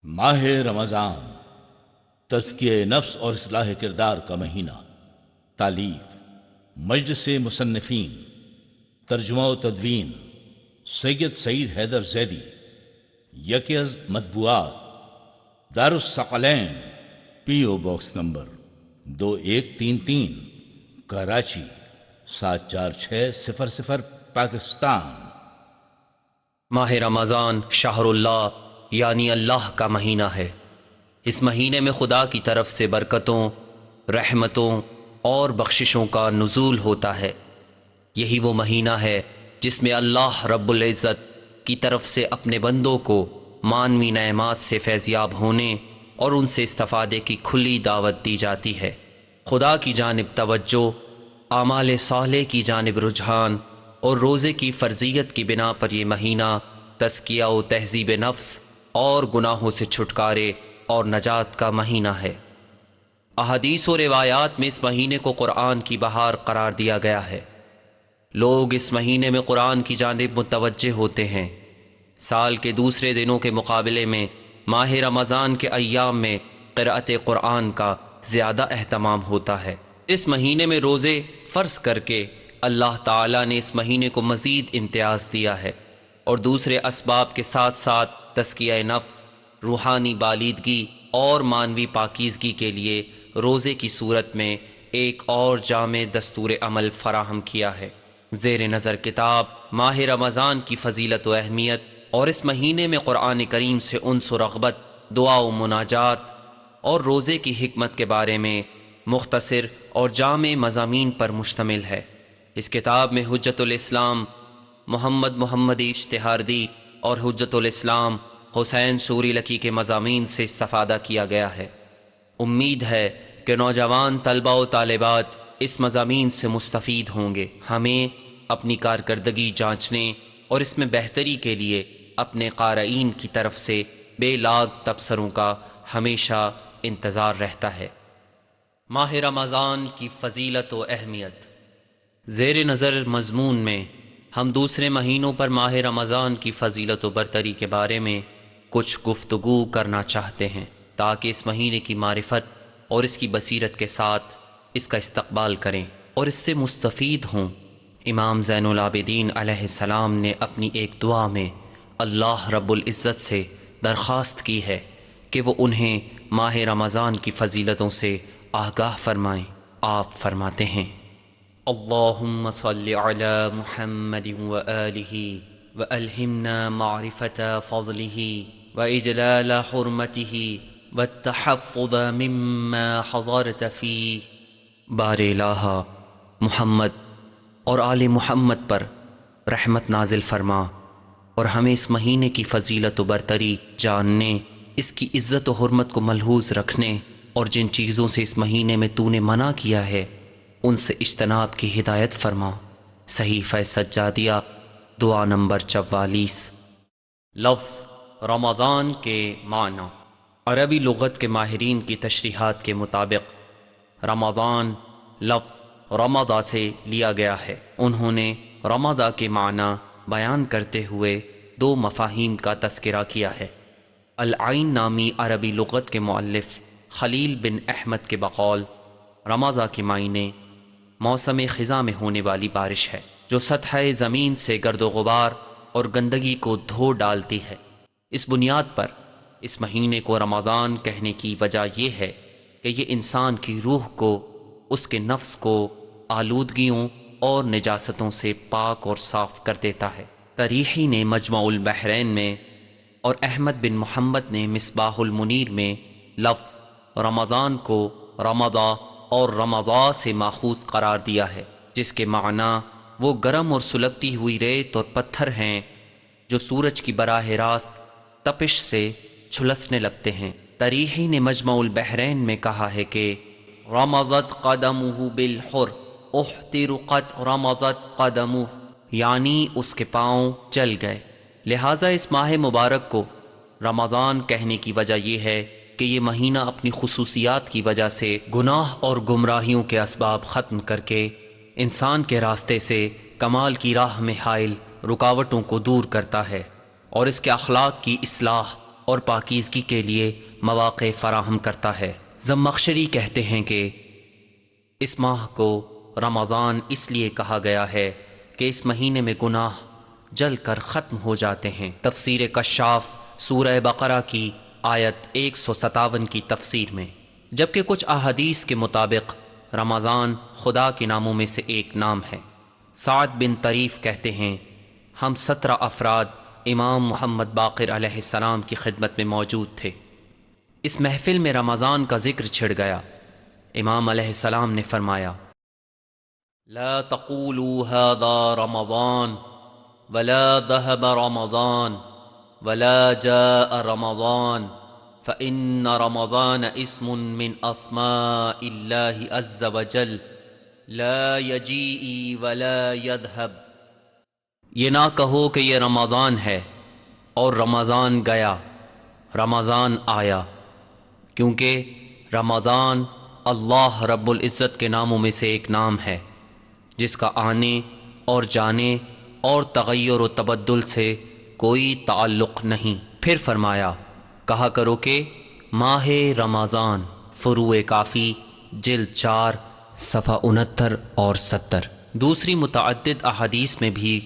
ماہ رمضان تزکیہ نفس اور اصلاح کردار کا مہینہ۔ تالیف مجلس مصنفین، ترجمہ و تدوین سید سعید حیدر زیدی، یکیز مطبوعات، دارالثقلین، پی او باکس نمبر 2133، کراچی 74600، پاکستان۔ ماہ رمضان شہر اللہ یعنی اللہ کا مہینہ ہے۔ اس مہینے میں خدا کی طرف سے برکتوں، رحمتوں اور بخششوں کا نزول ہوتا ہے۔ یہی وہ مہینہ ہے جس میں اللہ رب العزت کی طرف سے اپنے بندوں کو مانوی نعمات سے فیضیاب ہونے اور ان سے استفادے کی کھلی دعوت دی جاتی ہے۔ خدا کی جانب توجہ، اعمال صالح کی جانب رجحان اور روزے کی فرضیت کی بنا پر یہ مہینہ تزکیہ و تہذیب نفس اور گناہوں سے چھٹکارے اور نجات کا مہینہ ہے۔ احادیث و روایات میں اس مہینے کو قرآن کی بہار قرار دیا گیا ہے۔ لوگ اس مہینے میں قرآن کی جانب متوجہ ہوتے ہیں۔ سال کے دوسرے دنوں کے مقابلے میں ماہ رمضان کے ایام میں قرأت قرآن کا زیادہ اہتمام ہوتا ہے۔ اس مہینے میں روزے فرض کر کے اللہ تعالیٰ نے اس مہینے کو مزید امتیاز دیا ہے، اور دوسرے اسباب کے ساتھ ساتھ تزکیہ نفس، روحانی بالیدگی اور مانوی پاکیزگی کے لیے روزے کی صورت میں ایک اور جامع دستور عمل فراہم کیا ہے۔ زیر نظر کتاب ماہ رمضان کی فضیلت و اہمیت اور اس مہینے میں قرآن کریم سے انس و رغبت، دعا و مناجات اور روزے کی حکمت کے بارے میں مختصر اور جامع مضامین پر مشتمل ہے۔ اس کتاب میں حجت الاسلام محمد اشتہاردی اور حجت الاسلام حسین سوری لکی کے مضامین سے استفادہ کیا گیا ہے۔ امید ہے کہ نوجوان طلبہ و طالبات اس مضامین سے مستفید ہوں گے۔ ہمیں اپنی کارکردگی جانچنے اور اس میں بہتری کے لیے اپنے قارئین کی طرف سے بے لاگ تبصروں کا ہمیشہ انتظار رہتا ہے۔ ماہ رمضان کی فضیلت و اہمیت۔ زیر نظر مضمون میں ہم دوسرے مہینوں پر ماہ رمضان کی فضیلت و برتری کے بارے میں کچھ گفتگو کرنا چاہتے ہیں، تاکہ اس مہینے کی معرفت اور اس کی بصیرت کے ساتھ اس کا استقبال کریں اور اس سے مستفید ہوں۔ امام زین العابدین علیہ السلام نے اپنی ایک دعا میں اللہ رب العزت سے درخواست کی ہے کہ وہ انہیں ماہ رمضان کی فضیلتوں سے آگاہ فرمائیں۔ آپ فرماتے ہیں: اللہم صل علی محمد وآلہ وألہمنا معرفت فضلہ وإجلال حرمتہ والتحفظ مما حضرت فیہ۔ بار الہ، محمد اور آل محمد پر رحمت نازل فرما اور ہمیں اس مہینے کی فضیلت و برتری جاننے، اس کی عزت و حرمت کو ملحوظ رکھنے اور جن چیزوں سے اس مہینے میں تو نے منع کیا ہے ان سے اجتناب کی ہدایت فرما۔ صحیفہ سجادیہ، دعا نمبر 44۔ لفظ رمضان کے معنی۔ عربی لغت کے ماہرین کی تشریحات کے مطابق رمضان لفظ رمضہ سے لیا گیا ہے۔ انہوں نے رمضہ کے معنی بیان کرتے ہوئے دو مفاہیم کا تذکرہ کیا ہے۔ العین نامی عربی لغت کے مؤلف خلیل بن احمد کے بقول رمضہ کے معنی موسم خزاں میں ہونے والی بارش ہے، جو سطح زمین سے گرد و غبار اور گندگی کو دھو ڈالتی ہے۔ اس بنیاد پر اس مہینے کو رمضان کہنے کی وجہ یہ ہے کہ یہ انسان کی روح کو، اس کے نفس کو آلودگیوں اور نجاستوں سے پاک اور صاف کر دیتا ہے۔ تریحی نے مجمع البحرین میں اور احمد بن محمد نے مصباح المنیر میں لفظ رمضان کو رمضہ اور رمضاء سے ماخوذ قرار دیا ہے، جس کے معنی وہ گرم اور سلگتی ہوئی ریت اور پتھر ہیں جو سورج کی براہ راست تپش سے جھلسنے لگتے ہیں۔ تریحی نے مجمع البحرین میں کہا ہے کہ رمضت قدمہ بالحر احترقت رمضت قدمہ، یعنی اس کے پاؤں جل گئے۔ لہٰذا اس ماہ مبارک کو رمضان کہنے کی وجہ یہ ہے کہ یہ مہینہ اپنی خصوصیات کی وجہ سے گناہ اور گمراہیوں کے اسباب ختم کر کے انسان کے راستے سے کمال کی راہ میں حائل رکاوٹوں کو دور کرتا ہے اور اس کے اخلاق کی اصلاح اور پاکیزگی کے لیے مواقع فراہم کرتا ہے۔ زمخشری کہتے ہیں کہ اس ماہ کو رمضان اس لیے کہا گیا ہے کہ اس مہینے میں گناہ جل کر ختم ہو جاتے ہیں۔ تفسیر کشاف سورہ بقرہ کی آیت 157 کی تفسیر میں۔ جبکہ کچھ احادیث کے مطابق رمضان خدا کے ناموں میں سے ایک نام ہے۔ سعد بن طریف کہتے ہیں ہم 17 افراد امام محمد باقر علیہ السلام کی خدمت میں موجود تھے۔ اس محفل میں رمضان کا ذکر چھڑ گیا۔ امام علیہ السلام نے فرمایا لا تقولوا هذا رمضان ولا ذهب رمضان ولا جاء رمضان فإن رمضان اسم من أسماء الله عز وجل لا يجيء ولا يذهب۔ یہ نہ کہو کہ یہ رمضان ہے اور رمضان گیا، رمضان آیا، کیونکہ رمضان اللہ رب العزت کے ناموں میں سے ایک نام ہے جس کا آنے اور جانے اور تغیر و تبدل سے کوئی تعلق نہیں۔ پھر فرمایا کہا کرو کہ ماہ رمضان، فروع کافی جلد 4 صفحہ 69 اور 70۔ دوسری متعدد احادیث میں بھی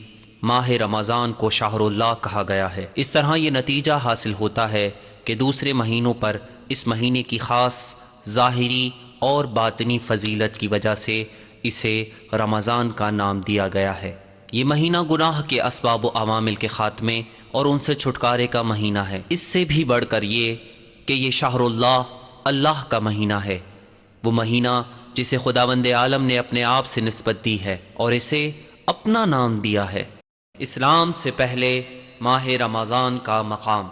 ماہ رمضان کو شہر اللہ کہا گیا ہے۔ اس طرح یہ نتیجہ حاصل ہوتا ہے کہ دوسرے مہینوں پر اس مہینے کی خاص ظاہری اور باطنی فضیلت کی وجہ سے اسے رمضان کا نام دیا گیا ہے۔ یہ مہینہ گناہ کے اسباب و عوامل کے خاتمے اور ان سے چھٹکارے کا مہینہ ہے۔ اس سے بھی بڑھ کر یہ کہ یہ شہر اللہ، اللہ کا مہینہ ہے، وہ مہینہ جسے خداوند عالم نے اپنے آپ سے نسبت دی ہے اور اسے اپنا نام دیا ہے۔ اسلام سے پہلے ماہ رمضان کا مقام۔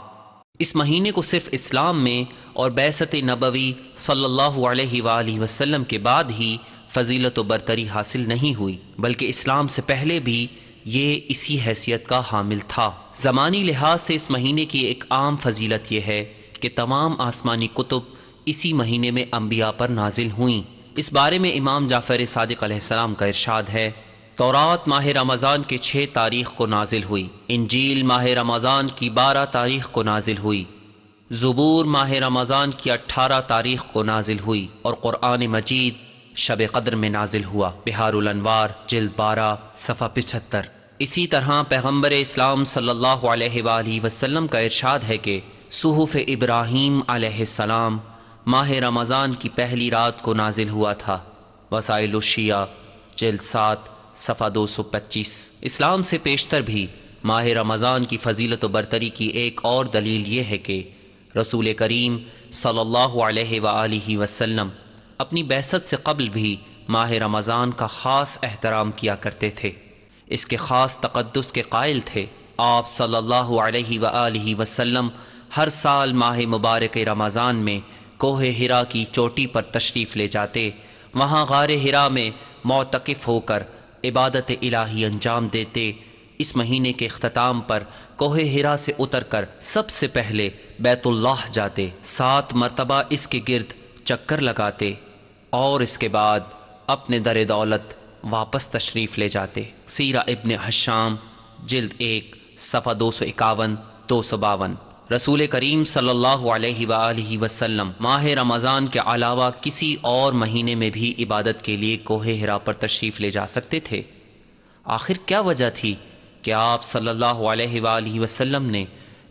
اس مہینے کو صرف اسلام میں اور بعثت نبوی صلی اللہ علیہ وآلہ وسلم کے بعد ہی فضیلت و برتری حاصل نہیں ہوئی، بلکہ اسلام سے پہلے بھی یہ اسی حیثیت کا حامل تھا۔ زمانی لحاظ سے اس مہینے کی ایک عام فضیلت یہ ہے کہ تمام آسمانی کتب اسی مہینے میں انبیاء پر نازل ہوئیں۔ اس بارے میں امام جعفر صادق علیہ السلام کا ارشاد ہے تورات ماہ رمضان کے 6 تاریخ کو نازل ہوئی، انجیل ماہ رمضان کی 12 تاریخ کو نازل ہوئی، زبور ماہ رمضان کی 18 تاریخ کو نازل ہوئی اور قرآن مجید شب قدر میں نازل ہوا۔ بحار الانوار جلد 12 صفحہ 75۔ اسی طرح پیغمبر اسلام صلی اللہ علیہ وآلہ وسلم کا ارشاد ہے کہ صحف ابراہیم علیہ السلام ماہ رمضان کی پہلی رات کو نازل ہوا تھا۔ وسائل الشیعہ جلد 7 صفحہ 225۔ اسلام سے پیشتر بھی ماہ رمضان کی فضیلت و برتری کی ایک اور دلیل یہ ہے کہ رسول کریم صلی اللہ علیہ وآلہ وسلم اپنی بعثت سے قبل بھی ماہ رمضان کا خاص احترام کیا کرتے تھے، اس کے خاص تقدس کے قائل تھے۔ آپ صلی اللہ علیہ وآلہ وسلم ہر سال ماہ مبارک رمضان میں کوہ ہرا کی چوٹی پر تشریف لے جاتے، وہاں غار ہرا میں معتکف ہو کر عبادت الہی انجام دیتے۔ اس مہینے کے اختتام پر کوہ ہرا سے اتر کر سب سے پہلے بیت اللہ جاتے، 7 مرتبہ اس کے گرد چکر لگاتے اور اس کے بعد اپنے در دولت واپس تشریف لے جاتے۔ سیرہ ابن حشام جلد 1 صفحہ 251 252۔ رسول کریم صلی اللہ علیہ وآلہ وسلم ماہ رمضان کے علاوہ کسی اور مہینے میں بھی عبادت کے لیے کوہ ہرا پر تشریف لے جا سکتے تھے۔ آخر کیا وجہ تھی کہ آپ صلی اللہ علیہ وآلہ وسلم نے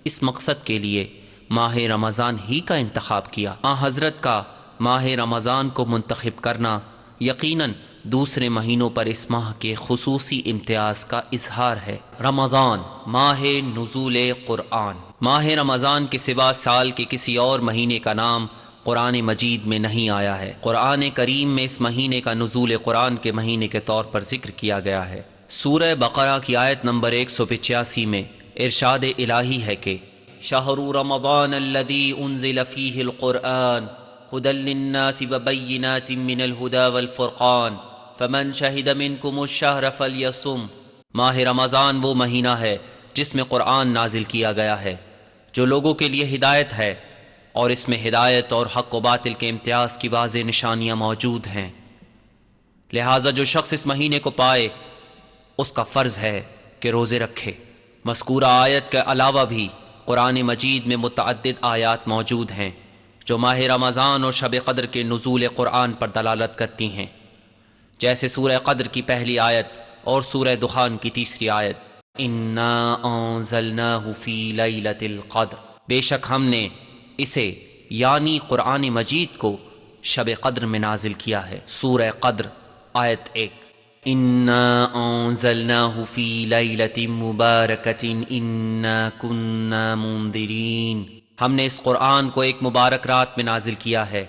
اس مقصد کے لیے ماہ رمضان ہی کا انتخاب کیا؟ حضرت کا ماہ رمضان کو منتخب کرنا یقیناً دوسرے مہینوں پر اس ماہ کے خصوصی امتیاز کا اظہار ہے۔ رمضان ماہ نزول قرآن۔ ماہ رمضان کے سوا سال کے کسی اور مہینے کا نام قرآن مجید میں نہیں آیا ہے۔ قرآن کریم میں اس مہینے کا نزول قرآن کے مہینے کے طور پر ذکر کیا گیا ہے۔ سورہ بقرہ کی آیت نمبر 185 میں ارشاد الہی ہے کہ شہر رمضان الذی انزل فیہ القرآن ہدی للناس وبینات من الہدی والفرقان فمن شہد منکم الشہر فلیصم۔ ماہ رمضان وہ مہینہ ہے جس میں قرآن نازل کیا گیا ہے جو لوگوں کے لیے ہدایت ہے، اور اس میں ہدایت اور حق و باطل کے امتیاز کی واضح نشانیاں موجود ہیں، لہٰذا جو شخص اس مہینے کو پائے اس کا فرض ہے کہ روزے رکھے۔ مذکورہ آیت کے علاوہ بھی قرآن مجید میں متعدد آیات موجود ہیں جو ماہ رمضان اور شب قدر کے نزول قرآن پر دلالت کرتی ہیں، جیسے سورہ قدر کی پہلی آیت اور سورہ دخان کی تیسری آیت، اِنَّا أَنزَلْنَاهُ فِي لَيْلَةِ الْقَدْرِ، بے شک ہم نے اسے یعنی قرآن مجید کو شب قدر میں نازل کیا ہے۔ سورہ قدر آیت 1، اِنَّا أَنزَلْنَاهُ فِي لَيْلَةٍ مُبَارَكَةٍ إِنَّا كُنَّا مُنذِرِينَ، ہم نے اس قرآن کو ایک مبارک رات میں نازل کیا ہے،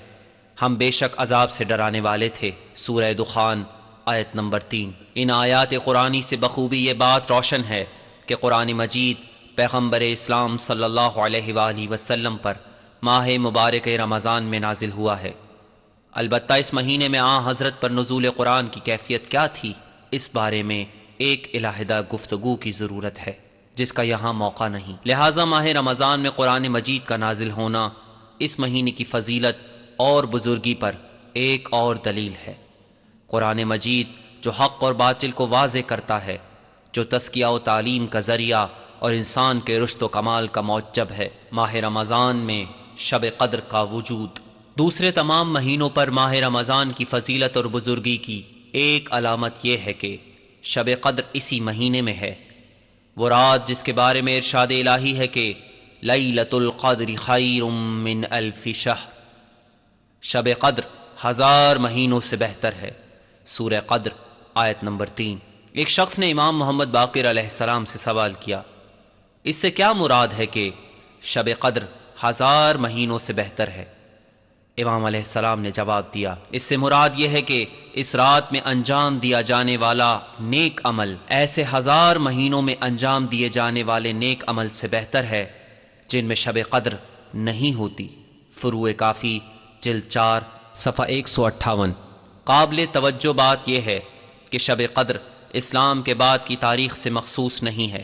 ہم بے شک عذاب سے ڈرانے والے تھے۔ سورہ دخان آیت نمبر 3۔ ان آیات قرآنی سے بخوبی یہ بات روشن ہے کہ قرآن مجید پیغمبر اسلام صلی اللہ علیہ وآلہ وسلم پر ماہ مبارک رمضان میں نازل ہوا ہے۔ البتہ اس مہینے میں حضرت پر نزول قرآن کی کیفیت کیا تھی، اس بارے میں ایک علیحدہ گفتگو کی ضرورت ہے جس کا یہاں موقع نہیں۔ لہٰذا ماہ رمضان میں قرآن مجید کا نازل ہونا اس مہینے کی فضیلت اور بزرگی پر ایک اور دلیل ہے۔ قرآن مجید جو حق اور باطل کو واضح کرتا ہے، جو تزکیہ و تعلیم کا ذریعہ اور انسان کے رشد و کمال کا موجب ہے، ماہ رمضان میں شب قدر کا وجود دوسرے تمام مہینوں پر ماہ رمضان کی فضیلت اور بزرگی کی ایک علامت یہ ہے کہ شب قدر اسی مہینے میں ہے، وہ رات جس کے بارے میں ارشاد الہی ہے کہ لیلۃ القدر خیر من الف شہر، شب قدر 1000 مہینوں سے بہتر ہے۔ سورہ قدر آیت نمبر 3۔ ایک شخص نے امام محمد باقر علیہ السلام سے سوال کیا، اس سے کیا مراد ہے کہ شب قدر 1000 مہینوں سے بہتر ہے؟ امام علیہ السلام نے جواب دیا، اس سے مراد یہ ہے کہ اس رات میں انجام دیا جانے والا نیک عمل ایسے 1000 مہینوں میں انجام دیے جانے والے نیک عمل سے بہتر ہے جن میں شب قدر نہیں ہوتی۔ فروع کافی جلد 4 صفحہ 158۔ قابل توجہ بات یہ ہے کہ شب قدر اسلام کے بعد کی تاریخ سے مخصوص نہیں ہے،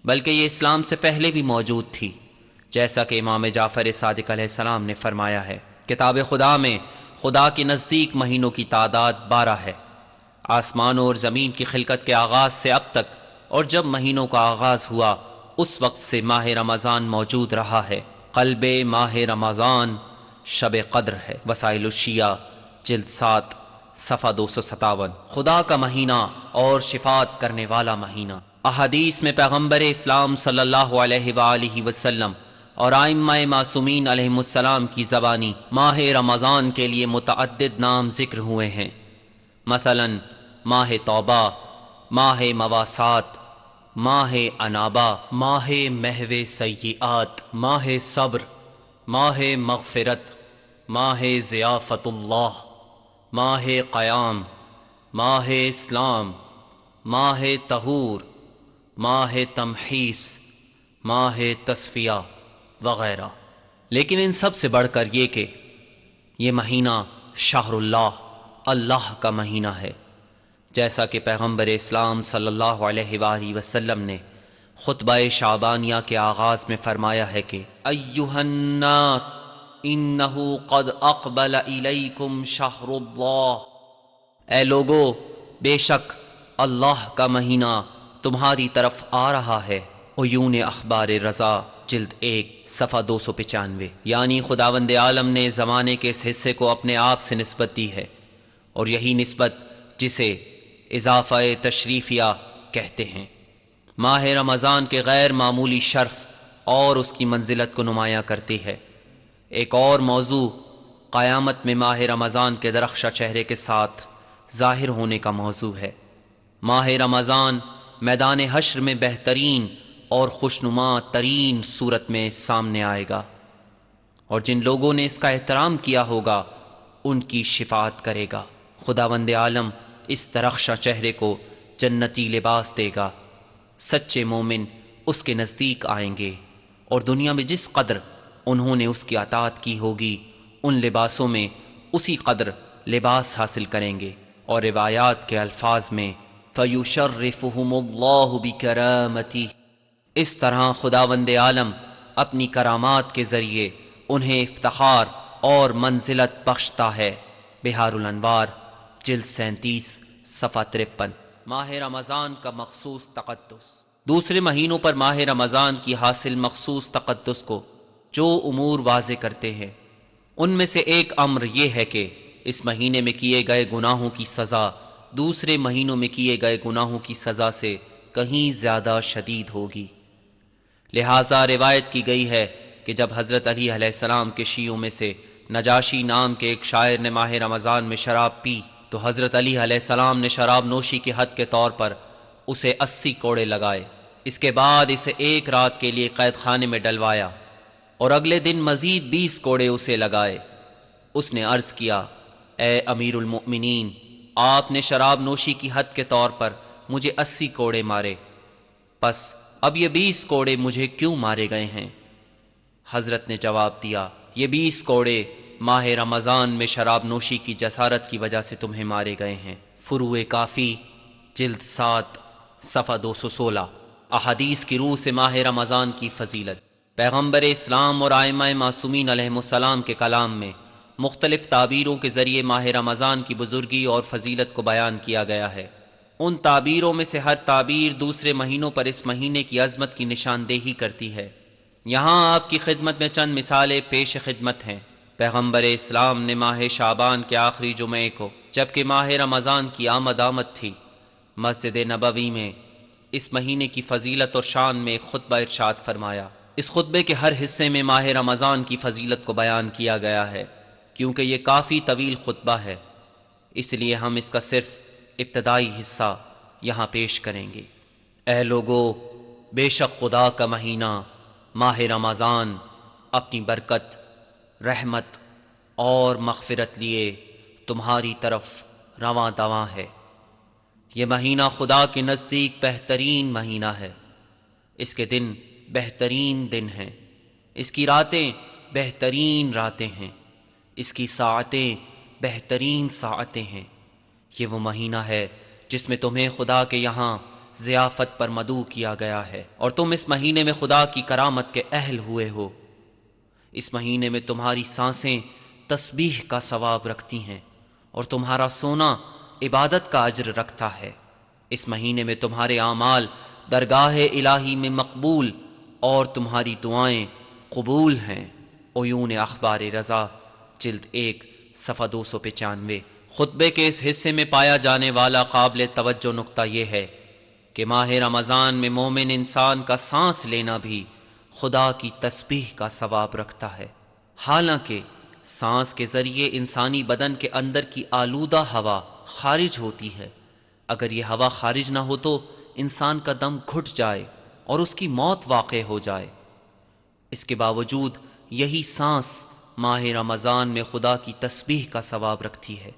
بلکہ یہ اسلام سے پہلے بھی موجود تھی، جیسا کہ امام جعفر صادق علیہ السلام نے فرمایا ہے، کتاب خدا میں خدا کے نزدیک مہینوں کی تعداد 12 ہے۔ آسمانوں اور زمین کی خلقت کے آغاز سے اب تک، اور جب مہینوں کا آغاز ہوا اس وقت سے ماہ رمضان موجود رہا ہے۔ قلب ماہ رمضان شب قدر ہے۔ وسائل الشیعہ جلد 7 صفحہ 257۔ خدا کا مہینہ اور شفاعت کرنے والا مہینہ۔ احادیث میں پیغمبر اسلام صلی اللہ علیہ وآلہ وسلم اور ائمہ معصومین علیہم السلام کی زبانی ماہ رمضان کے لیے متعدد نام ذکر ہوئے ہیں، مثلا ماہ توبہ، ماہ مواسات، ماہ انابہ، ماہ محو سیئات، ماہ صبر، ماہ مغفرت، ماہ ضیافت اللہ، ماہ قیام، ماہ اسلام، ماہ طہور، ماہ تمحیص، ماہ تصفیہ وغیرہ۔ لیکن ان سب سے بڑھ کر یہ کہ یہ مہینہ شہر اللہ، اللہ کا مہینہ ہے، جیسا کہ پیغمبر اسلام صلی اللہ علیہ وآلہ وسلم نے خطبہ شعبانیہ کے آغاز میں فرمایا ہے کہ ایھا الناس انہ قد اقبل الیکم شہر اللہ، اے لوگو بے شک اللہ کا مہینہ تمہاری طرف آ رہا ہے۔ عیون اخبار رضا جلد 1 صفحہ 295۔ یعنی خداوند عالم نے زمانے کے اس حصے کو اپنے آپ سے نسبت دی ہے، اور یہی نسبت جسے اضافہ تشریفیہ کہتے ہیں، ماہ رمضان کے غیر معمولی شرف اور اس کی منزلت کو نمایاں کرتی ہے۔ ایک اور موضوع قیامت میں ماہ رمضان کے درخشاں چہرے کے ساتھ ظاہر ہونے کا موضوع ہے۔ ماہ رمضان میدان حشر میں بہترین اور خوشنما ترین صورت میں سامنے آئے گا، اور جن لوگوں نے اس کا احترام کیا ہوگا ان کی شفاعت کرے گا۔ خداوند عالم اس درخشاں چہرے کو جنتی لباس دے گا، سچے مومن اس کے نزدیک آئیں گے، اور دنیا میں جس قدر انہوں نے اس کی اطاعت کی ہوگی ان لباسوں میں اسی قدر لباس حاصل کریں گے۔ اور روایات کے الفاظ میں فَيُشَرِّفُهُمُ اللَّهُ بِكَرَامَتِهِ، اس طرح خداوند عالم اپنی کرامات کے ذریعے انہیں افتخار اور منزلت بخشتا ہے۔ بہار الانوار جلد 37 صفحہ 53۔ ماہ رمضان کا مخصوص تقدس۔ دوسرے مہینوں پر ماہ رمضان کی حاصل مخصوص تقدس کو جو امور واضح کرتے ہیں، ان میں سے ایک امر یہ ہے کہ اس مہینے میں کیے گئے گناہوں کی سزا دوسرے مہینوں میں کیے گئے گناہوں کی سزا سے کہیں زیادہ شدید ہوگی۔ لہٰذا روایت کی گئی ہے کہ جب حضرت علی علیہ السلام کے شیعوں میں سے نجاشی نام کے ایک شاعر نے ماہ رمضان میں شراب پی تو حضرت علی علیہ السلام نے شراب نوشی کی حد کے طور پر اسے 80 کوڑے لگائے۔ اس کے بعد اسے ایک رات کے لیے قید خانے میں ڈلوایا اور اگلے دن مزید 20 کوڑے اسے لگائے۔ اس نے عرض کیا، اے امیر المؤمنین، آپ نے شراب نوشی کی حد کے طور پر مجھے 80 کوڑے مارے، پس اب یہ 20 کوڑے مجھے کیوں مارے گئے ہیں؟ حضرت نے جواب دیا، یہ 20 کوڑے ماہ رمضان میں شراب نوشی کی جسارت کی وجہ سے تمہیں مارے گئے ہیں۔ فروع کافی جلد 7 صفحہ 216۔ احادیث کی روح سے ماہ رمضان کی فضیلت۔ پیغمبر اسلام اور ائمہ معصومین علیہم السلام کے کلام میں مختلف تعبیروں کے ذریعے ماہ رمضان کی بزرگی اور فضیلت کو بیان کیا گیا ہے۔ ان تعبیروں میں سے ہر تعبیر دوسرے مہینوں پر اس مہینے کی عظمت کی نشاندہی کرتی ہے۔ یہاں آپ کی خدمت میں چند مثالیں پیش خدمت ہیں۔ پیغمبر اسلام نے ماہ شعبان کے آخری جمعے کو، جبکہ ماہ رمضان کی آمد تھی، مسجد نبوی میں اس مہینے کی فضیلت اور شان میں ایک خطبہ ارشاد فرمایا۔ اس خطبے کے ہر حصے میں ماہ رمضان کی فضیلت کو بیان کیا گیا ہے، کیونکہ یہ کافی طویل خطبہ ہے، اس لیے ہم اس کا صرف ابتدائی حصہ یہاں پیش کریں گے۔ اے لوگو، بے شک خدا کا مہینہ ماہ رمضان اپنی برکت، رحمت اور مغفرت لیے تمہاری طرف رواں دواں ہے۔ یہ مہینہ خدا کے نزدیک بہترین مہینہ ہے، اس کے دن بہترین دن ہیں، اس کی راتیں بہترین راتیں ہیں، اس کی ساعتیں بہترین ساعتیں ہیں۔ یہ وہ مہینہ ہے جس میں تمہیں خدا کے یہاں ضیافت پر مدعو کیا گیا ہے، اور تم اس مہینے میں خدا کی کرامت کے اہل ہوئے ہو۔ اس مہینے میں تمہاری سانسیں تسبیح کا ثواب رکھتی ہیں اور تمہارا سونا عبادت کا اجر رکھتا ہے۔ اس مہینے میں تمہارے اعمال درگاہ الہی میں مقبول اور تمہاری دعائیں قبول ہیں۔ عیون اخبار رضا جلد 1 صفحہ 295۔ خطبے کے اس حصے میں پایا جانے والا قابل توجہ نقطہ یہ ہے کہ ماہ رمضان میں مومن انسان کا سانس لینا بھی خدا کی تسبیح کا ثواب رکھتا ہے۔ حالانکہ سانس کے ذریعے انسانی بدن کے اندر کی آلودہ ہوا خارج ہوتی ہے، اگر یہ ہوا خارج نہ ہو تو انسان کا دم گھٹ جائے اور اس کی موت واقع ہو جائے۔ اس کے باوجود یہی سانس ماہ رمضان میں خدا کی تسبیح کا ثواب رکھتی ہے۔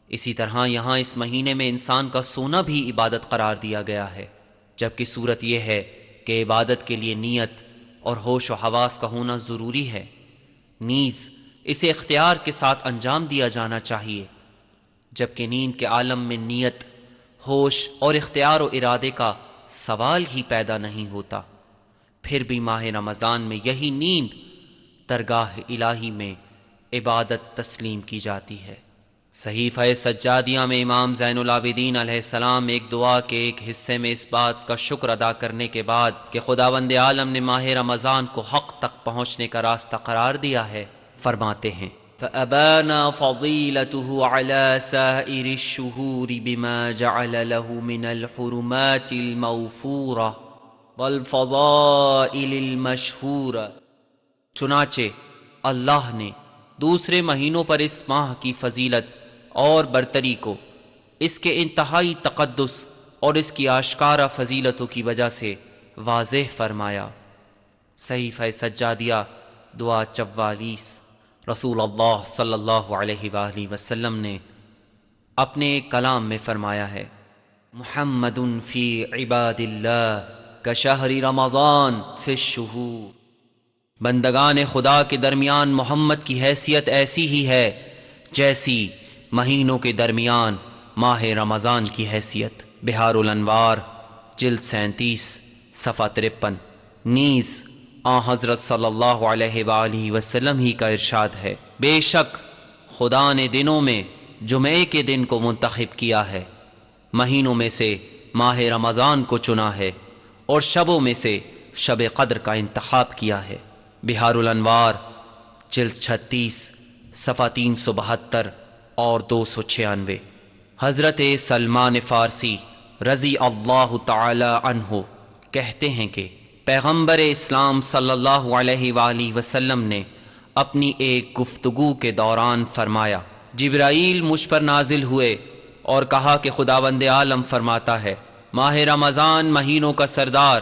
اسی طرح یہاں اس مہینے میں انسان کا سونا بھی عبادت قرار دیا گیا ہے، جبکہ صورت یہ ہے کہ عبادت کے لیے نیت اور ہوش و حواس کا ہونا ضروری ہے، نیز اسے اختیار کے ساتھ انجام دیا جانا چاہیے، جبکہ نیند کے عالم میں نیت، ہوش اور اختیار و ارادے کا سوال ہی پیدا نہیں ہوتا۔ پھر بھی ماہ رمضان میں یہی نیند درگاہ الہی میں عبادت تسلیم کی جاتی ہے۔ صحیفہ سجادیہ میں امام زین العابدین علیہ السلام ایک دعا کے ایک حصے میں اس بات کا شکر ادا کرنے کے بعد کہ خداوند عالم نے ماہ رمضان کو حق تک پہنچنے کا راستہ قرار دیا ہے، فرماتے ہیں فَأَبَانَا فَضِيلَتُهُ عَلَى سَائِرِ الشُّهُورِ بِمَا جَعَلَ لَهُ مِنَ الْحُرُمَاتِ الْمَوْفُورَةِ وَالْفَضَائِلِ الْمَشْهُورَةِ۔ چنانچہ اللہ نے دوسرے مہینوں پر اس ماہ کی فضیلت اور برتری کو اس کے انتہائی تقدس اور اس کی آشکارا فضیلتوں کی وجہ سے واضح فرمایا۔ صحیفہ سجادیہ دعا 44۔ رسول اللہ صلی اللہ علیہ وآلہ وسلم نے اپنے ایک کلام میں فرمایا ہے، محمد فی عباد اللہ کشہر رمضان فی الشہور۔ بندگان خدا کے درمیان محمد کی حیثیت ایسی ہی ہے جیسی مہینوں کے درمیان ماہ رمضان کی حیثیت۔ بہار الانوار جلد 37 صفحہ 53۔ نیز آن حضرت صلی اللہ علیہ وآلہ وسلم ہی کا ارشاد ہے، بے شک خدا نے دنوں میں جمعے کے دن کو منتخب کیا ہے، مہینوں میں سے ماہ رمضان کو چنا ہے اور شبوں میں سے شب قدر کا انتخاب کیا ہے۔ بہار الانوار جلد 36 صفحہ 372 اور 296۔ حضرت سلمان فارسی رضی اللہ تعالی عنہ کہتے ہیں کہ پیغمبر اسلام صلی اللہ علیہ وآلہ وسلم نے اپنی ایک گفتگو کے دوران فرمایا، جبرائیل مجھ پر نازل ہوئے اور کہا کہ خداوند عالم فرماتا ہے، ماہ رمضان مہینوں کا سردار،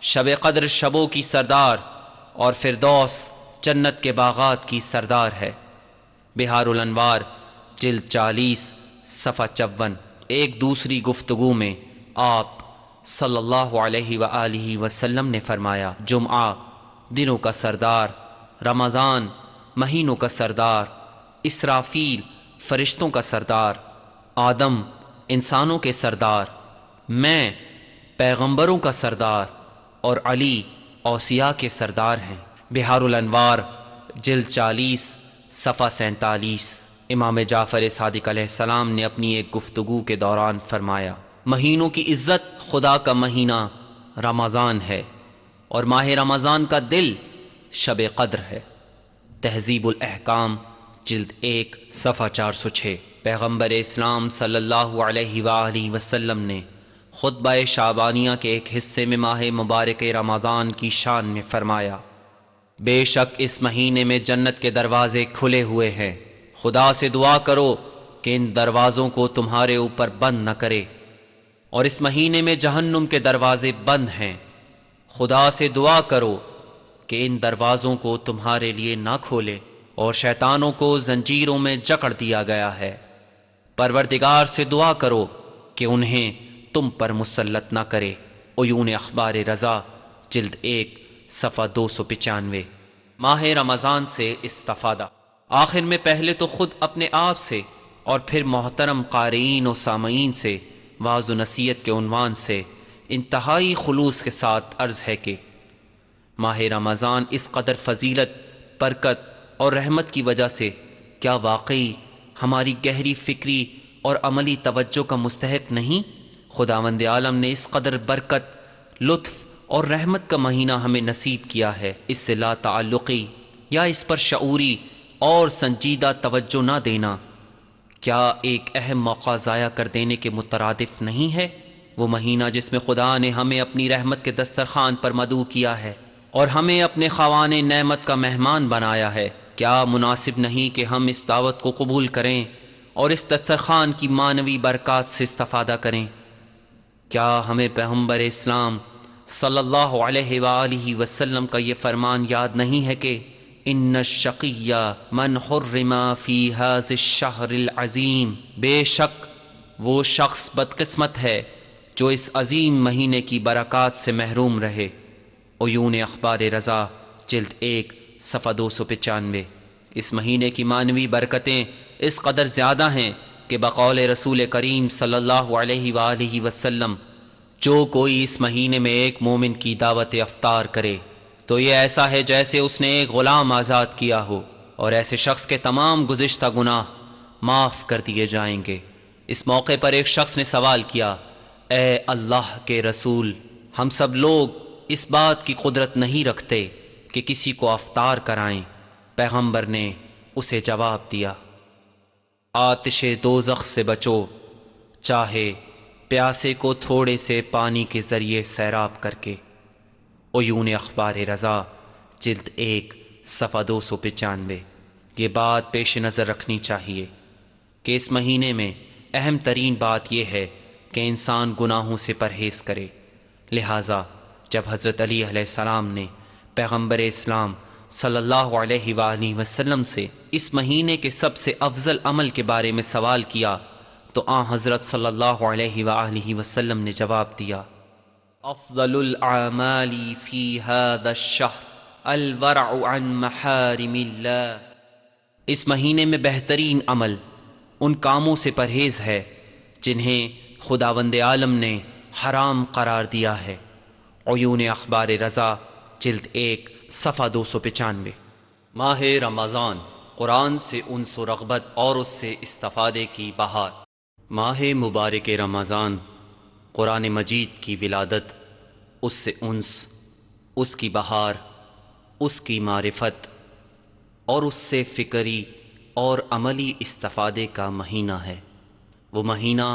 شب قدر شبوں کی سردار، اور فردوس جنت کے باغات کی سردار ہے۔ بہار الانوار جلد 40 صفحہ 54۔ ایک دوسری گفتگو میں آپ صلی اللہ علیہ وآلہ وسلم نے فرمایا، جمعہ دنوں کا سردار، رمضان مہینوں کا سردار، اسرافیل فرشتوں کا سردار، آدم انسانوں کے سردار، میں پیغمبروں کا سردار، اور علی اوصیاء کے سردار ہیں۔ بہار الانوار جلد 40 صفحہ 47۔ امام جعفر صادق علیہ السلام نے اپنی ایک گفتگو کے دوران فرمایا، مہینوں کی عزت خدا کا مہینہ رمضان ہے، اور ماہ رمضان کا دل شب قدر ہے۔ تہذیب الاحکام جلد 1 صفحہ 406۔ پیغمبر اسلام صلی اللہ علیہ وآلہ وسلم نے خطبہ شعبانیہ کے ایک حصے میں ماہ مبارک رمضان کی شان میں فرمایا، بے شک اس مہینے میں جنت کے دروازے کھلے ہوئے ہیں، خدا سے دعا کرو کہ ان دروازوں کو تمہارے اوپر بند نہ کرے، اور اس مہینے میں جہنم کے دروازے بند ہیں، خدا سے دعا کرو کہ ان دروازوں کو تمہارے لیے نہ کھولے، اور شیطانوں کو زنجیروں میں جکڑ دیا گیا ہے، پروردگار سے دعا کرو کہ انہیں تم پر مسلط نہ کرے۔ عیون اخبار رضا جلد 1 صفحہ 295۔ ماہ رمضان سے استفادہ۔ آخر میں پہلے تو خود اپنے آپ سے اور پھر محترم قارئین و سامعین سے واعظ و نصیحت کے عنوان سے انتہائی خلوص کے ساتھ عرض ہے کہ ماہ رمضان اس قدر فضیلت، برکت اور رحمت کی وجہ سے کیا واقعی ہماری گہری فکری اور عملی توجہ کا مستحق نہیں؟ خداوند عالم نے اس قدر برکت، لطف اور رحمت کا مہینہ ہمیں نصیب کیا ہے۔ اس سے لا تعلقی یا اس پر شعوری اور سنجیدہ توجہ نہ دینا کیا ایک اہم موقع ضائع کر دینے کے مترادف نہیں ہے؟ وہ مہینہ جس میں خدا نے ہمیں اپنی رحمت کے دسترخوان پر مدعو کیا ہے اور ہمیں اپنے خوان نعمت کا مہمان بنایا ہے، کیا مناسب نہیں کہ ہم اس دعوت کو قبول کریں اور اس دسترخوان کی معنوی برکات سے استفادہ کریں؟ کیا ہمیں پیغمبر اسلام صلی اللہ علیہ وآلہ وسلم کا یہ فرمان یاد نہیں ہے کہ ان الشقی من حرم فی ھذا الشہر العظیم، بے شک وہ شخص بدقسمت ہے جو اس عظیم مہینے کی برکات سے محروم رہے۔ عیون اخبار رضا جلد 1 صفحہ 295۔ اس مہینے کی معنوی برکتیں اس قدر زیادہ ہیں کہ بقول رسول کریم صلی اللہ علیہ وآلہ وسلم، جو کوئی اس مہینے میں ایک مومن کی دعوت افطار کرے تو یہ ایسا ہے جیسے اس نے ایک غلام آزاد کیا ہو، اور ایسے شخص کے تمام گزشتہ گناہ معاف کر دیے جائیں گے۔ اس موقع پر ایک شخص نے سوال کیا، اے اللہ کے رسول، ہم سب لوگ اس بات کی قدرت نہیں رکھتے کہ کسی کو افطار کرائیں؟ پیغمبر نے اسے جواب دیا، آتش دوزخ سے بچو، چاہے پیاسے کو تھوڑے سے پانی کے ذریعے سیراب کر کے۔ عیون اخبار رضا جلد 1 صفحہ 295۔ یہ بات پیش نظر رکھنی چاہیے کہ اس مہینے میں اہم ترین بات یہ ہے کہ انسان گناہوں سے پرہیز کرے، لہٰذا جب حضرت علی علیہ السلام نے پیغمبر اسلام صلی اللہ علیہ وآلہ وسلم سے اس مہینے کے سب سے افضل عمل کے بارے میں سوال کیا تو آن حضرت صلی اللہ علیہ وآلہ وسلم نے جواب دیا، افضل الاعمال فی ھذا الشہر الورع عن محارم اللہ، اس مہینے میں بہترین عمل ان کاموں سے پرہیز ہے جنہیں خداوند عالم نے حرام قرار دیا ہے۔ عیون اخبار رضا جلد 1 صفحہ 295۔ ماہ رمضان قرآن سے انس و رغبت اور اس سے استفادے کی بہار۔ ماہ مبارک رمضان قرآن مجید کی ولادت اس سے انس، اس کی بہار، اس کی معرفت اور اس سے فکری اور عملی استفادے کا مہینہ ہے۔ وہ مہینہ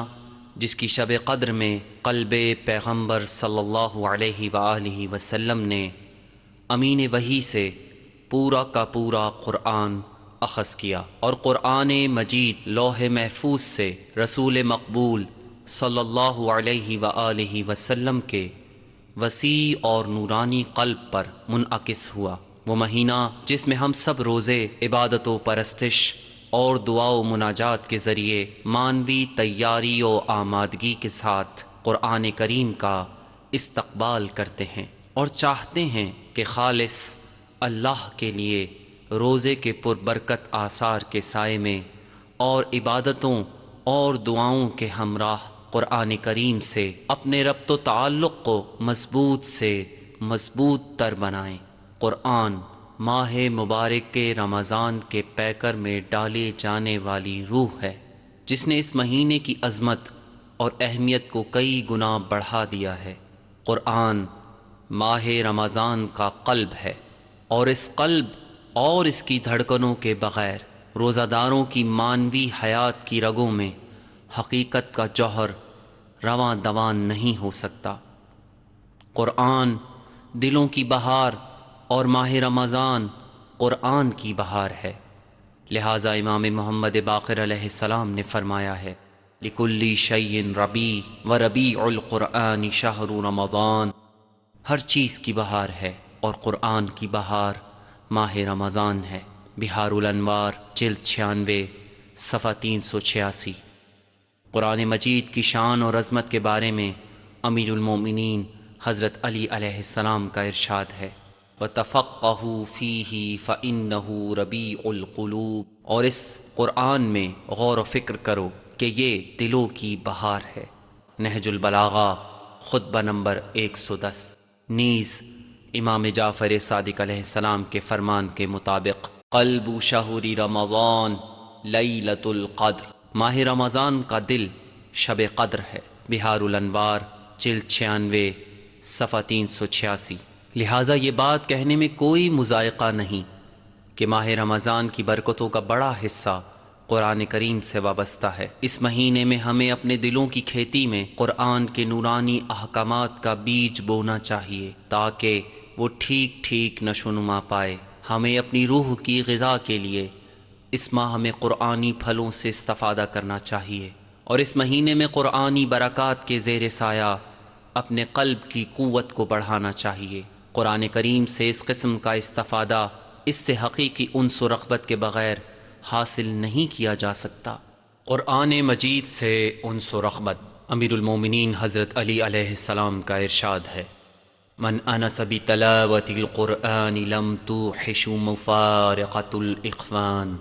جس کی شب قدر میں قلب پیغمبر صلی اللہ علیہ وآلہ وسلم نے امین وحی سے پورا کا پورا قرآن اخذ کیا، اور قرآن مجید لوح محفوظ سے رسول مقبول صلی اللہ علیہ وآلہ وسلم کے وسیع اور نورانی قلب پر منعکس ہوا۔ وہ مہینہ جس میں ہم سب روزے، عبادت و پرستش اور دعا و مناجات کے ذریعے مانوی تیاری و آمادگی کے ساتھ قرآن کریم کا استقبال کرتے ہیں اور چاہتے ہیں کہ خالص اللہ کے لیے روزے کے پربرکت آثار کے سائے میں اور عبادتوں اور دعاؤں کے ہمراہ قرآن کریم سے اپنے ربط و تعلق کو مضبوط سے مضبوط تر بنائیں۔ قرآن ماہ مبارک کے رمضان کے پیکر میں ڈالے جانے والی روح ہے، جس نے اس مہینے کی عظمت اور اہمیت کو کئی گنا بڑھا دیا ہے۔ قرآن ماہ رمضان کا قلب ہے، اور اس قلب اور اس کی دھڑکنوں کے بغیر روزہ داروں کی مانوی حیات کی رگوں میں حقیقت کا جوہر رواں دوان نہیں ہو سکتا۔ قرآن دلوں کی بہار اور ماہ رمضان قرآن کی بہار ہے، لہٰذا امام محمد باقر علیہ السلام نے فرمایا ہے لِكُلِّ شَيْءٍ رَبِيعٌ وَرَبِيعُ الْقُرْآنِ شَهْرُ رمضان۔ ہر چیز کی بہار ہے اور قرآن کی بہار ماہ رمضان ہے۔ بہار الانوار جلد 96 صفحہ 386۔ قرآن مجید کی شان اور عظمت کے بارے میں امیر المومنین حضرت علی علیہ السلام کا ارشاد ہے وَتَفَقَّهُوا فِيهِ فَإِنَّهُ رَبِيعُ الْقُلُوبِ، اور اس قرآن میں غور و فکر کرو کہ یہ دلوں کی بہار ہے۔ نہج البلاغہ خطبہ نمبر 110۔ نیز امام جعفر صادق علیہ السلام کے فرمان کے مطابق قلب شہر رمضان لیلۃ القدر، ماہ رمضان کا دل شب قدر ہے۔ بہار الانوار جلد 96 صفحہ 386۔ لہٰذا یہ بات کہنے میں کوئی مضائقہ نہیں کہ ماہ رمضان کی برکتوں کا بڑا حصہ قرآن کریم سے وابستہ ہے۔ اس مہینے میں ہمیں اپنے دلوں کی کھیتی میں قرآن کے نورانی احکامات کا بیج بونا چاہیے تاکہ وہ ٹھیک ٹھیک نشو و نما پائے۔ ہمیں اپنی روح کی غذا کے لیے اس ماہ میں قرآنی پھلوں سے استفادہ کرنا چاہیے، اور اس مہینے میں قرآنی برکات کے زیر سایہ اپنے قلب کی قوت کو بڑھانا چاہیے۔ قرآن کریم سے اس قسم کا استفادہ اس سے حقیقی انس و رغبت کے بغیر حاصل نہیں کیا جا سکتا۔ قرآن مجید سے انس و رغبت۔ امیر المومنین حضرت علی علیہ السلام کا ارشاد ہے من انس بتلاوت القرآن لم توحش مفارقۃ الاخوان،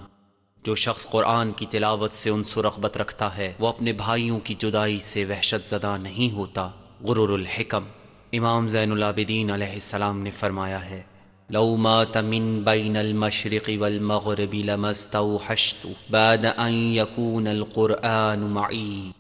جو شخص قرآن کی تلاوت سے انس و رغبت رکھتا ہے وہ اپنے بھائیوں کی جدائی سے وحشت زدہ نہیں ہوتا۔ غرر الحکم۔ امام زین العابدین علیہ السلام نے فرمایا ہے لو مات من بین المشرق والمغرب لما استوحشت بعد ان یکون القرآن معی،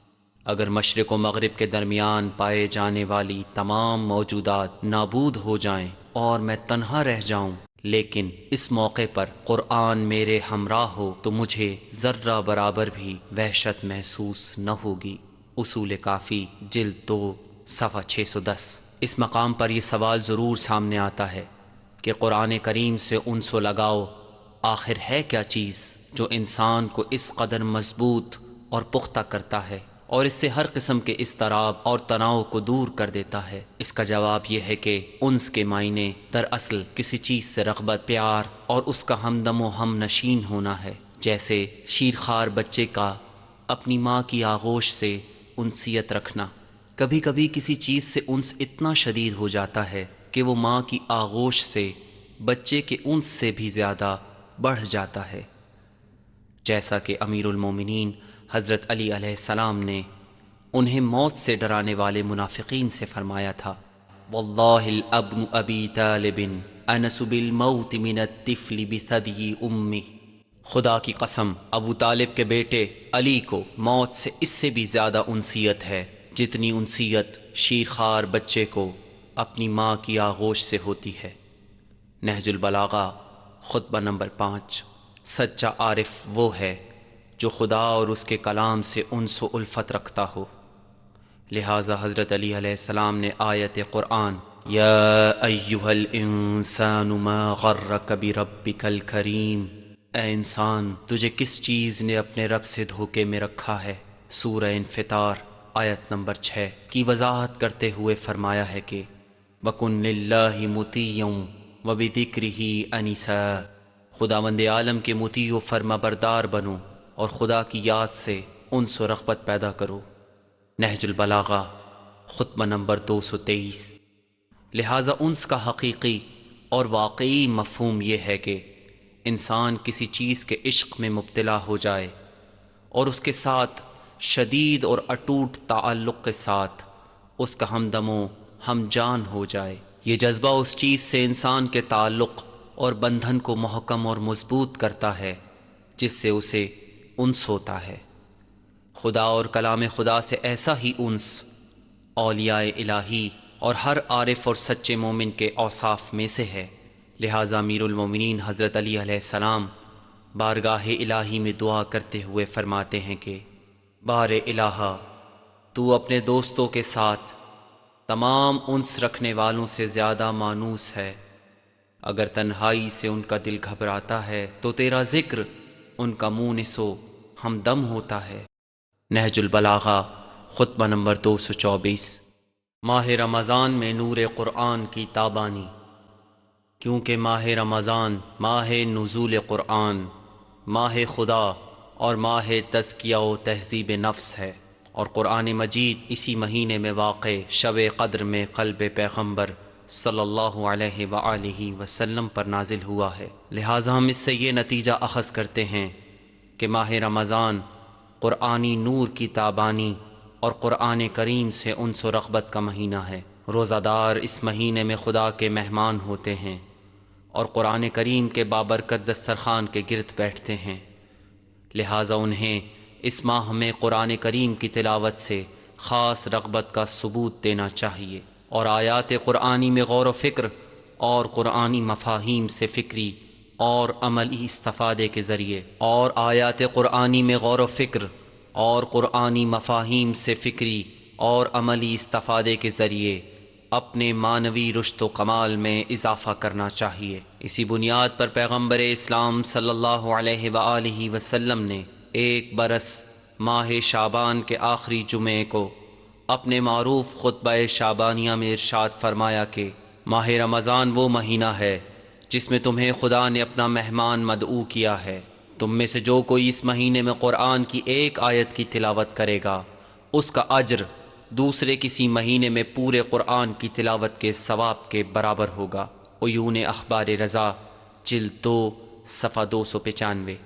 اگر مشرق و مغرب کے درمیان پائے جانے والی تمام موجودات نابود ہو جائیں اور میں تنہا رہ جاؤں لیکن اس موقع پر قرآن میرے ہمراہ ہو تو مجھے ذرہ برابر بھی وحشت محسوس نہ ہوگی۔ اصول کافی جلد 2 صفحہ 610۔ اس مقام پر یہ سوال ضرور سامنے آتا ہے کہ قرآن کریم سے انس و لگاؤ آخر ہے کیا چیز جو انسان کو اس قدر مضبوط اور پختہ کرتا ہے اور اس سے ہر قسم کے اضطراب اور تناؤ کو دور کر دیتا ہے؟ اس کا جواب یہ ہے کہ انس کے معنی دراصل کسی چیز سے رغبت، پیار اور اس کا ہمدم و ہم نشین ہونا ہے، جیسے شیرخوار بچے کا اپنی ماں کی آغوش سے انسیت رکھنا۔ کبھی کبھی کسی چیز سے انس اتنا شدید ہو جاتا ہے کہ وہ ماں کی آغوش سے بچے کے انس سے بھی زیادہ بڑھ جاتا ہے، جیسا کہ امیر المومنین حضرت علی علیہ السلام نے انہیں موت سے ڈرانے والے منافقین سے فرمایا تھا واللہ الابن ابی طالب انس بالموت من الطفل بثدی امہ، خدا کی قسم ابو طالب کے بیٹے علی کو موت سے اس سے بھی زیادہ انسیت ہے جتنی انسیت شیرخوار بچے کو اپنی ماں کی آغوش سے ہوتی ہے۔ نہج البلاغہ خطبہ نمبر 5۔ سچا عارف وہ ہے جو خدا اور اس کے کلام سے انس و الفت رکھتا ہو، لہٰذا حضرت علی علیہ السلام نے آیت قرآن یا ایہا الانسان ما غرک بربک الکریم، اے انسان تجھے کس چیز نے اپنے رب سے دھوکے میں رکھا ہے، سورہ انفطار آیت نمبر 6 کی وضاحت کرتے ہوئے فرمایا ہے کہ وَكُن لِلَّهِ مُطِيعًا وَبِذِكْرِهِ أَنِسًا، خداوند عالم کے مطیع و فرما بردار بنو اور خدا کی یاد سے انس و رغبت پیدا کرو۔ نہج البلاغہ خطبہ نمبر 223۔ لہٰذا انس کا حقیقی اور واقعی مفہوم یہ ہے کہ انسان کسی چیز کے عشق میں مبتلا ہو جائے اور اس کے ساتھ شدید اور اٹوٹ تعلق کے ساتھ اس کا ہمدم و ہم جان ہو جائے۔ یہ جذبہ اس چیز سے انسان کے تعلق اور بندھن کو محکم اور مضبوط کرتا ہے جس سے اسے انس ہوتا ہے۔ خدا اور کلام خدا سے ایسا ہی انس اولیاء الہی اور ہر عارف اور سچے مومن کے اوصاف میں سے ہے۔ لہٰذا امیر المومنین حضرت علی علیہ السلام بارگاہ الہی میں دعا کرتے ہوئے فرماتے ہیں کہ بار الہا، تو اپنے دوستوں کے ساتھ تمام انس رکھنے والوں سے زیادہ مانوس ہے۔ اگر تنہائی سے ان کا دل گھبراتا ہے تو تیرا ذکر ان کا مونس و ہمدم ہوتا ہے۔ نہج البلاغہ خطبہ نمبر 224۔ ماہ رمضان میں نور قرآن کی تابانی، کیونکہ ماہ رمضان ماہ نزول قرآن، ماہ خدا اور ماہ تزکیہ و تہذیب نفس ہے، اور قرآن مجید اسی مہینے میں واقع شب قدر میں قلب پیغمبر صلی اللہ علیہ وآلہ وسلم پر نازل ہوا ہے۔ لہٰذا ہم اس سے یہ نتیجہ اخذ کرتے ہیں کہ ماہ رمضان قرآنی نور کی تابانی اور قرآن کریم سے انس و رغبت کا مہینہ ہے۔ روزہ دار اس مہینے میں خدا کے مہمان ہوتے ہیں اور قرآن کریم کے بابرکت دسترخوان کے گرد بیٹھتے ہیں، لہٰذا انہیں اس ماہ میں قرآن کریم کی تلاوت سے خاص رغبت کا ثبوت دینا چاہیے، اور آیات قرآنی میں غور و فکر اور قرآنی مفاہیم سے فکری اور عملی استفادے کے ذریعے اپنے معنوی رشد و کمال میں اضافہ کرنا چاہیے۔ اسی بنیاد پر پیغمبر اسلام صلی اللہ علیہ وآلہ وسلم نے ایک برس ماہ شعبان کے آخری جمعے کو اپنے معروف خطبہ شعبانیہ میں ارشاد فرمایا کہ ماہ رمضان وہ مہینہ ہے جس میں تمہیں خدا نے اپنا مہمان مدعو کیا ہے۔ تم میں سے جو کوئی اس مہینے میں قرآن کی ایک آیت کی تلاوت کرے گا، اس کا اجر دوسرے کسی مہینے میں پورے قرآن کی تلاوت کے ثواب کے برابر ہوگا۔ عیون اخبار رضا جلد 2 صفحہ 295۔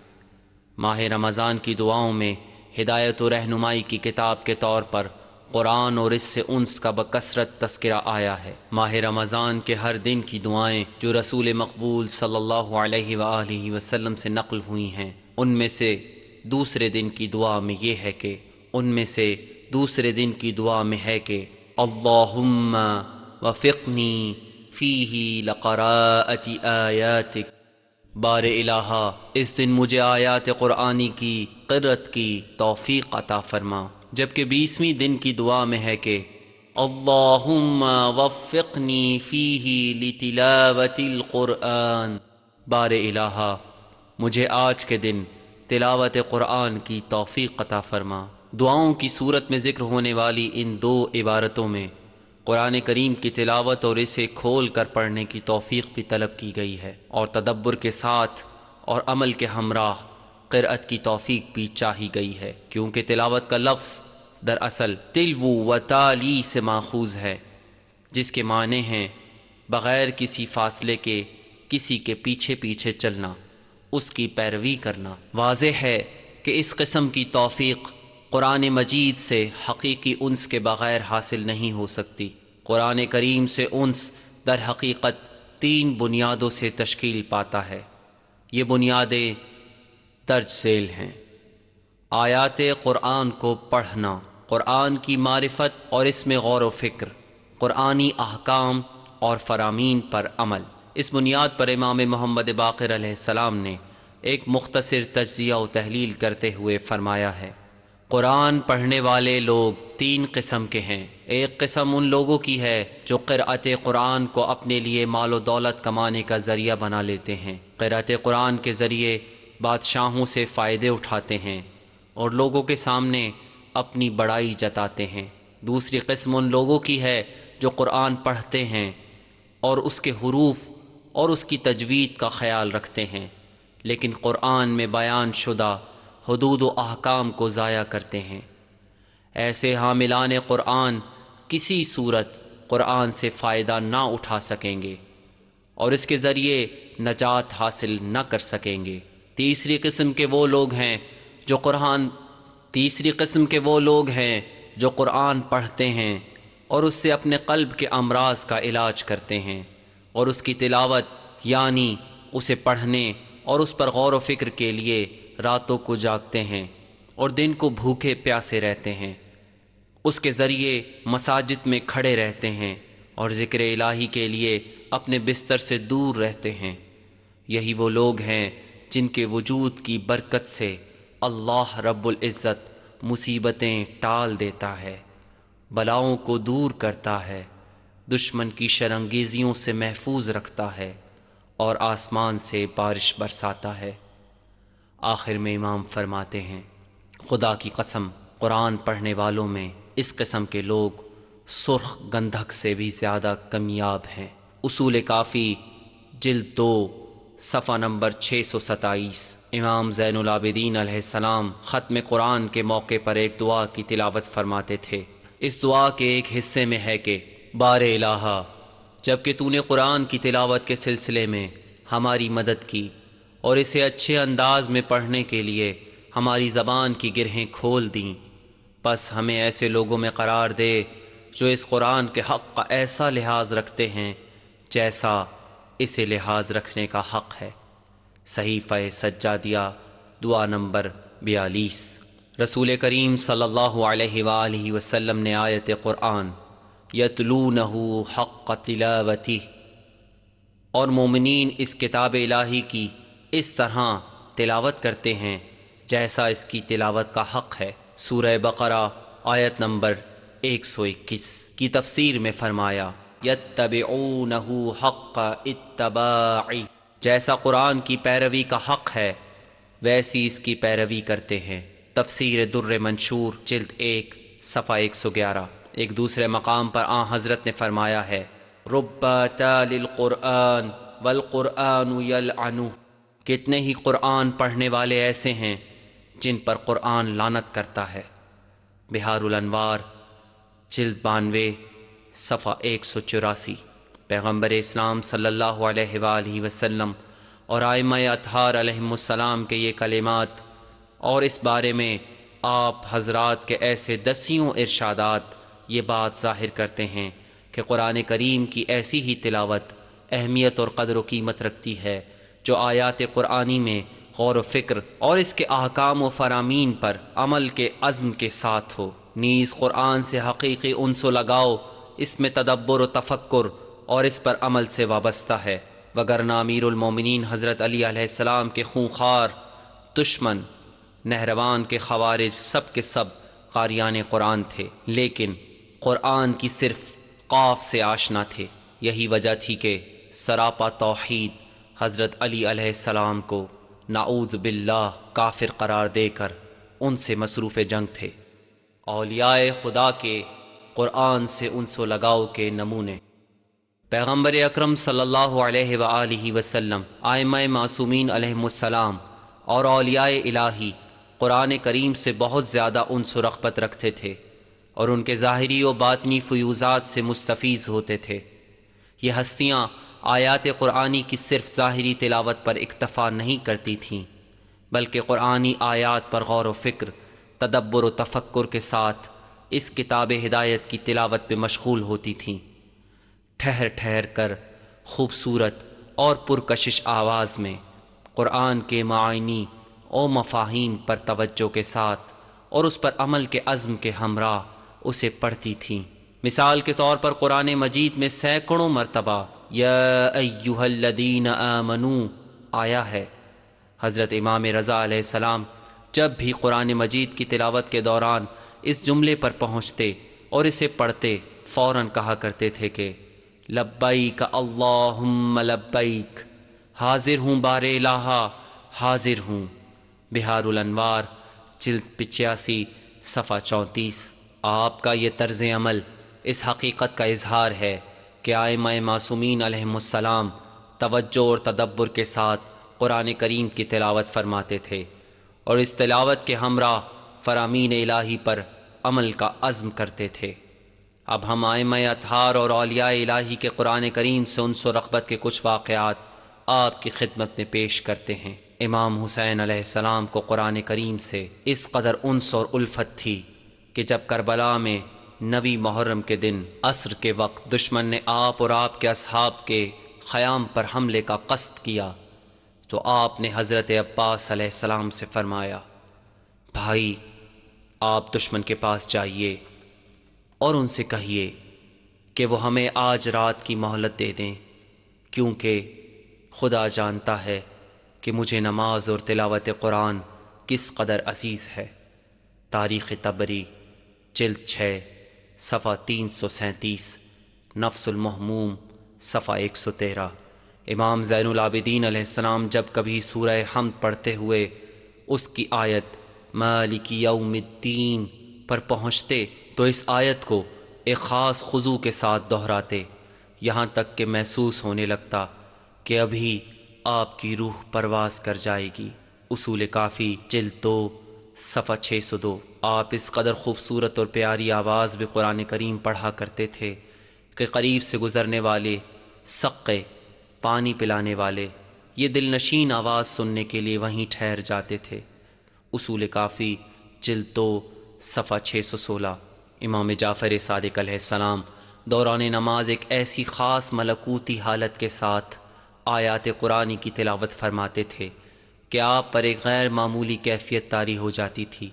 ماہ رمضان کی دعاؤں میں ہدایت و رہنمائی کی کتاب کے طور پر قرآن اور اس سے انس کا بکثرت تذکرہ آیا ہے۔ ماہ رمضان کے ہر دن کی دعائیں جو رسول مقبول صلی اللہ علیہ وآلہ وسلم سے نقل ہوئی ہیں، ان میں سے دوسرے دن کی دعا میں یہ ہے کہ اللہم وفقنی فیہ لقراءۃ آیاتک، بار الہا اس دن مجھے آیات قرآنی کی قرأت کی توفیق عطا فرما۔ جبکہ 20ویں دن کی دعا میں ہے کہ اللہم وفقنی فیہ لتلاوت القرآن، بار الہا مجھے آج کے دن تلاوت قرآن کی توفیق عطا فرما۔ دعاؤں کی صورت میں ذکر ہونے والی ان 2 عبارتوں میں قرآن کریم کی تلاوت اور اسے کھول کر پڑھنے کی توفیق بھی طلب کی گئی ہے، اور تدبر کے ساتھ اور عمل کے ہمراہ قرأت کی توفیق بھی چاہی گئی ہے، کیونکہ تلاوت کا لفظ دراصل تلو و تالی سے ماخوذ ہے، جس کے معنی ہیں بغیر کسی فاصلے کے کسی کے پیچھے پیچھے چلنا، اس کی پیروی کرنا۔ واضح ہے کہ اس قسم کی توفیق قرآن مجید سے حقیقی انس کے بغیر حاصل نہیں ہو سکتی۔ قرآن کریم سے انس در حقیقت 3 بنیادوں سے تشکیل پاتا ہے۔ یہ بنیادیں درج ذیل ہیں: آیات قرآن کو پڑھنا، قرآن کی معرفت اور اس میں غور و فکر، قرآنی احکام اور فرامین پر عمل۔ اس بنیاد پر امام محمد باقر علیہ السلام نے ایک مختصر تجزیہ و تحلیل کرتے ہوئے فرمایا ہے، قرآن پڑھنے والے لوگ تین قسم کے ہیں۔ ایک قسم ان لوگوں کی ہے جو قرأت قرآن کو اپنے لیے مال و دولت کمانے کا ذریعہ بنا لیتے ہیں، قرأت قرآن کے ذریعے بادشاہوں سے فائدے اٹھاتے ہیں اور لوگوں کے سامنے اپنی بڑائی جتاتے ہیں۔ دوسری قسم ان لوگوں کی ہے جو قرآن پڑھتے ہیں اور اس کے حروف اور اس کی تجوید کا خیال رکھتے ہیں، لیکن قرآن میں بیان شدہ حدود و احکام کو ضائع کرتے ہیں۔ ایسے حاملان قرآن کسی صورت قرآن سے فائدہ نہ اٹھا سکیں گے اور اس کے ذریعے نجات حاصل نہ کر سکیں گے۔ تیسری قسم کے وہ لوگ ہیں جو قرآن پڑھتے ہیں اور اس سے اپنے قلب کے امراض کا علاج کرتے ہیں اور اس کی تلاوت یعنی اسے پڑھنے اور اس پر غور و فکر کے لیے راتوں کو جاگتے ہیں اور دن کو بھوکے پیاسے رہتے ہیں، اس کے ذریعے مساجد میں کھڑے رہتے ہیں اور ذکر الہی کے لیے اپنے بستر سے دور رہتے ہیں۔ یہی وہ لوگ ہیں جن کے وجود کی برکت سے اللہ رب العزت مصیبتیں ٹال دیتا ہے، بلاؤں کو دور کرتا ہے، دشمن کی شرانگیزیوں سے محفوظ رکھتا ہے اور آسمان سے بارش برساتا ہے۔ آخر میں امام فرماتے ہیں، خدا کی قسم قرآن پڑھنے والوں میں اس قسم کے لوگ سرخ گندھک سے بھی زیادہ کامیاب ہیں۔ اصول کافی جلد 2 صفحہ نمبر 627۔ امام زین العابدین علیہ السلام ختم قرآن کے موقع پر ایک دعا کی تلاوت فرماتے تھے۔ اس دعا کے ایک حصے میں ہے کہ بار الہا، جب کہ تو نے قرآن کی تلاوت کے سلسلے میں ہماری مدد کی اور اسے اچھے انداز میں پڑھنے کے لیے ہماری زبان کی گرہیں کھول دیں، پس ہمیں ایسے لوگوں میں قرار دے جو اس قرآن کے حق کا ایسا لحاظ رکھتے ہیں جیسا اسے لحاظ رکھنے کا حق ہے۔ صحیفہ سجادیہ دعا نمبر 42۔ رسول کریم صلی اللہ علیہ وآلہ وسلم نے آیت قرآن یتلونہ حق تلاوتہ اور مومنین اس کتاب الہی کی اس طرح تلاوت کرتے ہیں جیسا اس کی تلاوت کا حق ہے۔ سورہ بقرہ آیت نمبر 121 کی تفسیر میں فرمایا یتبعونہ حق اتباعی، جیسا قرآن کی پیروی کا حق ہے ویسی اس کی پیروی کرتے ہیں۔ تفسیر در منشور جلد 1 صفحہ 111۔ ایک دوسرے مقام پر آن حضرت نے فرمایا ہے رب تال القرآن والقرآن یلعنہ، کتنے ہی قرآن پڑھنے والے ایسے ہیں جن پر قرآن لعنت کرتا ہے۔ بہار الانوار جلد 92 صفحہ 184۔ پیغمبر اسلام صلی اللہ علیہ وآلہ وسلم اور ائمہ اطہار علیہم السلام کے یہ کلمات اور اس بارے میں آپ حضرات کے ایسے دسیوں ارشادات یہ بات ظاہر کرتے ہیں کہ قرآن کریم کی ایسی ہی تلاوت اہمیت اور قدر و قیمت رکھتی ہے جو آیات قرآنی میں غور و فکر اور اس کے احکام و فرامین پر عمل کے عزم کے ساتھ ہو۔ نیز قرآن سے حقیقی انس و لگاؤ اس میں تدبر و تفکر اور اس پر عمل سے وابستہ ہے، وگرنہ امیر المومنین حضرت علی علیہ السلام کے خونخوار دشمن نہروان کے خوارج سب کے سب قاریان قرآن تھے، لیکن قرآن کی صرف قاف سے آشنا تھے۔ یہی وجہ تھی کہ سراپا توحید حضرت علی علیہ السلام کو نعوذ باللہ کافر قرار دے کر ان سے مصروف جنگ تھے۔ اولیاء خدا کے قرآن سے انس و لگاؤ کے نمونے۔ پیغمبر اکرم صلی اللہ علیہ وآلہ وسلم، ائمہ معصومین علیہم السلام اور اولیاء الہی قرآن کریم سے بہت زیادہ انس و رغبت رکھتے تھے اور ان کے ظاہری و باطنی فیوزات سے مستفیض ہوتے تھے۔ یہ ہستیاں آیات قرآنی کی صرف ظاہری تلاوت پر اکتفا نہیں کرتی تھیں، بلکہ قرآنی آیات پر غور و فکر، تدبر و تفکر کے ساتھ اس کتاب ہدایت کی تلاوت پہ مشغول ہوتی تھیں۔ ٹھہر ٹھہر کر خوبصورت اور پرکشش آواز میں قرآن کے معانی و مفاہیم پر توجہ کے ساتھ اور اس پر عمل کے عزم کے ہمراہ اسے پڑھتی تھیں مثال کے طور پر قرآن مجید میں سینکڑوں مرتبہ یا ایہا الذین آمنو آیا ہے۔ حضرت امام رضا علیہ السلام جب بھی قرآن مجید کی تلاوت کے دوران اس جملے پر پہنچتے اور اسے پڑھتے فوراً کہا کرتے تھے کہ لبیک اللہم لبیک، حاضر ہوں بار الہا، حاضر ہوں۔ بہار الانوار جلد 85 صفحہ 34۔ آپ کا یہ طرز عمل اس حقیقت کا اظہار ہے کہ ائمہ معصومین علیہم السلام توجہ اور تدبر کے ساتھ قرآن کریم کی تلاوت فرماتے تھے اور اس تلاوت کے ہمراہ فرامین الہی پر عمل کا عزم کرتے تھے۔ اب ہم ائمہ اطہار اور اولیاء الہی کے قرآن کریم سے انس و رغبت کے کچھ واقعات آپ کی خدمت میں پیش کرتے ہیں۔ امام حسین علیہ السلام کو قرآن کریم سے اس قدر انس اور الفت تھی کہ جب کربلا میں 9 محرم کے دن عصر کے وقت دشمن نے آپ اور آپ کے اصحاب کے خیام پر حملے کا قصد کیا تو آپ نے حضرت عباس علیہ السلام سے فرمایا، بھائی آپ دشمن کے پاس جائیے اور ان سے کہیے کہ وہ ہمیں آج رات کی مہلت دے دیں، کیونکہ خدا جانتا ہے کہ مجھے نماز اور تلاوت قرآن کس قدر عزیز ہے۔ تاریخ طبری جلد 6 صفحہ 337، نفس المہموم صفحہ 113۔ امام زین العابدین علیہ السلام جب کبھی سورہ حمد پڑھتے ہوئے اس کی آیت مالک یوم الدین پر پہنچتے تو اس آیت کو ایک خاص خضوع کے ساتھ دہراتے، یہاں تک کہ محسوس ہونے لگتا کہ ابھی آپ کی روح پرواز کر جائے گی۔ اصول کافی جلد 2 صفحہ 602۔ آپ اس قدر خوبصورت اور پیاری آواز میں قرآن کریم پڑھا کرتے تھے کہ قریب سے گزرنے والے سقے پانی پلانے والے یہ دلنشین آواز سننے کے لیے وہیں ٹھہر جاتے تھے۔ اصول کافی جلد 2 صفحہ 616۔ امام جعفر صادق علیہ السلام دوران نماز ایک ایسی خاص ملکوتی حالت کے ساتھ آیات قرآنی کی تلاوت فرماتے تھے کہ آپ پر ایک غیر معمولی کیفیت طاری ہو جاتی تھی۔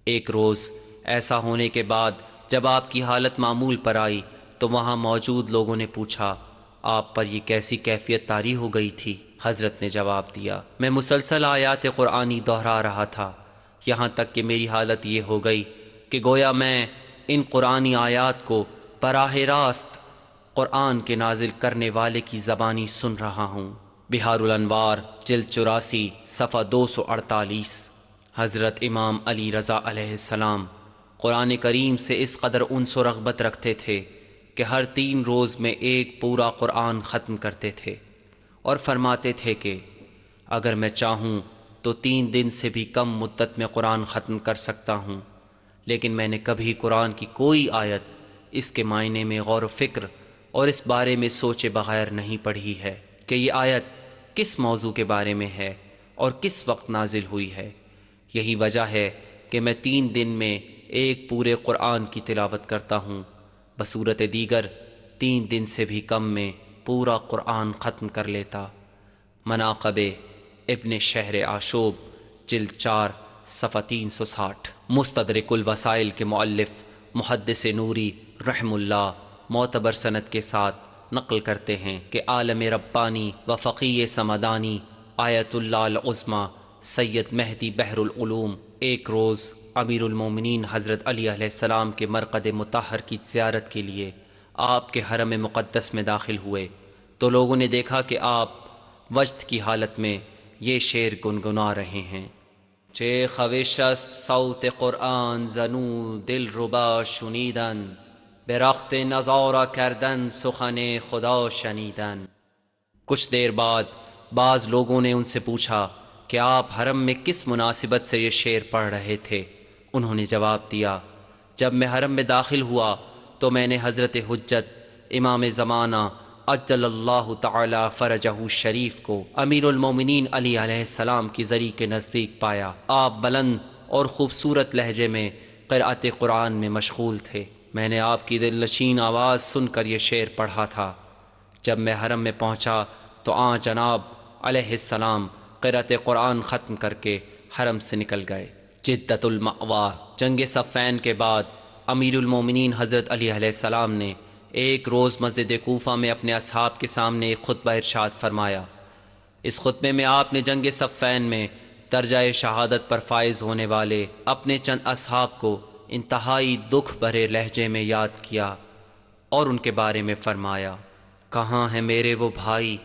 ایک روز ایسا ہونے کے بعد جب آپ کی حالت معمول پر آئی تو وہاں موجود لوگوں نے پوچھا، آپ پر یہ کیسی کیفیت طاری ہو گئی تھی؟ حضرت نے جواب دیا، میں مسلسل آیات قرآنی دہرا رہا تھا، یہاں تک کہ میری حالت یہ ہو گئی کہ گویا میں ان قرآنی آیات کو براہ راست قرآن کے نازل کرنے والے کی زبانی سن رہا ہوں۔ بہار الانوار جلد 84 صفحہ 248۔ حضرت امام علی رضا علیہ السلام قرآن کریم سے اس قدر انس و رغبت رکھتے تھے کہ ہر 3 روز میں ایک پورا قرآن ختم کرتے تھے اور فرماتے تھے کہ اگر میں چاہوں تو 3 دن سے بھی کم مدت میں قرآن ختم کر سکتا ہوں، لیکن میں نے کبھی قرآن کی کوئی آیت اس کے معنی میں غور و فکر اور اس بارے میں سوچے بغیر نہیں پڑھی ہے کہ یہ آیت کس موضوع کے بارے میں ہے اور کس وقت نازل ہوئی ہے۔ یہی وجہ ہے کہ میں 3 دن میں ایک پورے قرآن کی تلاوت کرتا ہوں، بصورت دیگر 3 دن سے بھی کم میں پورا قرآن ختم کر لیتا۔ مناقب ابن شہر آشوب جلد 4 صفحہ 360۔ مستدرک الوسائل کے مؤلف محدث نوری رحم اللہ معتبر سند کے ساتھ نقل کرتے ہیں کہ عالم ربانی و فقیہ سمدانی آیت اللہ العظمی سید مہدی بحر العلوم ایک روز امیر المومنین حضرت علی علیہ السلام کے مرقد مطہر کی زیارت کے لیے آپ کے حرم مقدس میں داخل ہوئے تو لوگوں نے دیکھا کہ آپ وجد کی حالت میں یہ شعر گنگنا رہے ہیں: چه خوش است صوت قرآن زنو دل ربا شنیدن، به رخت نظاره کردن سخن خدا شنیدن۔ کچھ دیر بعد بعض لوگوں نے ان سے پوچھا کہ آپ حرم میں کس مناسبت سے یہ شعر پڑھ رہے تھے؟ انہوں نے جواب دیا، جب میں حرم میں داخل ہوا تو میں نے حضرت حجت امام زمانہ عجل اللہ تعالی فرجہ شریف کو امیر المومنین علی علیہ السلام کی زری کے نزدیک پایا۔ آپ بلند اور خوبصورت لہجے میں قرأت قرآن میں مشغول تھے۔ میں نے آپ کی دلنشین آواز سن کر یہ شعر پڑھا تھا۔ جب میں حرم میں پہنچا تو جناب علیہ السلام قرأت قرآن ختم کر کے حرم سے نکل گئے۔ جدت المأوا جنگ صفین کے بعد امیر المومنین حضرت علی علیہ السلام نے ایک روز مسجد کوفہ میں اپنے اصحاب کے سامنے ایک خطبہ ارشاد فرمایا۔ اس خطبے میں آپ نے جنگ صفین میں درجہ شہادت پر فائز ہونے والے اپنے چند اصحاب کو انتہائی دکھ بھرے لہجے میں یاد کیا اور ان کے بارے میں فرمایا، کہاں ہیں میرے وہ بھائی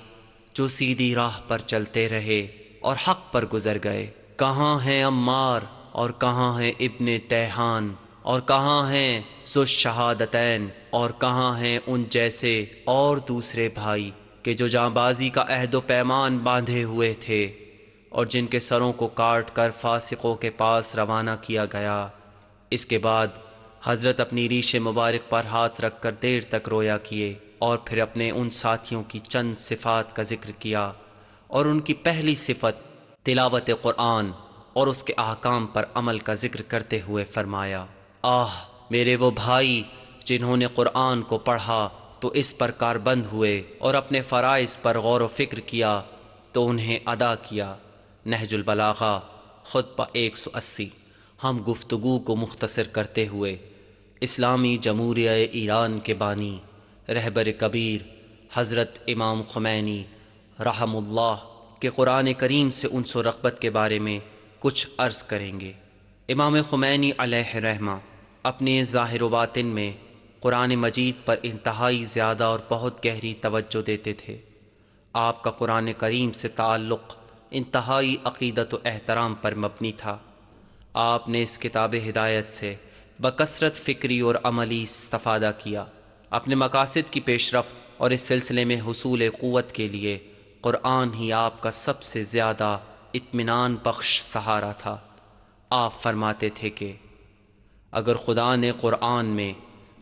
جو سیدھی راہ پر چلتے رہے اور حق پر گزر گئے؟ کہاں ہیں عمار اور کہاں ہیں ابن تیہان اور کہاں ہیں ذو الشہادتین اور کہاں ہیں ان جیسے اور دوسرے بھائی کہ جو جانبازی کا عہد و پیمان باندھے ہوئے تھے اور جن کے سروں کو کاٹ کر فاسقوں کے پاس روانہ کیا گیا۔ اس کے بعد حضرت اپنی ریش مبارک پر ہاتھ رکھ کر دیر تک رویا کیے اور پھر اپنے ان ساتھیوں کی چند صفات کا ذکر کیا اور ان کی پہلی صفت تلاوت قرآن اور اس کے احکام پر عمل کا ذکر کرتے ہوئے فرمایا، آہ میرے وہ بھائی جنہوں نے قرآن کو پڑھا تو اس پر کاربند ہوئے اور اپنے فرائض پر غور و فکر کیا تو انہیں ادا کیا۔ نہج البلاغہ خطبہ 180۔ ہم گفتگو کو مختصر کرتے ہوئے اسلامی جمہوریہ ایران کے بانی رہبر کبیر حضرت امام خمینی رحم اللہ کے قرآن کریم سے انس و رغبت کے بارے میں کچھ عرض کریں گے۔ امام خمینی علیہ رحمہ اپنے ظاہر و باطن میں قرآن مجید پر انتہائی زیادہ اور بہت گہری توجہ دیتے تھے۔ آپ کا قرآن کریم سے تعلق انتہائی عقیدت و احترام پر مبنی تھا۔ آپ نے اس کتاب ہدایت سے بکثرت فکری اور عملی استفادہ کیا۔ اپنے مقاصد کی پیش رفت اور اس سلسلے میں حصول قوت کے لیے قرآن ہی آپ کا سب سے زیادہ اطمینان بخش سہارا تھا۔ آپ فرماتے تھے کہ اگر خدا نے قرآن میں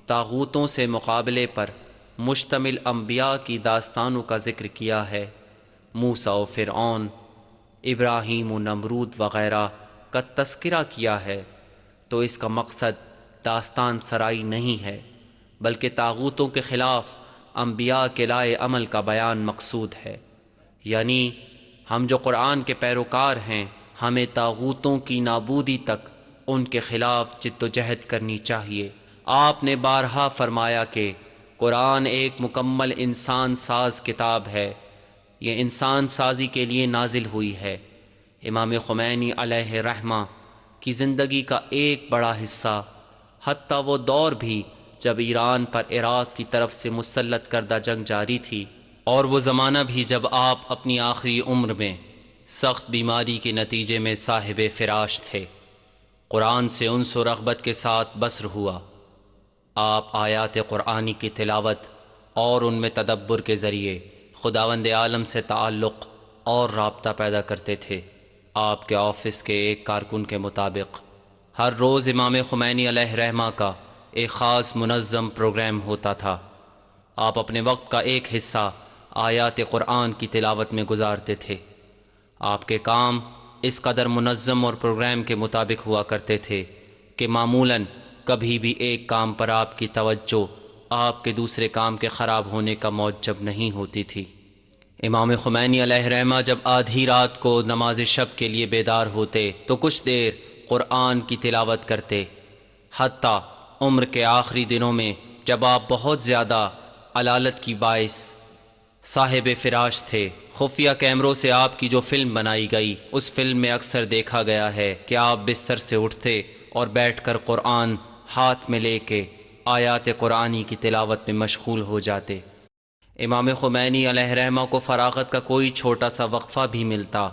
طاغوتوں سے مقابلے پر مشتمل انبیاء کی داستانوں کا ذکر کیا ہے، موسیٰ و فرعون، ابراہیم و نمرود وغیرہ کا تذکرہ کیا ہے، تو اس کا مقصد داستان سرائی نہیں ہے بلکہ طاغوتوں کے خلاف انبیاء کے لائے عمل کا بیان مقصود ہے۔ یعنی ہم جو قرآن کے پیروکار ہیں، ہمیں طاغوتوں کی نابودی تک ان کے خلاف جد و جہد کرنی چاہیے۔ آپ نے بارہا فرمایا کہ قرآن ایک مکمل انسان ساز کتاب ہے، یہ انسان سازی کے لیے نازل ہوئی ہے۔ امام خمینی علیہ رحمہ کی زندگی کا ایک بڑا حصہ، حتیٰ وہ دور بھی جب ایران پر عراق کی طرف سے مسلط کردہ جنگ جاری تھی، اور وہ زمانہ بھی جب آپ اپنی آخری عمر میں سخت بیماری کے نتیجے میں صاحب فراش تھے، قرآن سے انس و رغبت کے ساتھ بسر ہوا۔ آپ آیات قرآنی کی تلاوت اور ان میں تدبر کے ذریعے خداوند عالم سے تعلق اور رابطہ پیدا کرتے تھے۔ آپ کے آفس کے ایک کارکن کے مطابق ہر روز امام خمینی علیہ رحمہ کا ایک خاص منظم پروگرام ہوتا تھا۔ آپ اپنے وقت کا ایک حصہ آیات قرآن کی تلاوت میں گزارتے تھے۔ آپ کے کام اس قدر منظم اور پروگرام کے مطابق ہوا کرتے تھے کہ معمولاً کبھی بھی ایک کام پر آپ کی توجہ آپ کے دوسرے کام کے خراب ہونے کا موجب نہیں ہوتی تھی۔ امام خمینی علیہ رحمہ جب آدھی رات کو نماز شب کے لیے بیدار ہوتے تو کچھ دیر قرآن کی تلاوت کرتے، حتیٰ عمر کے آخری دنوں میں جب آپ بہت زیادہ علالت کی باعث صاحب فراش تھے، خفیہ کیمروں سے آپ کی جو فلم بنائی گئی، اس فلم میں اکثر دیکھا گیا ہے کہ آپ بستر سے اٹھتے اور بیٹھ کر قرآن ہاتھ میں لے کے آیات قرآنی کی تلاوت میں مشغول ہو جاتے۔ امام خمینی علیہ رحمہ کو فراغت کا کوئی چھوٹا سا وقفہ بھی ملتا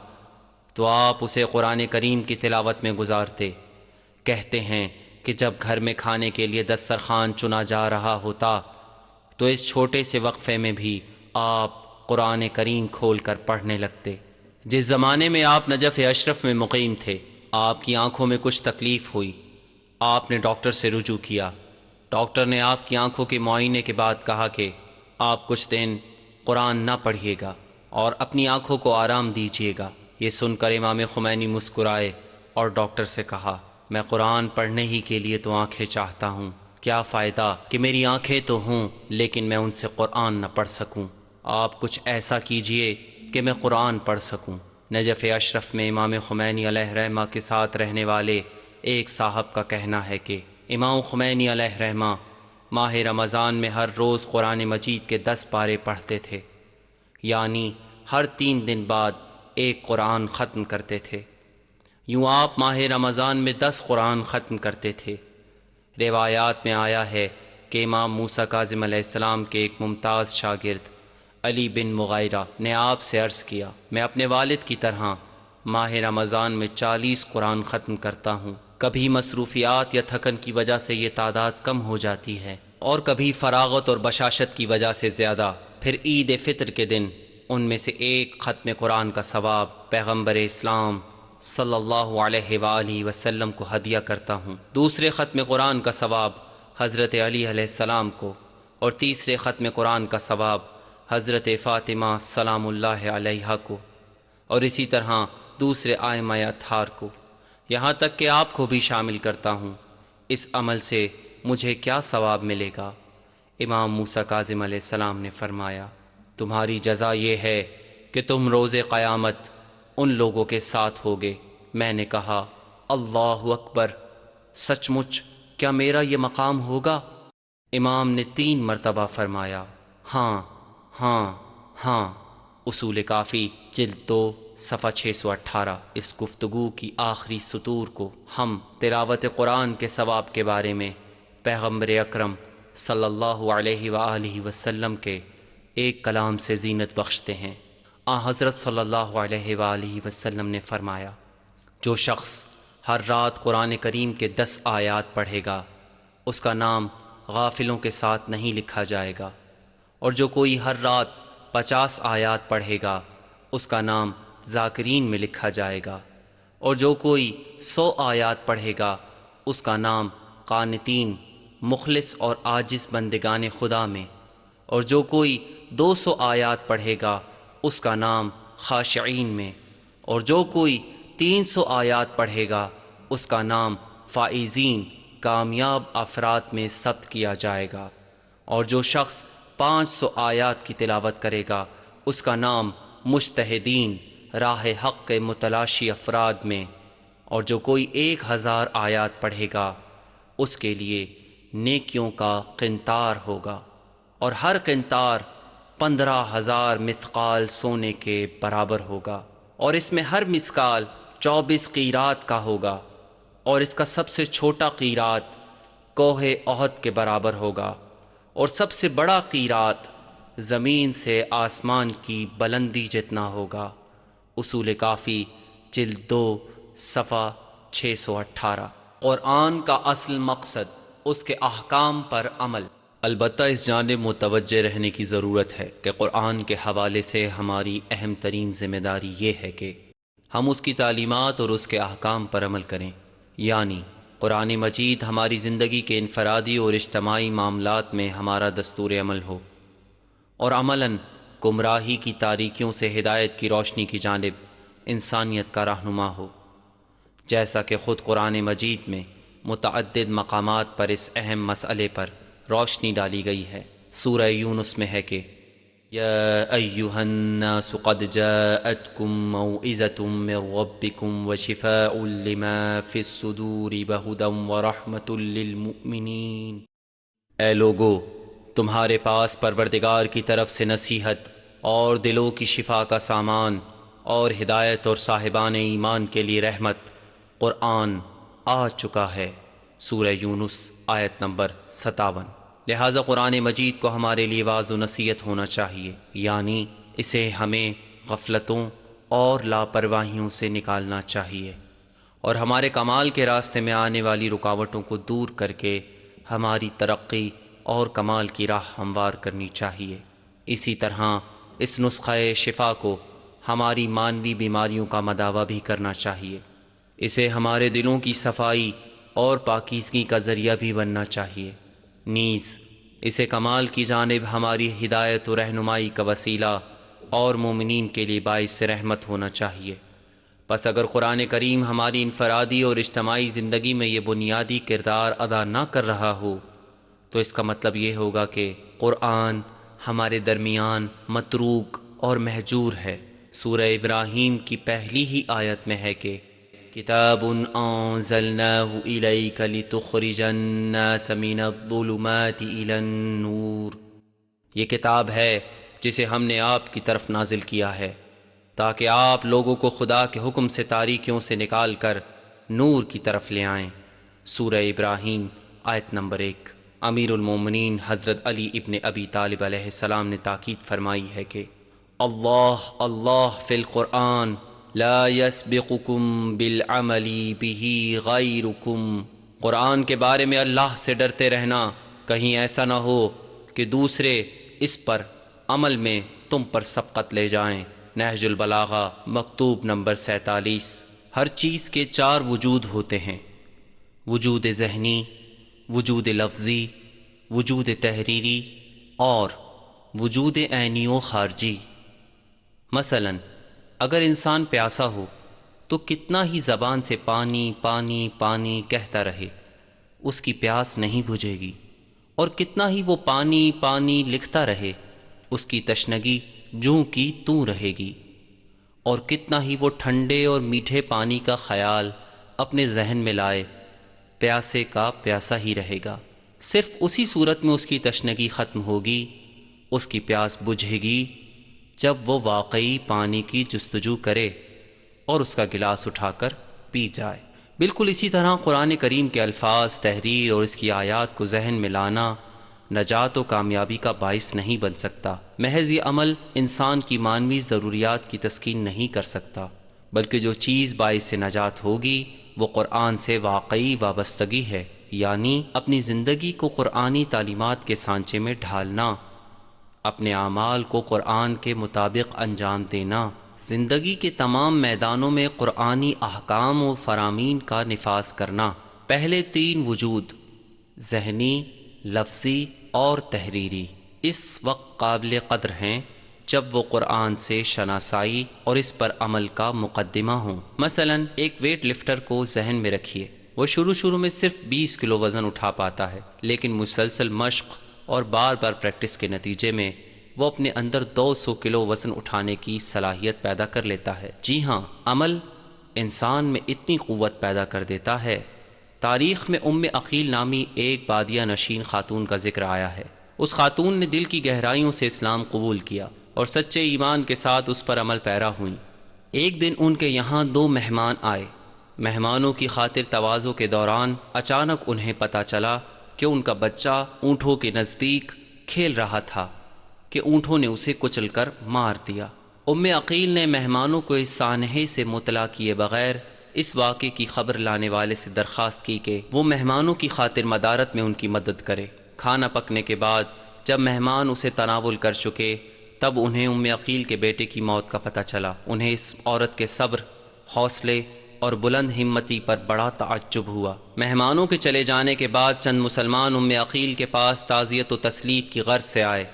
تو آپ اسے قرآن کریم کی تلاوت میں گزارتے۔ کہتے ہیں کہ جب گھر میں کھانے کے لیے دسترخوان چنا جا رہا ہوتا تو اس چھوٹے سے وقفے میں بھی آپ قرآن کریم کھول کر پڑھنے لگتے۔ جس زمانے میں آپ نجف اشرف میں مقیم تھے، آپ کی آنکھوں میں کچھ تکلیف ہوئی۔ آپ نے ڈاکٹر سے رجوع کیا۔ ڈاکٹر نے آپ کی آنکھوں کے معائنے کے بعد کہا کہ آپ کچھ دن قرآن نہ پڑھیے گا اور اپنی آنکھوں کو آرام دیجیے گا۔ یہ سن کر امام خمینی مسکرائے اور ڈاکٹر سے کہا، میں قرآن پڑھنے ہی کے لیے تو آنکھیں چاہتا ہوں، کیا فائدہ کہ میری آنکھیں تو ہوں لیکن میں ان سے قرآن نہ پڑھ سکوں۔ آپ کچھ ایسا کیجئے کہ میں قرآن پڑھ سکوں۔ نجف اشرف میں امام خمینی علیہ رحمہ کے ساتھ رہنے والے ایک صاحب کا کہنا ہے کہ امام خمینی علیہ رحمہ ماہ رمضان میں ہر روز قرآن مجید کے 10 پارے پڑھتے تھے، یعنی ہر 3 دن بعد ایک قرآن ختم کرتے تھے۔ یوں آپ ماہ رمضان میں 10 قرآن ختم کرتے تھے۔ روایات میں آیا ہے کہ امام موسیٰ کاظم علیہ السلام کے ایک ممتاز شاگرد علی بن مغیرہ نے آپ سے عرض کیا، میں اپنے والد کی طرح ماہ رمضان میں 40 قرآن ختم کرتا ہوں۔ کبھی مصروفیات یا تھکن کی وجہ سے یہ تعداد کم ہو جاتی ہے اور کبھی فراغت اور بشاشت کی وجہ سے زیادہ۔ پھر عید فطر کے دن ان میں سے ایک ختم قرآن کا ثواب پیغمبر اسلام صلی اللہ علیہ وآلہ وسلم کو ہدیہ کرتا ہوں، دوسرے ختم قرآن کا ثواب حضرت علی علیہ السلام کو، اور تیسرے ختم قرآن کا ثواب حضرت فاطمہ سلام اللہ علیہا کو، اور اسی طرح دوسرے ائمہ اطہار کو، یہاں تک کہ آپ کو بھی شامل کرتا ہوں۔ اس عمل سے مجھے کیا ثواب ملے گا؟ امام موسیٰ کاظم علیہ السلام نے فرمایا، تمہاری جزا یہ ہے کہ تم روز قیامت ان لوگوں کے ساتھ ہوگے۔ میں نے کہا، اللہ اکبر، سچ مچ کیا میرا یہ مقام ہوگا؟ امام نے 3 مرتبہ فرمایا، ہاں ہاں ہاں۔ اصول کافی جلد 2 صفحہ 618۔ اس گفتگو کی آخری سطور کو ہم تلاوت قرآن کے ثواب کے بارے میں پیغمبر اکرم صلی اللہ علیہ وآلہ وسلم کے ایک کلام سے زینت بخشتے ہیں۔ حضرت صلی اللہ علیہ وآلہ وسلم نے فرمایا، جو شخص ہر رات قرآن کریم کے 10 آیات پڑھے گا اس کا نام غافلوں کے ساتھ نہیں لکھا جائے گا، اور جو کوئی ہر رات 50 آیات پڑھے گا اس کا نام ذاکرین میں لکھا جائے گا، اور جو کوئی 100 آیات پڑھے گا اس کا نام قانتین، مخلص اور عاجز بندگان خدا میں، اور جو کوئی 200 آیات پڑھے گا اس کا نام خاشعین میں، اور جو کوئی 300 آیات پڑھے گا اس کا نام فائزین، کامیاب افراد میں ثبت کیا جائے گا، اور جو شخص 500 آیات کی تلاوت کرے گا اس کا نام مجتہدین، راہ حق کے متلاشی افراد میں، اور جو کوئی 1000 آیات پڑھے گا اس کے لیے نیکیوں کا قنطار ہوگا، اور ہر قنطار 15,000 مثقال سونے کے برابر ہوگا، اور اس میں ہر مثقال 24 قیرات کا ہوگا، اور اس کا سب سے چھوٹا قیرات کوہ احد کے برابر ہوگا، اور سب سے بڑا قیرات زمین سے آسمان کی بلندی جتنا ہوگا۔ اصول کافی جلد 2 صفحہ 618۔ قرآن کا اصل مقصد اس کے احکام پر عمل۔ البتہ اس جانب متوجہ رہنے کی ضرورت ہے کہ قرآن کے حوالے سے ہماری اہم ترین ذمہ داری یہ ہے کہ ہم اس کی تعلیمات اور اس کے احکام پر عمل کریں، یعنی قرآن مجید ہماری زندگی کے انفرادی اور اجتماعی معاملات میں ہمارا دستور عمل ہو، اور عملاً گمراہی کی تاریکیوں سے ہدایت کی روشنی کی جانب انسانیت کا رہنما ہو، جیسا کہ خود قرآن مجید میں متعدد مقامات پر اس اہم مسئلے پر روشنی ڈالی گئی ہے۔ سورہ یونس میں ہے کہ یا ایہا الناس قد جاءتکم موعظۃ من ربکم وشفاء لما فی الصدور وہدی ورحمۃ للمؤمنین۔ اے لوگو، تمہارے پاس پروردگار کی طرف سے نصیحت اور دلوں کی شفا کا سامان اور ہدایت اور صاحبان ایمان کے لیے رحمت قرآن آ چکا ہے۔ سورہ یونس آیت نمبر 57۔ لہٰذا قرآن مجید کو ہمارے لیے واعظ و نصیحت ہونا چاہیے، یعنی اسے ہمیں غفلتوں اور لاپرواہیوں سے نکالنا چاہیے، اور ہمارے کمال کے راستے میں آنے والی رکاوٹوں کو دور کر کے ہماری ترقی اور کمال کی راہ ہموار کرنی چاہیے۔ اسی طرح اس نسخہ شفا کو ہماری مانوی بیماریوں کا مداوع بھی کرنا چاہیے، اسے ہمارے دلوں کی صفائی اور پاکیزگی کا ذریعہ بھی بننا چاہیے، نیز اسے کمال کی جانب ہماری ہدایت و رہنمائی کا وسیلہ اور مومنین کے لیے باعث رحمت ہونا چاہیے۔ پس اگر قرآن کریم ہماری انفرادی اور اجتماعی زندگی میں یہ بنیادی کردار ادا نہ کر رہا ہو تو اس کا مطلب یہ ہوگا کہ قرآن ہمارے درمیان متروک اور مہجور ہے۔ سورہ ابراہیم کی پہلی ہی آیت میں ہے کہ کتاب انزلناہ الیک لتخرج الناس من الظلمات الی النور، یہ کتاب ہے جسے ہم نے آپ کی طرف نازل کیا ہے تاکہ آپ لوگوں کو خدا کے حکم سے تاریکیوں سے نکال کر نور کی طرف لے آئیں۔ سورہ ابراہیم آیت نمبر 1۔ امیر المومنین حضرت علی ابن ابی طالب علیہ السلام نے تاکید فرمائی ہے کہ اللہ اللہ فی القرآن لا یسبقکم بالعمل بہ غیرکم، قرآن کے بارے میں اللہ سے ڈرتے رہنا، کہیں ایسا نہ ہو کہ دوسرے اس پر عمل میں تم پر سبقت لے جائیں۔ نہج البلاغہ مکتوب نمبر 47۔ ہر چیز کے 4 وجود ہوتے ہیں، وجود ذہنی، وجود لفظی، وجود تحریری اور وجود عینی و خارجی۔ مثلا اگر انسان پیاسا ہو تو کتنا ہی زبان سے پانی پانی پانی کہتا رہے، اس کی پیاس نہیں بجھے گی، اور کتنا ہی وہ پانی پانی لکھتا رہے، اس کی تشنگی جوں کی توں رہے گی، اور کتنا ہی وہ ٹھنڈے اور میٹھے پانی کا خیال اپنے ذہن میں لائے، پیاسے کا پیاسا ہی رہے گا۔ صرف اسی صورت میں اس کی تشنگی ختم ہوگی، اس کی پیاس بجھے گی، جب وہ واقعی پانی کی جستجو کرے اور اس کا گلاس اٹھا کر پی جائے۔ بالکل اسی طرح قرآن کریم کے الفاظ، تحریر اور اس کی آیات کو ذہن میں لانا نجات و کامیابی کا باعث نہیں بن سکتا۔ محض یہ عمل انسان کی معنوی ضروریات کی تسکین نہیں کر سکتا، بلکہ جو چیز باعث نجات ہوگی وہ قرآن سے واقعی وابستگی ہے، یعنی اپنی زندگی کو قرآنی تعلیمات کے سانچے میں ڈھالنا، اپنے اعمال کو قرآن کے مطابق انجام دینا، زندگی کے تمام میدانوں میں قرآنی احکام و فرامین کا نفاذ کرنا۔ پہلے 3 وجود، ذہنی، لفظی اور تحریری، اس وقت قابل قدر ہیں جب وہ قرآن سے شناسائی اور اس پر عمل کا مقدمہ ہوں۔ مثلا ایک ویٹ لفٹر کو ذہن میں رکھیے، وہ شروع میں صرف 20 کلو وزن اٹھا پاتا ہے، لیکن مسلسل مشق اور بار بار پریکٹس کے نتیجے میں وہ اپنے اندر 200 کلو وزن اٹھانے کی صلاحیت پیدا کر لیتا ہے۔ جی ہاں، عمل انسان میں اتنی قوت پیدا کر دیتا ہے۔ تاریخ میں عقیل نامی ایک بادیہ نشین خاتون کا ذکر آیا ہے۔ اس خاتون نے دل کی گہرائیوں سے اسلام قبول کیا اور سچے ایمان کے ساتھ اس پر عمل پیرا ہوئیں۔ ایک دن ان کے یہاں 2 مہمان آئے۔ مہمانوں کی خاطر تواضع کے دوران اچانک انہیں پتہ چلا کہ ان کا بچہ اونٹوں کے نزدیک کھیل رہا تھا کہ اونٹوں نے اسے کچل کر مار دیا۔ عقیل نے مہمانوں کو اس سانحے سے مطلع کیے بغیر اس واقعے کی خبر لانے والے سے درخواست کی کہ وہ مہمانوں کی خاطر مدارت میں ان کی مدد کرے۔ کھانا پکنے کے بعد جب مہمان اسے تناول کر چکے تب انہیں عقیل کے بیٹے کی موت کا پتہ چلا۔ انہیں اس عورت کے صبر، حوصلے اور بلند ہمتی پر بڑا تعجب ہوا۔ مہمانوں کے چلے جانے کے بعد چند مسلمان عقیل کے پاس تعزیت و تسلیت کی غرض سے آئے۔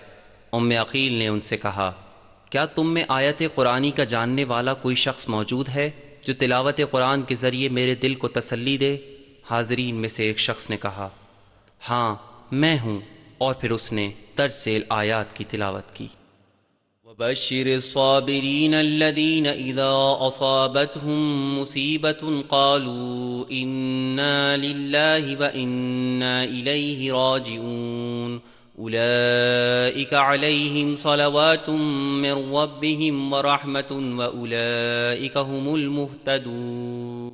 عقیل نے ان سے کہا، کیا تم میں آیت قرآنی کا جاننے والا کوئی شخص موجود ہے جو تلاوت قرآن کے ذریعے میرے دل کو تسلی دے؟ حاضرین میں سے ایک شخص نے کہا، ہاں میں ہوں، اور پھر اس نے درج ذیل آیات کی تلاوت کی۔ وَبَشِّرِ الصَّابِرِينَ الَّذِينَ إِذَا أَصَابَتْهُم مُّصِيبَةٌ قَالُوا إِنَّا لِلَّهِ وَإِنَّا إِلَيْهِ رَاجِعُونَ أُولَئِكَ عَلَيْهِمْ صَلَوَاتٌ مِّن رَّبِّهِمْ وَرَحْمَةٌ وَأُولَئِكَ هُمُ الْمُهْتَدُونَ۔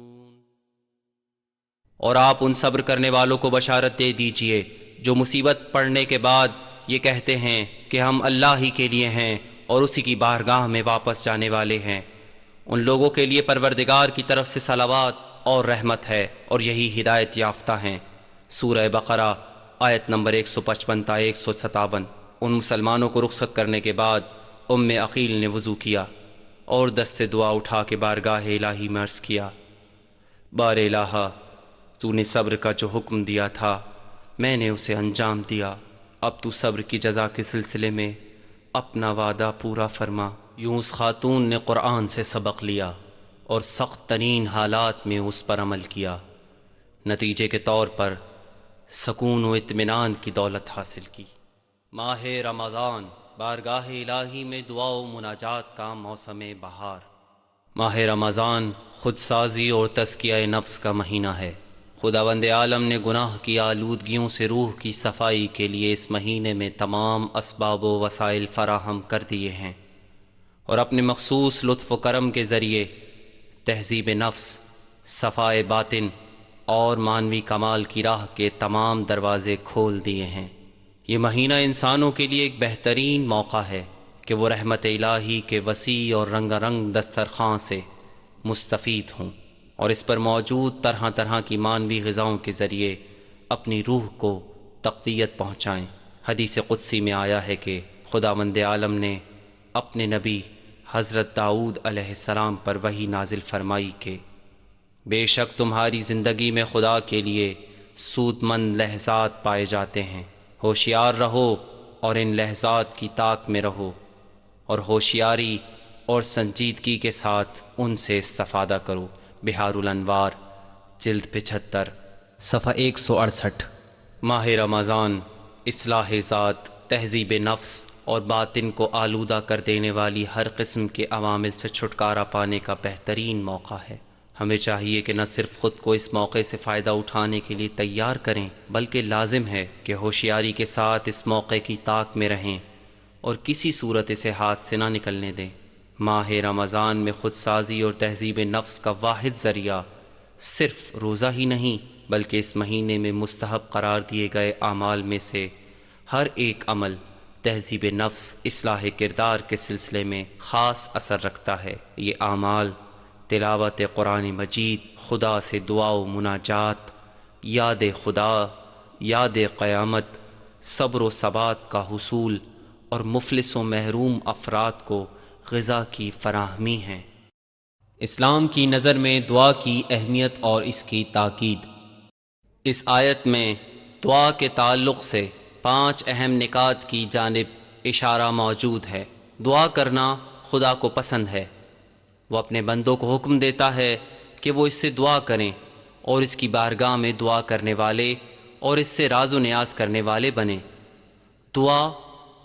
اور آپ ان صبر کرنے والوں کو بشارت دے دیجئے جو مصیبت پڑنے کے بعد یہ کہتے ہیں کہ ہم اللہ ہی کے لیے ہیں اور اسی کی بارگاہ میں واپس جانے والے ہیں۔ ان لوگوں کے لیے پروردگار کی طرف سے صلوات اور رحمت ہے اور یہی ہدایت یافتہ ہیں۔ سورہ بقرہ آیت نمبر 155 تا 157۔ ان مسلمانوں کو رخصت کرنے کے بعد عقیل نے وضو کیا اور دست دعا اٹھا کے بارگاہ الہی میں عرض کیا، بار الہا، تو نے صبر کا جو حکم دیا تھا میں نے اسے انجام دیا، اب تو صبر کی جزا کے سلسلے میں اپنا وعدہ پورا فرما۔ یوں اس خاتون نے قرآن سے سبق لیا اور سخت ترین حالات میں اس پر عمل کیا، نتیجے کے طور پر سکون و اطمینان کی دولت حاصل کی۔ ماہ رمضان، بارگاہ الہی میں دعا و مناجات کا موسم بہار۔ ماہ رمضان خود سازی اور تزکیہ نفس کا مہینہ ہے۔ خداوند عالم نے گناہ کی آلودگیوں سے روح کی صفائی کے لیے اس مہینے میں تمام اسباب و وسائل فراہم کر دیے ہیں، اور اپنے مخصوص لطف و کرم کے ذریعے تہذیب نفس، صفائے باطن اور معنوی کمال کی راہ کے تمام دروازے کھول دیے ہیں۔ یہ مہینہ انسانوں کے لیے ایک بہترین موقع ہے کہ وہ رحمت الہی کے وسیع اور رنگا رنگ دسترخواں سے مستفید ہوں، اور اس پر موجود طرح طرح کی معنوی غذاؤں کے ذریعے اپنی روح کو تقویت پہنچائیں۔ حدیث قدسی میں آیا ہے کہ خداوند عالم نے اپنے نبی حضرت داؤد علیہ السلام پر وحی نازل فرمائی کہ بے شک تمہاری زندگی میں خدا کے لیے سود مند لحظات پائے جاتے ہیں، ہوشیار رہو اور ان لحظات کی طاق میں رہو، اور ہوشیاری اور سنجیدگی کے ساتھ ان سے استفادہ کرو۔ بحار الانوار جلد 75 صفحہ 168۔ ماہ رمضان اصلاح ذات، تہذیب نفس اور باطن کو آلودہ کر دینے والی ہر قسم کے عوامل سے چھٹکارا پانے کا بہترین موقع ہے۔ ہمیں چاہیے کہ نہ صرف خود کو اس موقع سے فائدہ اٹھانے کے لیے تیار کریں، بلکہ لازم ہے کہ ہوشیاری کے ساتھ اس موقع کی طاق میں رہیں اور کسی صورت اسے ہاتھ سے نہ نکلنے دیں۔ ماہ رمضان میں خود سازی اور تہذیب نفس کا واحد ذریعہ صرف روزہ ہی نہیں، بلکہ اس مہینے میں مستحب قرار دیے گئے اعمال میں سے ہر ایک عمل تہذیب نفس، اصلاح کردار کے سلسلے میں خاص اثر رکھتا ہے۔ یہ اعمال تلاوت قرآن مجید، خدا سے دعا و مناجات، یاد خدا، یاد قیامت، صبر و ثبات کا حصول اور مفلس و محروم افراد کو غذا کی فراہمی ہیں۔ اسلام کی نظر میں دعا کی اہمیت اور اس کی تاکید۔ اس آیت میں دعا کے تعلق سے 5 اہم نکات کی جانب اشارہ موجود ہے۔ دعا کرنا خدا کو پسند ہے۔ وہ اپنے بندوں کو حکم دیتا ہے کہ وہ اس سے دعا کریں اور اس کی بارگاہ میں دعا کرنے والے اور اس سے راز و نیاز کرنے والے بنیں۔ دعا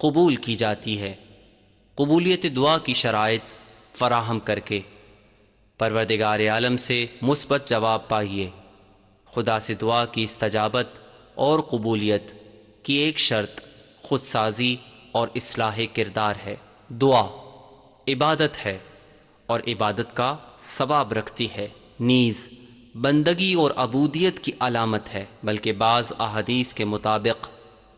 قبول کی جاتی ہے قبولیت دعا کی شرائط فراہم کر کے۔ پروردگار عالم سے مثبت جواب پائیے۔ خدا سے دعا کی استجابت اور قبولیت کی ایک شرط خود سازی اور اصلاح کردار ہے۔ دعا عبادت ہے اور عبادت کا ثواب رکھتی ہے، نیز بندگی اور عبودیت کی علامت ہے، بلکہ بعض احادیث کے مطابق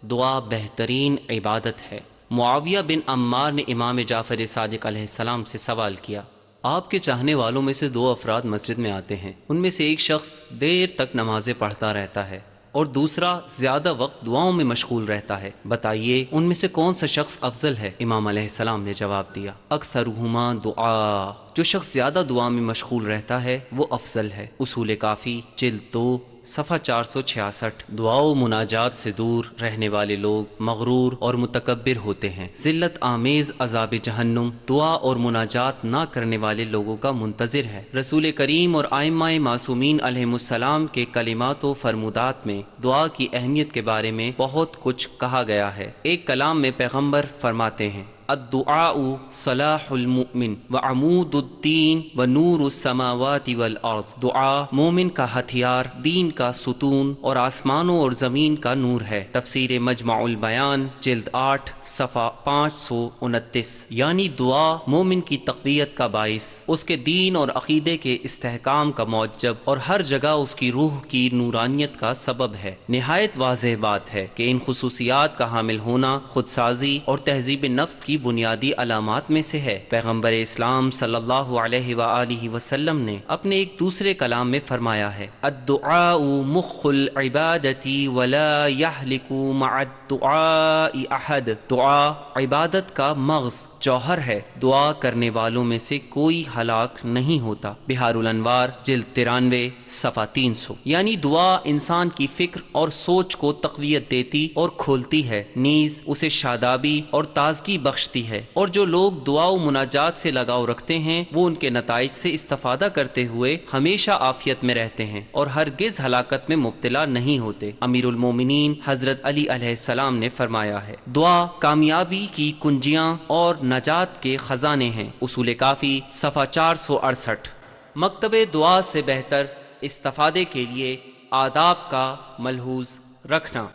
دعا بہترین عبادت ہے۔ معاویہ بن عمار نے امام جعفر صادق علیہ السلام سے سوال کیا، آپ کے چاہنے والوں میں سے 2 افراد مسجد میں آتے ہیں، ان میں سے ایک شخص دیر تک نمازیں پڑھتا رہتا ہے اور دوسرا زیادہ وقت دعاؤں میں مشغول رہتا ہے، بتائیے ان میں سے کون سا شخص افضل ہے؟ امام علیہ السلام نے جواب دیا، اکثرہما دعا، جو شخص زیادہ دعا میں مشغول رہتا ہے وہ افضل ہے۔ اصول کافی جلد 2 صفحہ 466۔ دعا و مناجات سے دور رہنے والے لوگ مغرور اور متکبر ہوتے ہیں۔ ذلت آمیز عذاب جہنم دعا اور مناجات نہ کرنے والے لوگوں کا منتظر ہے۔ رسول کریم اور ائمہ معصومین علیہم السلام کے کلمات و فرمودات میں دعا کی اہمیت کے بارے میں بہت کچھ کہا گیا ہے۔ ایک کلام میں پیغمبر فرماتے ہیں، الدعاء صلاح المؤمن وعمود الدین ونور السماوات والارض۔ دعا مومن کا ہتھیار، دین کا ستون اور آسمانوں اور زمین کا نور ہے۔ تفسیر مجمع البیان جلد 8 صفحہ 529۔ یعنی دعا مومن کی تقویت کا باعث، اس کے دین اور عقیدے کے استحکام کا موجب اور ہر جگہ اس کی روح کی نورانیت کا سبب ہے۔ نہایت واضح بات ہے کہ ان خصوصیات کا حامل ہونا خود سازی اور تہذیب نفس کی بنیادی علامات میں سے ہے۔ پیغمبر اسلام صلی اللہ علیہ وآلہ وسلم نے اپنے ایک دوسرے کلام میں فرمایا ہے، الدعاء مخ العبادت ولا يحلق مع الدعاء احد۔ دعا عبادت کا مغز، جوہر ہے، دعا کرنے والوں میں سے کوئی ہلاک نہیں ہوتا۔ بحار الانوار جلد 93 صفحہ 300۔ یعنی دعا انسان کی فکر اور سوچ کو تقویت دیتی اور کھولتی ہے، نیز اسے شادابی اور تازگی بخشتی بخشتی ہے، اور جو لوگ دعا و مناجات سے لگاؤ رکھتے ہیں وہ ان کے نتائج سے استفادہ کرتے ہوئے ہمیشہ عافیت میں رہتے ہیں اور ہرگز ہلاکت میں مبتلا نہیں ہوتے۔ امیر المومنین حضرت علی علیہ السلام نے فرمایا ہے، دعا کامیابی کی کنجیاں اور نجات کے خزانے ہیں۔ اصول کافی صفحہ 468۔ مکتب دعا سے بہتر استفادے کے لیے آداب کا ملحوظ رکھنا۔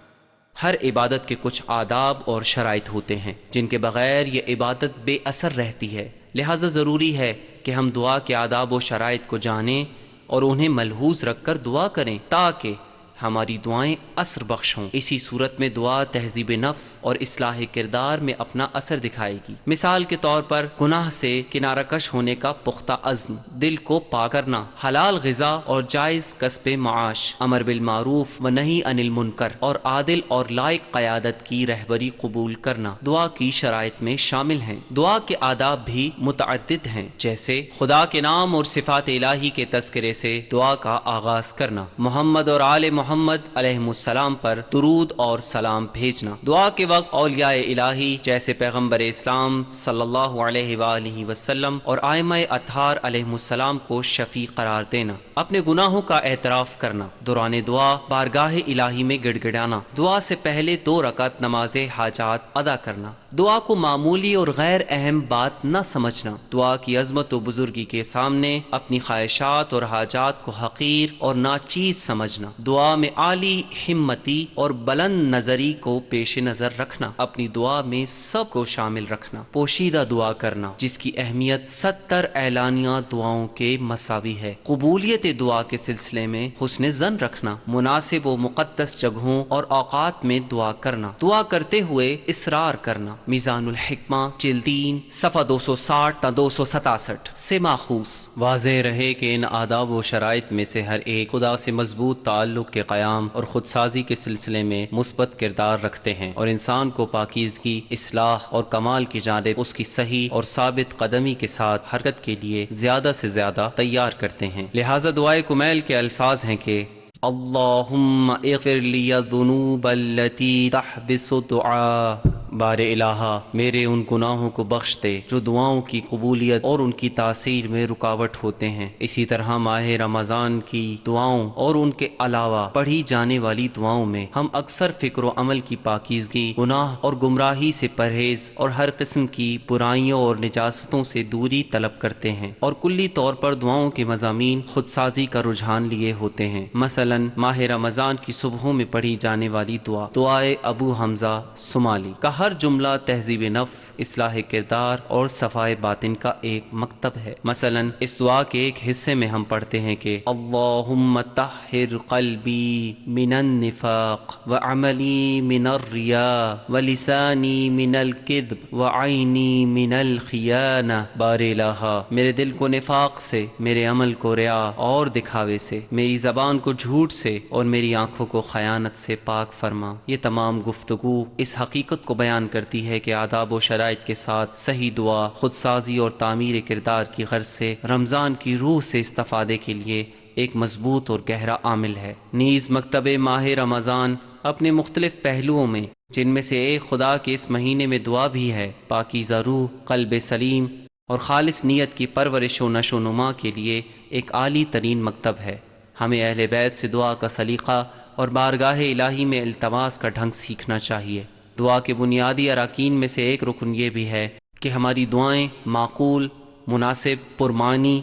ہر عبادت کے کچھ آداب اور شرائط ہوتے ہیں جن کے بغیر یہ عبادت بے اثر رہتی ہے، لہٰذا ضروری ہے کہ ہم دعا کے آداب و شرائط کو جانیں اور انہیں ملحوظ رکھ کر دعا کریں تاکہ ہماری دعائیں اثر بخش ہوں۔ اسی صورت میں دعا تہذیب نفس اور اصلاح کردار میں اپنا اثر دکھائے گی۔ مثال کے طور پر گناہ سے کنارہ کش ہونے کا پختہ عزم، دل کو پاک کرنا، حلال غذا اور جائز کسب معاش، امر بالمعروف و نہی عن المنکر اور عادل اور لائق قیادت کی رہبری قبول کرنا دعا کی شرائط میں شامل ہیں۔ دعا کے آداب بھی متعدد ہیں، جیسے خدا کے نام اور صفات الہی کے تذکرے سے دعا کا آغاز کرنا، محمد اور آل محمد علیہ السلام پر درود اور سلام بھیجنا، دعا کے وقت اولیاء الہی جیسے پیغمبر اسلام صلی اللہ علیہ وآلہ وسلم اور ائمہ اطہار علیہ السلام کو شفیع قرار دینا، اپنے گناہوں کا اعتراف کرنا، دوران دعا بارگاہ الہی میں گڑ گڑانا، دعا سے پہلے 2 رکعت نماز حاجات ادا کرنا، دعا کو معمولی اور غیر اہم بات نہ سمجھنا، دعا کی عظمت و بزرگی کے سامنے اپنی خواہشات اور حاجات کو حقیر اور ناچیز سمجھنا، دعا میں عالی ہمتی اور بلند نظری کو پیش نظر رکھنا، اپنی دعا میں سب کو شامل رکھنا، پوشیدہ دعا کرنا جس کی اہمیت 70 اعلانیہ دعاؤں کے مساوی ہے، قبولیت دعا کے سلسلے میں حسن ظن رکھنا، مناسب و مقدس جگہوں اور اوقات میں دعا کرنا، دعا کرتے ہوئے اصرار کرنا۔ میزان الحکمہ جلد 3 صفحہ 260 تا 267 سے ماخوذ۔ واضح رہے کہ ان آداب و شرائط میں سے ہر ایک خدا سے مضبوط تعلق کے قیام اور خودسازی کے سلسلے میں مثبت کردار رکھتے ہیں اور انسان کو پاکیزگی، اصلاح اور کمال کی جانب اس کی صحیح اور ثابت قدمی کے ساتھ حرکت کے لیے زیادہ سے زیادہ تیار کرتے ہیں۔ لہٰذا دعائے کمیل کے الفاظ ہیں کہ اللہم اغفر لی الذنوب التي تحبس دعا، بار الہا میرے ان گناہوں کو بخش دے جو دعاؤں کی قبولیت اور ان کی تاثیر میں رکاوٹ ہوتے ہیں۔ اسی طرح ماہ رمضان کی دعاؤں اور ان کے علاوہ پڑھی جانے والی دعاؤں میں ہم اکثر فکر و عمل کی پاکیزگی، گناہ اور گمراہی سے پرہیز اور ہر قسم کی برائیوں اور نجاستوں سے دوری طلب کرتے ہیں، اور کلی طور پر دعاؤں کے مضامین خودسازی کا رجحان لیے ہوتے ہیں۔ مثلا ماہ رمضان کی صبحوں میں پڑھی جانے والی دعا، دعائے ابو حمزہ صومالی کا ہر جملہ تہذیب نفس، اصلاح کردار اور صفائے باطن کا ایک مکتب ہے۔ مثلا اس دعا کے ایک حصے میں ہم پڑھتے ہیں کہ اللہم طہر قلبی من النفاق وعملی من الریاء ولسانی من الکذب وعینی من الخیانہ، بار الہا میرے دل کو نفاق سے، میرے عمل کو ریا اور دکھاوے سے، میری زبان کو جھوٹ سے اور میری آنکھوں کو خیانت سے پاک فرما۔ یہ تمام گفتگو اس حقیقت کو بیان کرتی ہے کہ آداب و شرائط کے ساتھ صحیح دعا خودسازی اور تعمیر کردار کی غرض سے رمضان کی روح سے استفادے کے لیے ایک مضبوط اور گہرا عامل ہے۔ نیز مکتب ماہ رمضان اپنے مختلف پہلوؤں میں، جن میں سے ایک خدا کے اس مہینے میں دعا بھی ہے، پاکیزہ روح، قلب سلیم اور خالص نیت کی پرورش و نشو و نما کے لیے ایک عالی ترین مکتب ہے۔ ہمیں اہل بیت سے دعا کا سلیقہ اور بارگاہ الہی میں التماس کا ڈھنگ سیکھنا چاہیے۔ دعا کے بنیادی اراکین میں سے ایک رکن یہ بھی ہے کہ ہماری دعائیں معقول، مناسب، پرمعنی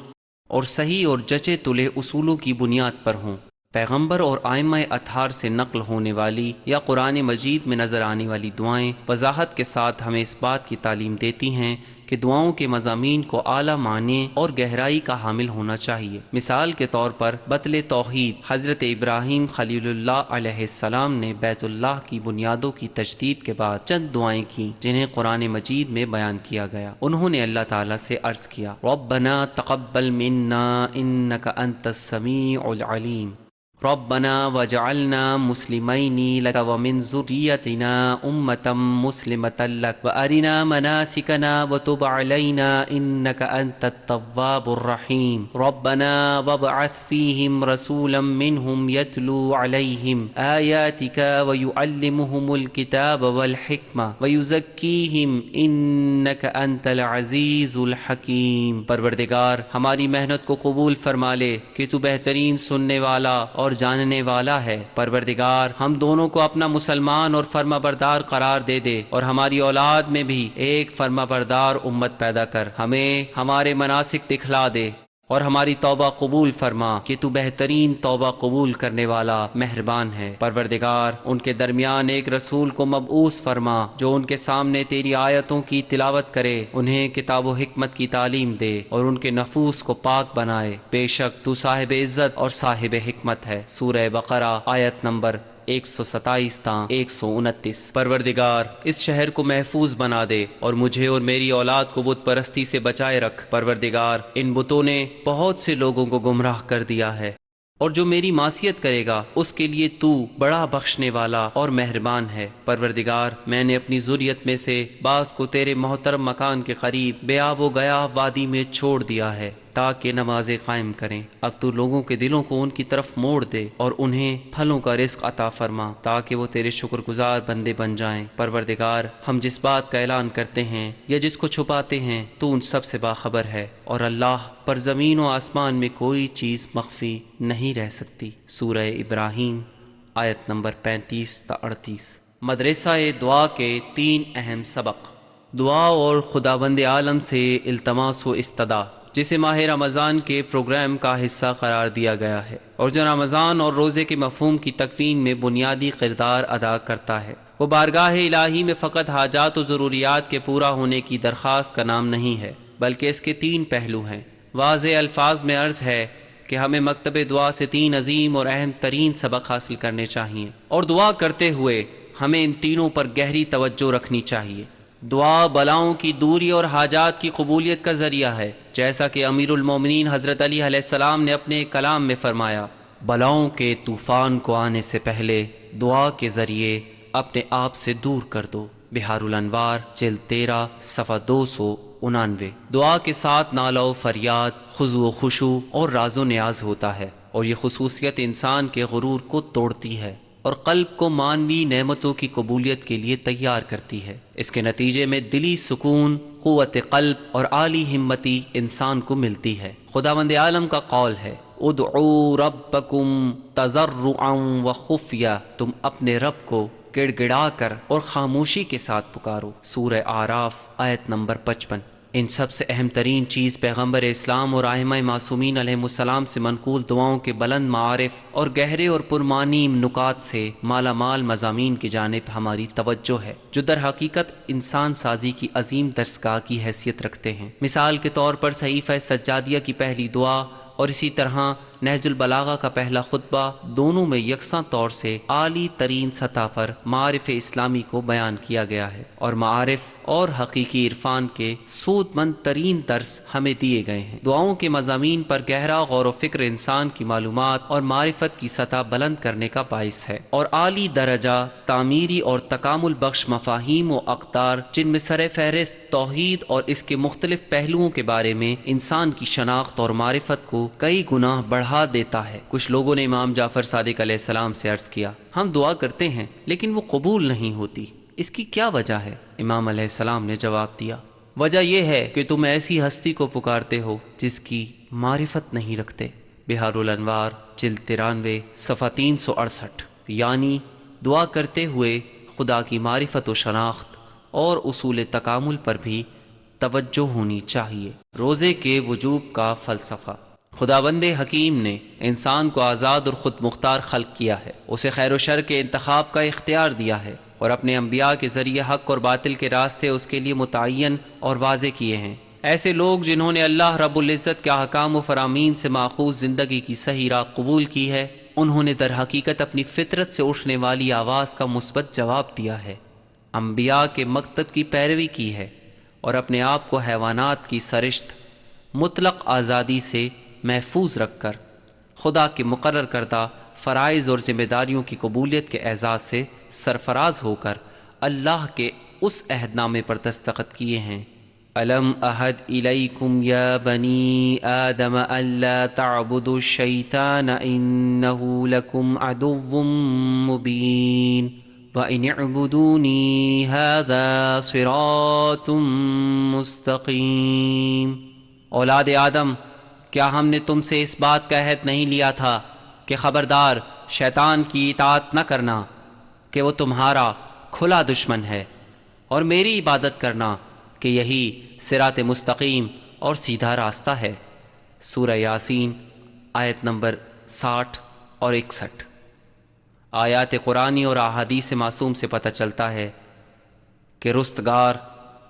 اور صحیح اور جچے تلے اصولوں کی بنیاد پر ہوں۔ پیغمبر اور ائمہ اطہار سے نقل ہونے والی یا قرآن مجید میں نظر آنے والی دعائیں وضاحت کے ساتھ ہمیں اس بات کی تعلیم دیتی ہیں کہ دعاؤں کے مضامین کو اعلیٰ معنی اور گہرائی کا حامل ہونا چاہیے۔ مثال کے طور پر بطل توحید حضرت ابراہیم خلیل اللہ علیہ السلام نے بیت اللہ کی بنیادوں کی تجدید کے بعد چند دعائیں کیں جنہیں قرآن مجید میں بیان کیا گیا۔ انہوں نے اللہ تعالیٰ سے عرض کیا ربنا تقبل منا انک انت السمیع العلیم، ربنا وجعلنا مسلمین لک ومن ذریتنا امة مسلمة لک وارنا مناسکنا وتب علینا انک انت التواب الرحیم ربنا وابعث فیہم رسولا منہم یتلو علیہم آیاتک ویعلمہم الکتاب والحکمہ ویزکیہم انک انت العزیز الحکیم۔ پروردگار ہماری محنت کو قبول فرما لے کہ تو بہترین سننے والا اور جاننے والا ہے۔ پروردگار ہم دونوں کو اپنا مسلمان اور فرما بردار قرار دے دے، اور ہماری اولاد میں بھی ایک فرما بردار امت پیدا کر، ہمیں ہمارے مناسک دکھلا دے اور ہماری توبہ قبول فرما کہ تو بہترین توبہ قبول کرنے والا مہربان ہے۔ پروردگار ان کے درمیان ایک رسول کو مبعوث فرما جو ان کے سامنے تیری آیتوں کی تلاوت کرے، انہیں کتاب و حکمت کی تعلیم دے اور ان کے نفوس کو پاک بنائے۔ بے شک تو صاحب عزت اور صاحب حکمت ہے۔ سورہ بقرہ آیت نمبر 127 تا 129۔ پروردگار اس شہر کو محفوظ بنا دے اور مجھے اور میری اولاد کو بت پرستی سے بچائے رکھ۔ پروردگار ان بتوں نے بہت سے لوگوں کو گمراہ کر دیا ہے، اور جو میری معصیت کرے گا اس کے لیے تو بڑا بخشنے والا اور مہربان ہے۔ پروردگار میں نے اپنی ذریت میں سے بعض کو تیرے محترم مکان کے قریب بے آب و گیا وادی میں چھوڑ دیا ہے تاکہ نمازیں قائم کریں۔ اب تو لوگوں کے دلوں کو ان کی طرف موڑ دے اور انہیں پھلوں کا رزق عطا فرما تاکہ وہ تیرے شکر گزار بندے بن جائیں۔ پروردگار ہم جس بات کا اعلان کرتے ہیں یا جس کو چھپاتے ہیں تو ان سب سے باخبر ہے، اور اللہ پر زمین و آسمان میں کوئی چیز مخفی نہیں رہ سکتی۔ سورہ ابراہیم آیت نمبر 35 تا 38۔ مدرسہ دعا کے 3 اہم سبق۔ دعا اور خداوند عالم سے التماس و استدعا، جسے ماہ رمضان کے پروگرام کا حصہ قرار دیا گیا ہے اور جو رمضان اور روزے کے مفہوم کی تکوین میں بنیادی کردار ادا کرتا ہے۔ وہ بارگاہ الہی میں فقط حاجات و ضروریات کے پورا ہونے کی درخواست کا نام نہیں ہے، بلکہ اس کے 3 پہلو ہیں۔ واضح الفاظ میں عرض ہے کہ ہمیں مکتب دعا سے 3 عظیم اور اہم ترین سبق حاصل کرنے چاہیے، اور دعا کرتے ہوئے ہمیں ان تینوں پر گہری توجہ رکھنی چاہیے۔ دعا بلاؤں کی دوری اور حاجات کی قبولیت کا ذریعہ ہے، جیسا کہ امیر المومنین حضرت علی علیہ السلام نے اپنے ایک کلام میں فرمایا، بلاؤں کے طوفان کو آنے سے پہلے دعا کے ذریعے اپنے آپ سے دور کر دو۔ بہار الانوار جلد 13 صفحہ 299۔ دعا کے ساتھ نالہ و فریاد، خضوع و خشوع اور راز و نیاز ہوتا ہے، اور یہ خصوصیت انسان کے غرور کو توڑتی ہے اور قلب کو مانوی نعمتوں کی قبولیت کے لیے تیار کرتی ہے۔ اس کے نتیجے میں دلی سکون، قوت قلب اور عالی ہمتی انسان کو ملتی ہے۔ خداوند عالم کا قول ہے، ادعوا ربکم تضرعا وخفیہ، تم اپنے رب کو گڑ گڑا کر اور خاموشی کے ساتھ پکارو۔ سورہ اعراف آیت نمبر 55۔ ان سب سے اہم ترین چیز پیغمبر اسلام اور ائمہ معصومین علیہ السلام سے منقول دعاؤں کے بلند معارف اور گہرے اور پرمعنی نکات سے مالا مال مضامین کی جانب ہماری توجہ ہے، جو در حقیقت انسان سازی کی عظیم درسگاہ کی حیثیت رکھتے ہیں۔ مثال کے طور پر صحیفہ سجادیہ کی پہلی دعا اور اسی طرح نہج البلاغہ کا پہلا خطبہ، دونوں میں یکساں طور سے عالی ترین سطح پر معارف اسلامی کو بیان کیا گیا ہے، اور معارف اور حقیقی عرفان کے سود مند ترین درس ہمیں دیے گئے ہیں۔ دعاؤں کے مضامین پر گہرا غور و فکر انسان کی معلومات اور معرفت کی سطح بلند کرنے کا باعث ہے، اور اعلی درجہ تعمیری اور تکامل بخش مفاہیم و اقدار، جن میں سر فہرست توحید اور اس کے مختلف پہلوؤں کے بارے میں انسان کی شناخت اور معرفت کو کئی گنا بڑھا دیتا ہے۔ کچھ لوگوں نے امام جعفر صادق علیہ السلام سے عرض کیا، ہم دعا کرتے ہیں لیکن وہ قبول نہیں ہوتی، اس کی کیا وجہ ہے؟ امام علیہ السلام نے جواب دیا، وجہ یہ ہے کہ تم ایسی ہستی کو پکارتے ہو جس کی معرفت نہیں رکھتے۔ بہار الانوار جلد 93 صفحہ 368۔ یعنی دعا کرتے ہوئے خدا کی معرفت و شناخت اور اصول تکامل پر بھی توجہ ہونی چاہیے۔ روزے کے وجوب کا فلسفہ۔ خداوند حکیم نے انسان کو آزاد اور خود مختار خلق کیا ہے، اسے خیر و شر کے انتخاب کا اختیار دیا ہے، اور اپنے انبیاء کے ذریعے حق اور باطل کے راستے اس کے لیے متعین اور واضح کیے ہیں۔ ایسے لوگ جنہوں نے اللہ رب العزت کے احکام و فرامین سے ماخوذ زندگی کی صحیح راہ قبول کی ہے، انہوں نے در حقیقت اپنی فطرت سے اٹھنے والی آواز کا مثبت جواب دیا ہے، انبیاء کے مکتب کی پیروی کی ہے، اور اپنے آپ کو حیوانات کی سرشت مطلق آزادی سے محفوظ رکھ کر خدا کے مقرر کردہ فرائض اور ذمہ داریوں کی قبولیت کے اعزاز سے سرفراز ہو کر اللہ کے اس عہد نامے پر دستخط کیے ہیں، الم احد الیکم یا بنی آدم الا تعبدوا الشیطان انہ لکم عدو مبین وَإِنِ اعْبُدُونِي هَذَا صِرَاطٌ مُسْتَقِيمٌ۔ اولاد آدم، کیا ہم نے تم سے اس بات کا عہد نہیں لیا تھا کہ خبردار شیطان کی اطاعت نہ کرنا کہ وہ تمہارا کھلا دشمن ہے، اور میری عبادت کرنا کہ یہی صراط مستقیم اور سیدھا راستہ ہے۔ سورہ یاسین آیت نمبر 60 اور 61۔ آیات قرآنی اور احادیث معصوم سے پتہ چلتا ہے کہ رستگار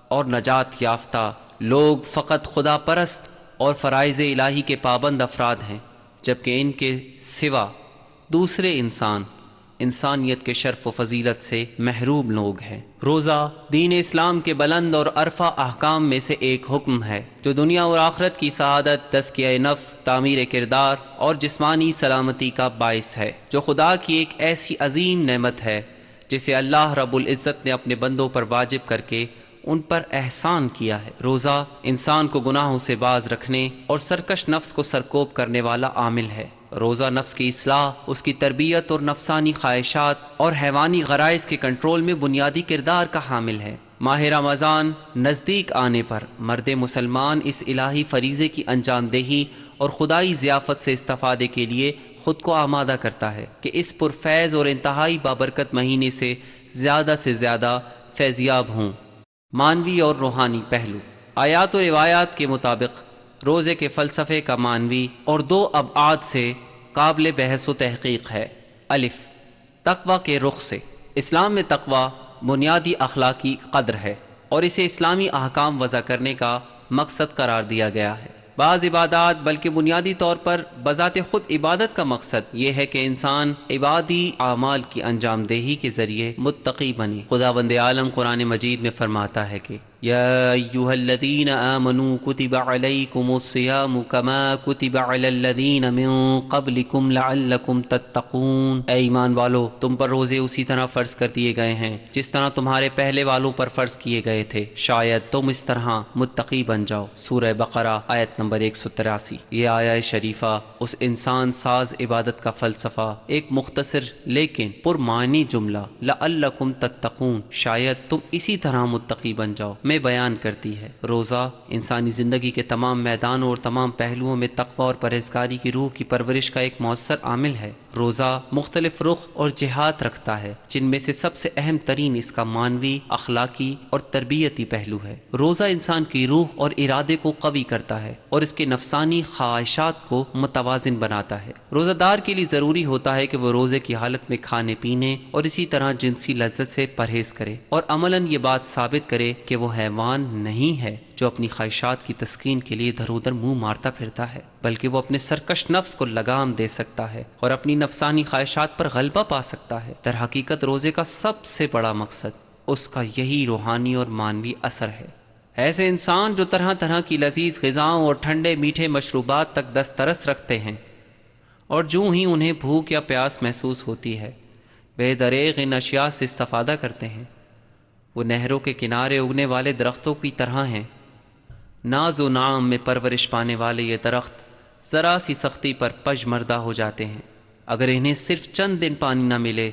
اور نجات یافتہ لوگ فقط خدا پرست اور فرائض الہی کے پابند افراد ہیں، جبکہ ان کے سوا دوسرے انسانیت کے شرف و فضیلت سے محروم لوگ ہیں۔ روزہ دین اسلام کے بلند اور عرفہ احکام میں سے ایک حکم ہے جو دنیا اور آخرت کی سعادت، تزکیہ نفس، تعمیر کردار اور جسمانی سلامتی کا باعث ہے، جو خدا کی ایک ایسی عظیم نعمت ہے جسے اللہ رب العزت نے اپنے بندوں پر واجب کر کے ان پر احسان کیا ہے۔ روزہ انسان کو گناہوں سے باز رکھنے اور سرکش نفس کو سرکوب کرنے والا عامل ہے۔ روزہ نفس کی اصلاح، اس کی تربیت اور نفسانی خواہشات اور حیوانی غرائز کے کنٹرول میں بنیادی کردار کا حامل ہے۔ ماہ رمضان نزدیک آنے پر مرد مسلمان اس الہی فریضے کی انجام دہی اور خدائی ضیافت سے استفادے کے لیے خود کو آمادہ کرتا ہے کہ اس پرفیض اور انتہائی بابرکت مہینے سے زیادہ فیضیاب ہوں۔ معنوی اور روحانی پہلو۔ آیات و روایات کے مطابق روزے کے فلسفے کا معنوی اور دو ابعاد سے قابل بحث و تحقیق ہے۔ الف، تقوی کے رخ سے۔ اسلام میں تقوی بنیادی اخلاقی قدر ہے اور اسے اسلامی احکام وضع کرنے کا مقصد قرار دیا گیا ہے۔ بعض عبادات بلکہ بنیادی طور پر بذات خود عبادت کا مقصد یہ ہے کہ انسان عبادی اعمال کی انجام دہی کے ذریعے متقی بنے۔ خداوند عالم قرآن مجید میں فرماتا ہے کہ یا ایھا الذین آمنوا کتب علیکم الصیام کما کتب علی الذین من قبلکم لعلکم تتقون۔ اے ایمان والو، تم پر روزے اسی طرح فرض کر دیے گئے ہیں جس طرح تمہارے پہلے والوں پر فرض کیے گئے تھے، شاید تم اس طرح متقی بن جاؤ۔ سورہ بقرہ آیت نمبر 183۔ یہ آیہ شریفہ اس انسان ساز عبادت کا فلسفہ، ایک مختصر لیکن پرمعنی جملہ لعلکم تتقون، شاید تم اسی طرح متقی بن جاؤ، میں بیان کرتی ہے۔ روزہ انسانی زندگی کے تمام میدانوں اور تمام پہلوؤں میں تقوی اور پرہیزگاری کی روح کی پرورش کا ایک مؤثر عامل ہے۔ روزہ مختلف رخ اور جہات رکھتا ہے، جن میں سے سب سے اہم ترین اس کا معنوی، اخلاقی اور تربیتی پہلو ہے۔ روزہ انسان کی روح اور ارادے کو قوی کرتا ہے اور اس کے نفسانی خواہشات کو متوازن بناتا ہے۔ روزہ دار کے لیے ضروری ہوتا ہے کہ وہ روزے کی حالت میں کھانے پینے اور اسی طرح جنسی لذت سے پرہیز کرے اور عملاً یہ بات ثابت کرے کہ وہ حیوان نہیں ہے جو اپنی خواہشات کی تسکین کے لیے ادھر ادھر منہ مارتا پھرتا ہے، بلکہ وہ اپنے سرکش نفس کو لگام دے سکتا ہے اور اپنی نفسانی خواہشات پر غلبہ پا سکتا ہے۔ در حقیقت روزے کا سب سے بڑا مقصد اس کا یہی روحانی اور معنوی اثر ہے۔ ایسے انسان جو طرح طرح کی لذیذ غذاؤں اور ٹھنڈے میٹھے مشروبات تک دسترس رکھتے ہیں اور جو ہی انہیں بھوک یا پیاس محسوس ہوتی ہے بے دریغ ان اشیاء سے استفادہ کرتے ہیں، وہ نہروں کے کنارے اگنے والے درختوں کی طرح ہیں۔ ناز و نعم میں پرورش پانے والے یہ درخت ذرا سی سختی پر پژمردہ ہو جاتے ہیں، اگر انہیں صرف چند دن پانی نہ ملے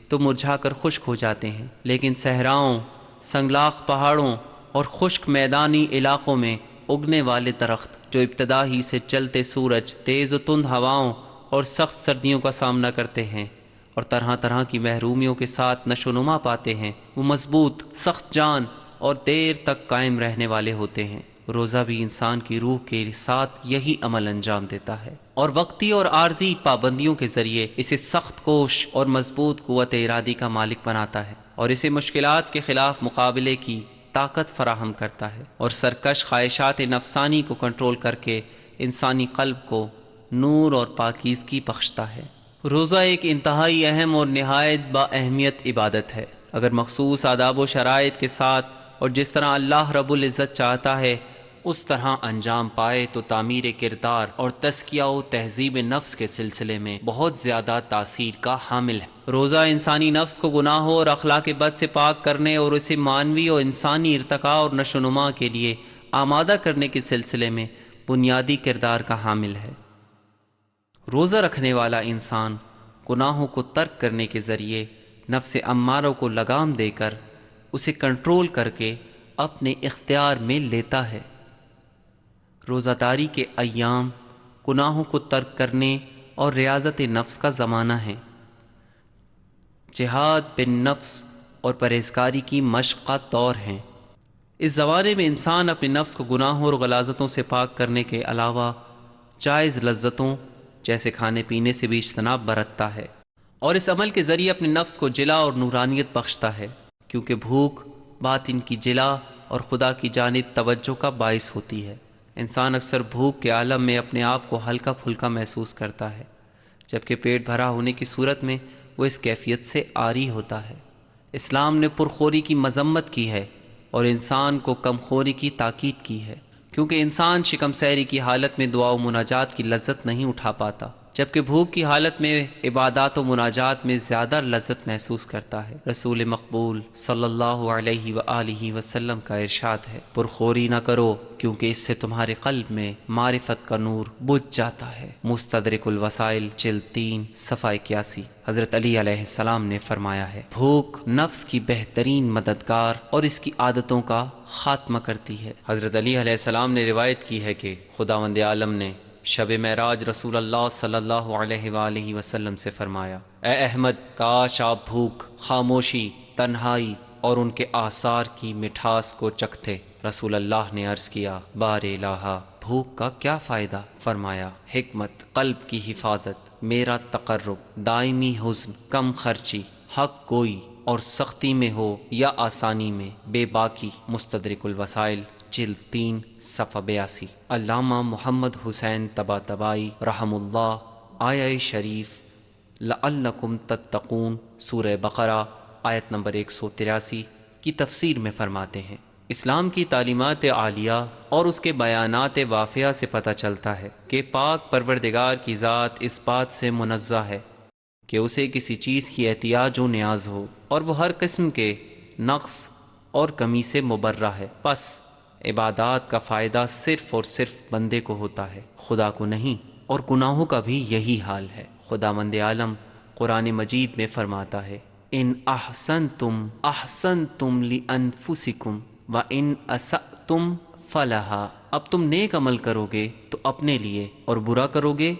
تو مرجھا کر خشک ہو جاتے ہیں، لیکن صحراؤں، سنگلاخ پہاڑوں اور خشک میدانی علاقوں میں اگنے والے درخت جو ابتدا ہی سے چلتے سورج، تیز و تند ہواؤں اور سخت سردیوں کا سامنا کرتے ہیں اور طرح طرح کی محرومیوں کے ساتھ نشو و نما پاتے ہیں، وہ مضبوط، سخت جان اور دیر تک قائم رہنے والے ہوتے ہیں۔ روزہ بھی انسان کی روح کے ساتھ یہی عمل انجام دیتا ہے اور وقتی اور عارضی پابندیوں کے ذریعے اسے سخت کوش اور مضبوط قوت ارادی کا مالک بناتا ہے اور اسے مشکلات کے خلاف مقابلے کی طاقت فراہم کرتا ہے اور سرکش خواہشات نفسانی کو کنٹرول کر کے انسانی قلب کو نور اور پاکیزگی بخشتا ہے۔ روزہ ایک انتہائی اہم اور نہایت با اہمیت عبادت ہے۔ اگر مخصوص آداب و شرائط کے ساتھ اور جس طرح اللہ رب العزت چاہتا ہے اس طرح انجام پائے تو تعمیر کردار اور تزکیہ و تہذیب نفس کے سلسلے میں بہت زیادہ تاثیر کا حامل ہے۔ روزہ انسانی نفس کو گناہوں اور اخلاق بد سے پاک کرنے اور اسے مانوی اور انسانی ارتقاء اور نشو و نما کے لیے آمادہ کرنے کے سلسلے میں بنیادی کردار کا حامل ہے۔ روزہ رکھنے والا انسان گناہوں کو ترک کرنے کے ذریعے نفس اماروں کو لگام دے کر اسے کنٹرول کر کے اپنے اختیار میں لیتا ہے۔ روزہ داری کے ایام گناہوں کو ترک کرنے اور ریاضت نفس کا زمانہ ہے۔ جہاد بن نفس اور پرہیزکاری کی مشق کا دور ہے۔ اس زمانے میں انسان اپنے نفس کو گناہوں اور غلاظتوں سے پاک کرنے کے علاوہ جائز لذتوں جیسے کھانے پینے سے بھی اجتناب برتتا ہے، اور اس عمل کے ذریعے اپنے نفس کو جلا اور نورانیت بخشتا ہے، کیونکہ بھوک باطن کی جلا اور خدا کی جانب توجہ کا باعث ہوتی ہے۔ انسان اکثر بھوک کے عالم میں اپنے آپ کو ہلکا پھلکا محسوس کرتا ہے، جبکہ پیٹ بھرا ہونے کی صورت میں وہ اس کیفیت سے عاری ہوتا ہے۔ اسلام نے پرخوری کی مذمت کی ہے اور انسان کو کم خوری کی تاکید کی ہے، کیونکہ انسان شکم سیری کی حالت میں دعا و مناجات کی لذت نہیں اٹھا پاتا، جبکہ بھوک کی حالت میں عبادات و مناجات میں زیادہ لذت محسوس کرتا ہے۔ رسول مقبول صلی اللہ علیہ وآلہ وسلم کا ارشاد ہے، پرخوری نہ کرو کیونکہ اس سے تمہارے قلب میں معرفت کا نور بجھ جاتا ہے۔ مستدرک الوسائل جلد 3 صفحہ 81۔ حضرت علی علیہ السلام نے فرمایا ہے، بھوک نفس کی بہترین مددگار اور اس کی عادتوں کا خاتمہ کرتی ہے۔ حضرت علی علیہ السلام نے روایت کی ہے کہ خداوند عالم نے شب معراج رسول اللہ صلی اللہ علیہ وآلہ وسلم سے فرمایا، اے احمد، کاش آپ بھوک، خاموشی، تنہائی اور ان کے آثار کی مٹھاس کو چکھتے۔ رسول اللہ نے عرض کیا، بار الہ، بھوک کا کیا فائدہ؟ فرمایا، حکمت، قلب کی حفاظت، میرا تقرب، دائمی حزن، کم خرچی، حق گوئی اور سختی میں ہو یا آسانی میں بے باکی۔ مستدرک الوسائل جلد 3 صفحہ 82۔ علامہ محمد حسین طباطبائی رحم اللہ آیہ شریف لعلکم تتقون سورہ بقرہ آیت نمبر 183 کی تفسیر میں فرماتے ہیں، اسلام کی تعلیمات عالیہ اور اس کے بیانات وافیہ سے پتہ چلتا ہے کہ پاک پروردگار کی ذات اس بات سے منزہ ہے کہ اسے کسی چیز کی احتیاج و نیاز ہو، اور وہ ہر قسم کے نقص اور کمی سے مبرہ ہے۔ پس عبادات کا فائدہ صرف اور صرف بندے کو ہوتا ہے، خدا کو نہیں، اور گناہوں کا بھی یہی حال ہے۔ خداوند عالم قرآن مجید میں فرماتا ہے، ان احسنتم احسنتم لانفسکم وان اسأتم فلہا، اب تم نیک عمل کرو گے تو اپنے لیے اور برا کرو گے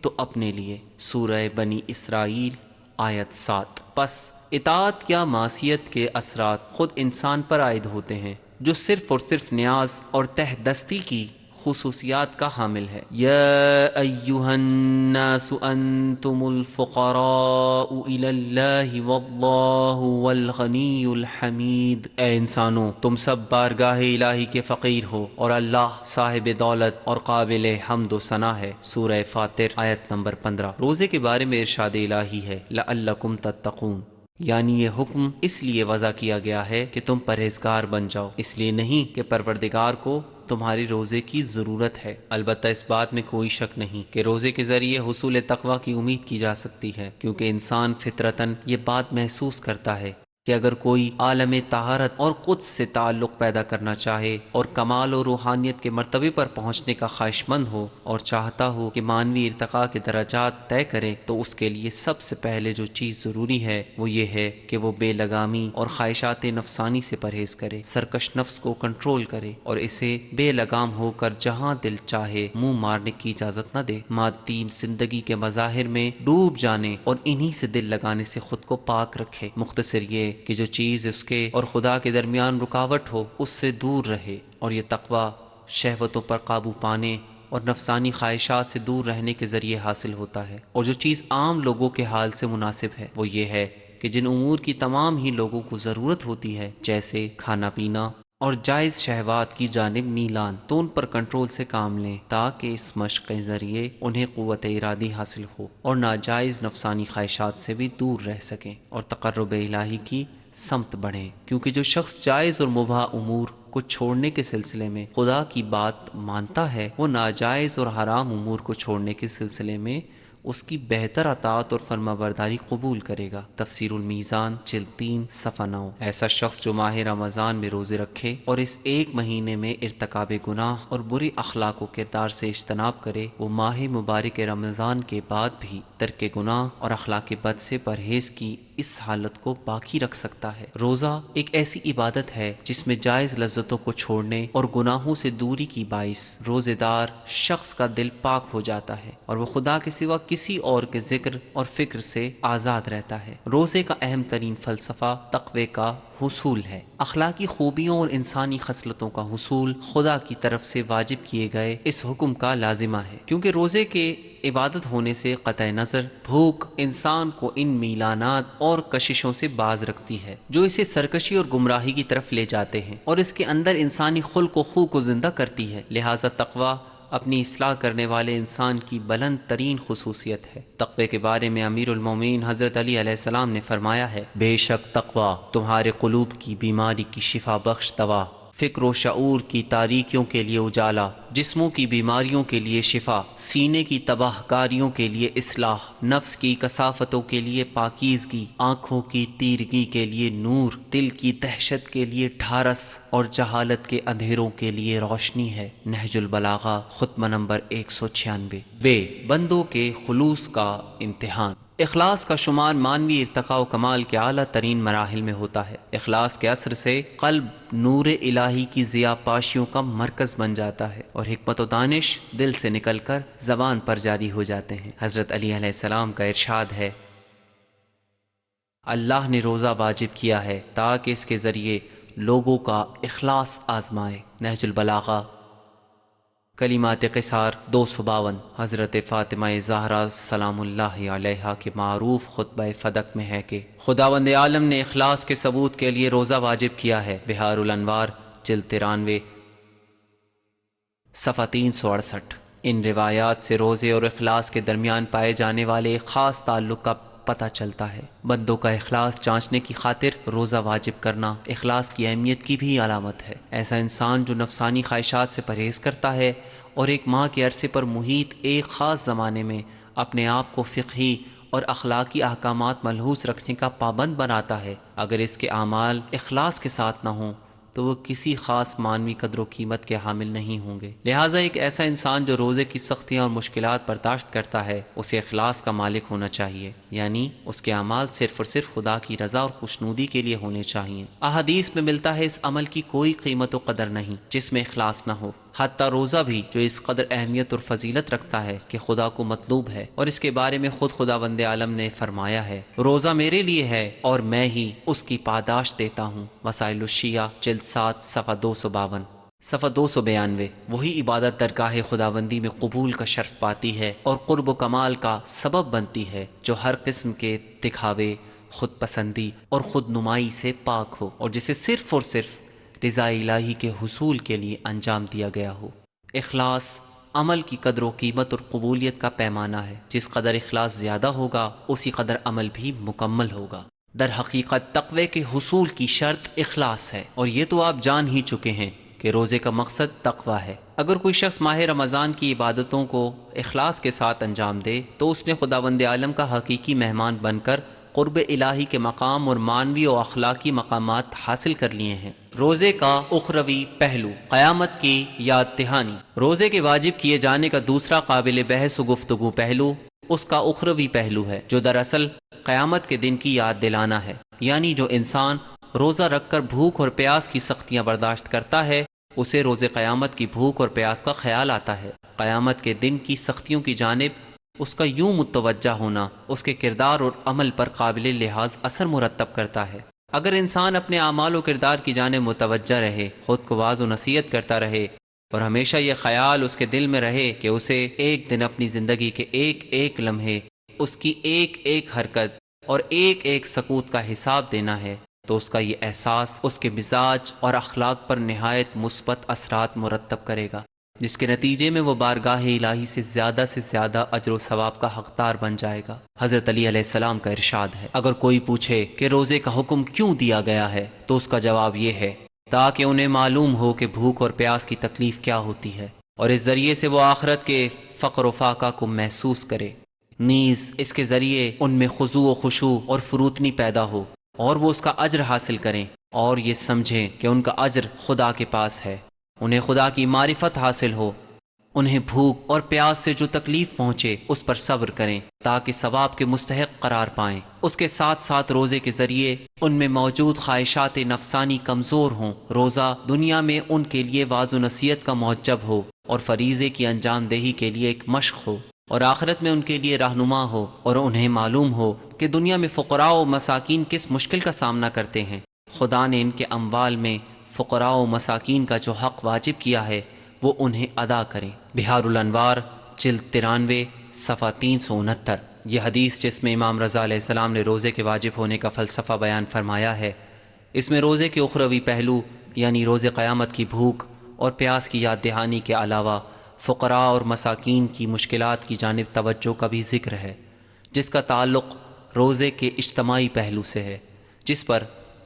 تو اپنے لیے۔ سورہ بنی اسرائیل آیت 7۔ پس اطاعت یا معصیت کے اثرات خود انسان پر عائد ہوتے ہیں، جو صرف اور صرف نیاز اور تہ دستی کی خصوصیات کا حامل ہے۔ یا ایہا الناس انتم الفقراء الی اللہ واللہ هو الغنی الحمید، اے انسانوں، تم سب بارگاہ الہی کے فقیر ہو اور اللہ صاحب دولت اور قابل حمد و ثنا ہے۔ سورہ فاطر آیت نمبر 15۔ روزے کے بارے میں ارشاد الہی ہے، لعلکم تتقون، یعنی یہ حکم اس لیے وضع کیا گیا ہے کہ تم پرہیزگار بن جاؤ، اس لیے نہیں کہ پروردگار کو تمہاری روزے کی ضرورت ہے۔ البتہ اس بات میں کوئی شک نہیں کہ روزے کے ذریعے حصول تقویٰ کی امید کی جا سکتی ہے، کیونکہ انسان فطرتاً یہ بات محسوس کرتا ہے کہ اگر کوئی عالم طہارت اور قدس سے تعلق پیدا کرنا چاہے اور کمال و روحانیت کے مرتبے پر پہنچنے کا خواہش مند ہو اور چاہتا ہو کہ مانوی ارتقاء کے درجات طے کرے، تو اس کے لیے سب سے پہلے جو چیز ضروری ہے وہ یہ ہے کہ وہ بے لگامی اور خواہشات نفسانی سے پرہیز کرے، سرکش نفس کو کنٹرول کرے اور اسے بے لگام ہو کر جہاں دل چاہے منہ مارنے کی اجازت نہ دے، مادی زندگی کے مظاہر میں ڈوب جانے اور انہی سے دل لگانے سے خود کو پاک رکھے۔ مختصر یہ کہ جو چیز اس کے اور خدا کے درمیان رکاوٹ ہو اس سے دور رہے، اور یہ تقویٰ شہوتوں پر قابو پانے اور نفسانی خواہشات سے دور رہنے کے ذریعے حاصل ہوتا ہے۔ اور جو چیز عام لوگوں کے حال سے مناسب ہے وہ یہ ہے کہ جن امور کی تمام ہی لوگوں کو ضرورت ہوتی ہے، جیسے کھانا پینا، اور جائز شہوات کی جانب میلان، تو ان پر کنٹرول سے کام لیں تاکہ اس مشق کے ذریعے انہیں قوت ارادی حاصل ہو اور ناجائز نفسانی خواہشات سے بھی دور رہ سکیں اور تقرب الہی کی سمت بڑھیں، کیونکہ جو شخص جائز اور مباح امور کو چھوڑنے کے سلسلے میں خدا کی بات مانتا ہے، وہ ناجائز اور حرام امور کو چھوڑنے کے سلسلے میں اس کی بہتر اطاعت اور فرما برداری قبول کرے گا۔ تفسیر المیزان جلد 3 صفحہ 9۔ ایسا شخص جو ماہ رمضان میں روزے رکھے اور اس ایک مہینے میں ارتکاب گناہ اور بری اخلاق و کردار سے اجتناب کرے، وہ ماہ مبارک رمضان کے بعد بھی ترک گناہ اور اخلاق بد سے پرہیز کی اس حالت کو باقی رکھ سکتا ہے۔ روزہ ایک ایسی عبادت ہے جس میں جائز لذتوں کو چھوڑنے اور گناہوں سے دوری کی باعث روزے دار شخص کا دل پاک ہو جاتا ہے اور وہ خدا کے سوا کسی اور کے ذکر اور فکر سے آزاد رہتا ہے۔ روزے کا اہم ترین فلسفہ تقوی کا حصول ہے۔ اخلاقی خوبیوں اور انسانی خصلتوں کا حصول خدا کی طرف سے واجب کیے گئے اس حکم کا لازمہ ہے، کیونکہ روزے کے عبادت ہونے سے قطع نظر بھوک انسان کو ان میلانات اور کششوں سے باز رکھتی ہے جو اسے سرکشی اور گمراہی کی طرف لے جاتے ہیں، اور اس کے اندر انسانی خلق و خو کو زندہ کرتی ہے۔ لہٰذا تقوی اپنی اصلاح کرنے والے انسان کی بلند ترین خصوصیت ہے۔ تقوی کے بارے میں امیر المومنین حضرت علی علیہ السلام نے فرمایا ہے، بے شک تقوی تمہارے قلوب کی بیماری کی شفا بخش دوا، فکر و شعور کی تاریکیوں کے لیے اجالا، جسموں کی بیماریوں کے لیے شفا، سینے کی تباہ کاریوں کے لیے اصلاح، نفس کی کثافتوں کے لیے پاکیزگی، آنکھوں کی تیرگی کے لیے نور، دل کی دہشت کے لیے ڈھارس اور جہالت کے اندھیروں کے لیے روشنی ہے۔ نہج البلاغہ خطبہ نمبر 196۔ بندوں کے خلوص کا امتحان۔ اخلاص کا شمار مانوی ارتقاء و کمال کے اعلیٰ ترین مراحل میں ہوتا ہے۔ اخلاص کے اثر سے قلب نور الہی کی ضیاء پاشیوں کا مرکز بن جاتا ہے اور حکمت و دانش دل سے نکل کر زبان پر جاری ہو جاتے ہیں۔ حضرت علی علیہ السلام کا ارشاد ہے، اللہ نے روزہ واجب کیا ہے تاکہ اس کے ذریعے لوگوں کا اخلاص آزمائے۔ نہج البلاغہ کلمات قصار 252۔ حضرت فاطمہ زہرا سلام اللہ علیہا کے معروف خطبہ فدق میں ہے کہ خداوند عالم نے اخلاص کے ثبوت کے لیے روزہ واجب کیا ہے۔ بہار الانوار جلد 93 صفحہ 368۔ ان روایات سے روزے اور اخلاص کے درمیان پائے جانے والے ایک خاص تعلق کا پتہ چلتا ہے۔ بندوں کا اخلاص جانچنے کی خاطر روزہ واجب کرنا اخلاص کی اہمیت کی بھی علامت ہے۔ ایسا انسان جو نفسانی خواہشات سے پرہیز کرتا ہے اور ایک ماہ کے عرصے پر محیط ایک خاص زمانے میں اپنے آپ کو فقہی اور اخلاقی احکامات ملحوظ رکھنے کا پابند بناتا ہے، اگر اس کے اعمال اخلاص کے ساتھ نہ ہوں تو وہ کسی خاص معنوی قدر و قیمت کے حامل نہیں ہوں گے۔ لہٰذا ایک ایسا انسان جو روزے کی سختیاں اور مشکلات برداشت کرتا ہے، اسے اخلاص کا مالک ہونا چاہیے، یعنی اس کے اعمال صرف اور صرف خدا کی رضا اور خوشنودی کے لیے ہونے چاہیے۔ احادیث میں ملتا ہے اس عمل کی کوئی قیمت و قدر نہیں جس میں اخلاص نہ ہو، حتیٰ روزہ بھی جو اس قدر اہمیت اور فضیلت رکھتا ہے کہ خدا کو مطلوب ہے، اور اس کے بارے میں خود خداوند عالم نے فرمایا ہے، روزہ میرے لیے ہے اور میں ہی اس کی پاداش دیتا ہوں۔ مسائل الشیعہ جلد 7 صفحہ 252۔ صفحہ 292۔ وہی عبادت درگاہ خداوندی میں قبول کا شرف پاتی ہے اور قرب و کمال کا سبب بنتی ہے جو ہر قسم کے دکھاوے، خود پسندی اور خود نمائی سے پاک ہو، اور جسے صرف اور صرف رضا الہی کے حصول کے لیے انجام دیا گیا ہو۔ اخلاص عمل کی قدر و قیمت اور قبولیت کا پیمانہ ہے۔ جس قدر اخلاص زیادہ ہوگا اسی قدر عمل بھی مکمل ہوگا۔ در حقیقت تقوی کے حصول کی شرط اخلاص ہے، اور یہ تو آپ جان ہی چکے ہیں کہ روزے کا مقصد تقوی ہے۔ اگر کوئی شخص ماہ رمضان کی عبادتوں کو اخلاص کے ساتھ انجام دے تو اس نے خداوند عالم کا حقیقی مہمان بن کر قرب الہی کے مقام اور معنوی و اخلاقی مقامات حاصل کر لیے ہیں۔ روزے کا اخروی پہلو، قیامت کی یاد دہانی۔ روزے کے واجب کیے جانے کا دوسرا قابل بحث و گفتگو پہلو اس کا اخروی پہلو ہے، جو دراصل قیامت کے دن کی یاد دلانا ہے، یعنی جو انسان روزہ رکھ کر بھوک اور پیاس کی سختیاں برداشت کرتا ہے اسے روز قیامت کی بھوک اور پیاس کا خیال آتا ہے۔ قیامت کے دن کی سختیوں کی جانب اس کا یوں متوجہ ہونا اس کے کردار اور عمل پر قابل لحاظ اثر مرتب کرتا ہے۔ اگر انسان اپنے اعمال و کردار کی جانب متوجہ رہے، خود کو واعظ و نصیحت کرتا رہے اور ہمیشہ یہ خیال اس کے دل میں رہے کہ اسے ایک دن اپنی زندگی کے ایک ایک لمحے، اس کی ایک ایک حرکت اور ایک ایک سکوت کا حساب دینا ہے، تو اس کا یہ احساس اس کے مزاج اور اخلاق پر نہایت مثبت اثرات مرتب کرے گا، جس کے نتیجے میں وہ بارگاہ الہی سے زیادہ اجر و ثواب کا حقدار بن جائے گا۔ حضرت علی علیہ السلام کا ارشاد ہے، اگر کوئی پوچھے کہ روزے کا حکم کیوں دیا گیا ہے تو اس کا جواب یہ ہے تاکہ انہیں معلوم ہو کہ بھوک اور پیاس کی تکلیف کیا ہوتی ہے، اور اس ذریعے سے وہ آخرت کے فقر و فاقہ کو محسوس کرے، نیز اس کے ذریعے ان میں خضوع و خشوع اور فروتنی پیدا ہو اور وہ اس کا اجر حاصل کریں، اور یہ سمجھیں کہ ان کا اجر خدا کے پاس ہے، انہیں خدا کی معرفت حاصل ہو، انہیں بھوک اور پیاس سے جو تکلیف پہنچے اس پر صبر کریں تاکہ ثواب کے مستحق قرار پائیں۔ اس کے ساتھ ساتھ روزے کے ذریعے ان میں موجود خواہشات نفسانی کمزور ہوں، روزہ دنیا میں ان کے لیے واعظ و نصیحت کا موجب ہو اور فریضے کی انجام دہی کے لیے ایک مشق ہو، اور آخرت میں ان کے لیے رہنما ہو، اور انہیں معلوم ہو کہ دنیا میں فقراء و مساکین کس مشکل کا سامنا کرتے ہیں۔ خدا نے ان کے اموال میں فقراء و مساکین کا جو حق واجب کیا ہے وہ انہیں ادا کریں۔ بہار الانوار جلد 93 صفحہ 369۔ یہ حدیث جس میں امام رضا علیہ السلام نے روزے کے واجب ہونے کا فلسفہ بیان فرمایا ہے، اس میں روزے کے اخروی پہلو یعنی روز قیامت کی بھوک اور پیاس کی یاد دہانی کے علاوہ فقراء اور مساکین کی مشکلات کی جانب توجہ کا بھی ذکر ہے، جس کا تعلق روزے کے اجتماعی پہلو سے ہے، جس پر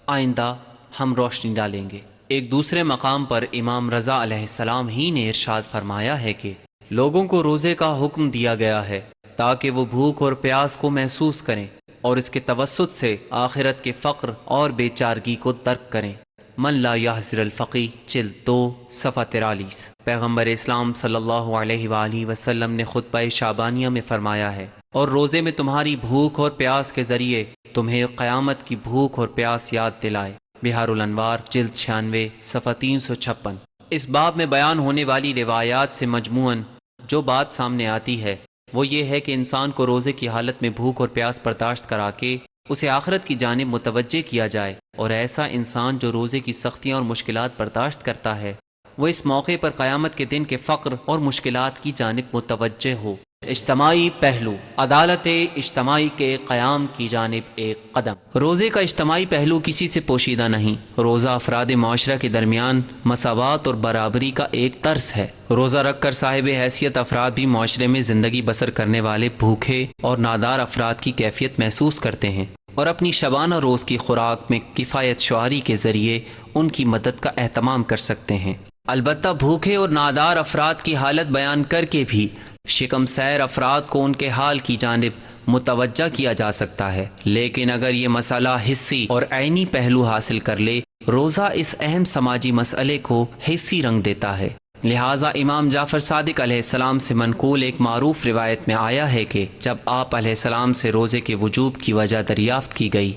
آئندہ ہم روشنی ڈالیں گے۔ ایک دوسرے مقام پر امام رضا علیہ السلام ہی نے ارشاد فرمایا ہے کہ لوگوں کو روزے کا حکم دیا گیا ہے تاکہ وہ بھوک اور پیاس کو محسوس کریں اور اس کے توسط سے آخرت کے فقر اور بے چارگی کو درک کریں۔ من لا یحذر الفقی جلد 2 صفحہ 43۔ پیغمبر اسلام صلی اللہ علیہ وآلہ وسلم نے خطبہ شعبانیہ میں فرمایا ہے، اور روزے میں تمہاری بھوک اور پیاس کے ذریعے تمہیں قیامت کی بھوک اور پیاس یاد دلائے۔ بہار الانوار جلد 96 صفحہ 356۔ اس باب میں بیان ہونے والی روایات سے مجموعاً جو بات سامنے آتی ہے وہ یہ ہے کہ انسان کو روزے کی حالت میں بھوک اور پیاس برداشت کرا کے اسے آخرت کی جانب متوجہ کیا جائے، اور ایسا انسان جو روزے کی سختیاں اور مشکلات برداشت کرتا ہے وہ اس موقع پر قیامت کے دن کے فقر اور مشکلات کی جانب متوجہ ہو۔ اجتماعی پہلو، عدالت اجتماعی کے قیام کی جانب ایک قدم۔ روزے کا اجتماعی پہلو کسی سے پوشیدہ نہیں، روزہ افراد معاشرہ کے درمیان مساوات اور برابری کا ایک طرز ہے۔ روزہ رکھ کر صاحب حیثیت افراد بھی معاشرے میں زندگی بسر کرنے والے بھوکے اور نادار افراد کی کیفیت محسوس کرتے ہیں، اور اپنی شبانہ روز کی خوراک میں کفایت شعاری کے ذریعے ان کی مدد کا اہتمام کر سکتے ہیں۔ البتہ بھوکے اور نادار افراد کی حالت بیان کر کے بھی شکم سیر افراد کو ان کے حال کی جانب متوجہ کیا جا سکتا ہے، لیکن اگر یہ مسئلہ حسی اور عینی پہلو حاصل کر لے، روزہ اس اہم سماجی مسئلے کو حسی رنگ دیتا ہے۔ لہٰذا امام جعفر صادق علیہ السلام سے منقول ایک معروف روایت میں آیا ہے کہ جب آپ علیہ السلام سے روزے کے وجوب کی وجہ دریافت کی گئی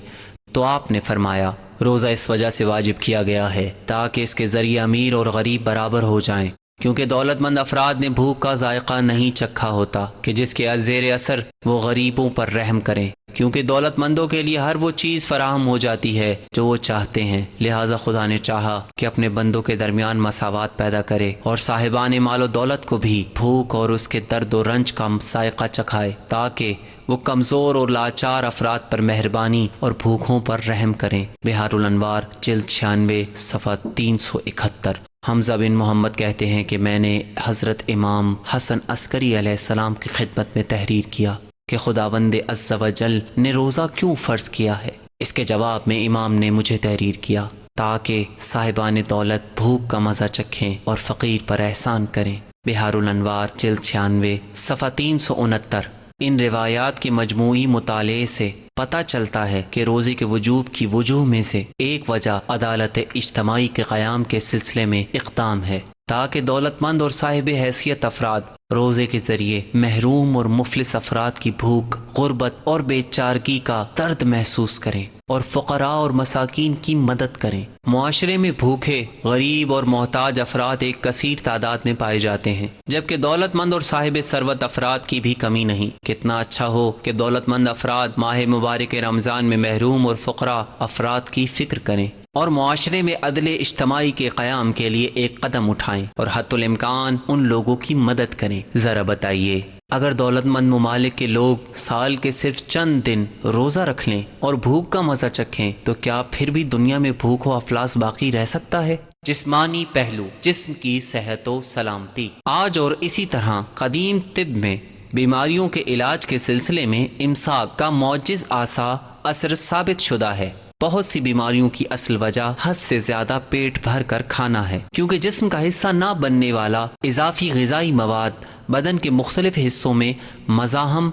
تو آپ نے فرمایا، روزہ اس وجہ سے واجب کیا گیا ہے تاکہ اس کے ذریعے امیر اور غریب برابر ہو جائیں، کیونکہ دولت مند افراد نے بھوک کا ذائقہ نہیں چکھا ہوتا کہ جس کے زیر اثر وہ غریبوں پر رحم کریں، کیونکہ دولت مندوں کے لیے ہر وہ چیز فراہم ہو جاتی ہے جو وہ چاہتے ہیں۔ لہٰذا خدا نے چاہا کہ اپنے بندوں کے درمیان مساوات پیدا کرے اور صاحبان مال و دولت کو بھی بھوک اور اس کے درد و رنج کا ذائقہ چکھائے تاکہ وہ کمزور اور لاچار افراد پر مہربانی اور بھوکوں پر رحم کریں۔ بہار الانوار جلد 96 صفحہ 371۔ حمزہ بن محمد کہتے ہیں کہ میں نے حضرت امام حسن عسکری علیہ السلام کی خدمت میں تحریر کیا کہ خداوند عز و جل نے روزہ کیوں فرض کیا ہے۔ اس کے جواب میں امام نے مجھے تحریر کیا تاکہ صاحبان دولت بھوک کا مزہ چکھیں اور فقیر پر احسان کریں۔ بہار الانوار جلد 96 صفحہ 369۔ ان روایات کے مجموعی مطالعے سے پتہ چلتا ہے کہ روزے کے وجوب کی وجوہ میں سے ایک وجہ عدالت اجتماعی کے قیام کے سلسلے میں اقدام ہے تاکہ دولت مند اور صاحب حیثیت افراد روزے کے ذریعے محروم اور مفلس افراد کی بھوک، غربت اور بے چارگی کا درد محسوس کریں اور فقراء اور مساکین کی مدد کریں۔ معاشرے میں بھوکے، غریب اور محتاج افراد ایک کثیر تعداد میں پائے جاتے ہیں، جبکہ دولت مند اور صاحب ثروت افراد کی بھی کمی نہیں۔ کتنا اچھا ہو کہ دولت مند افراد ماہ مبارک رمضان میں محروم اور فقراء افراد کی فکر کریں اور معاشرے میں عدل اجتماعی کے قیام کے لیے ایک قدم اٹھائیں اور حتی الامکان ان لوگوں کی مدد کریں۔ ذرا بتائیے اگر دولت مند ممالک کے لوگ سال کے صرف چند دن روزہ رکھ لیں اور بھوک کا مزہ چکھیں تو کیا پھر بھی دنیا میں بھوک و افلاس باقی رہ سکتا ہے؟ جسمانی پہلو، جسم کی صحت و سلامتی۔ آج اور اسی طرح قدیم طب میں بیماریوں کے علاج کے سلسلے میں امساک کا معجز آسا اثر ثابت شدہ ہے۔ بہت سی بیماریوں کی اصل وجہ حد سے زیادہ پیٹ بھر کر کھانا ہے، کیونکہ جسم کا حصہ نہ بننے والا اضافی غذائی مواد بدن کے مختلف حصوں میں مزاحم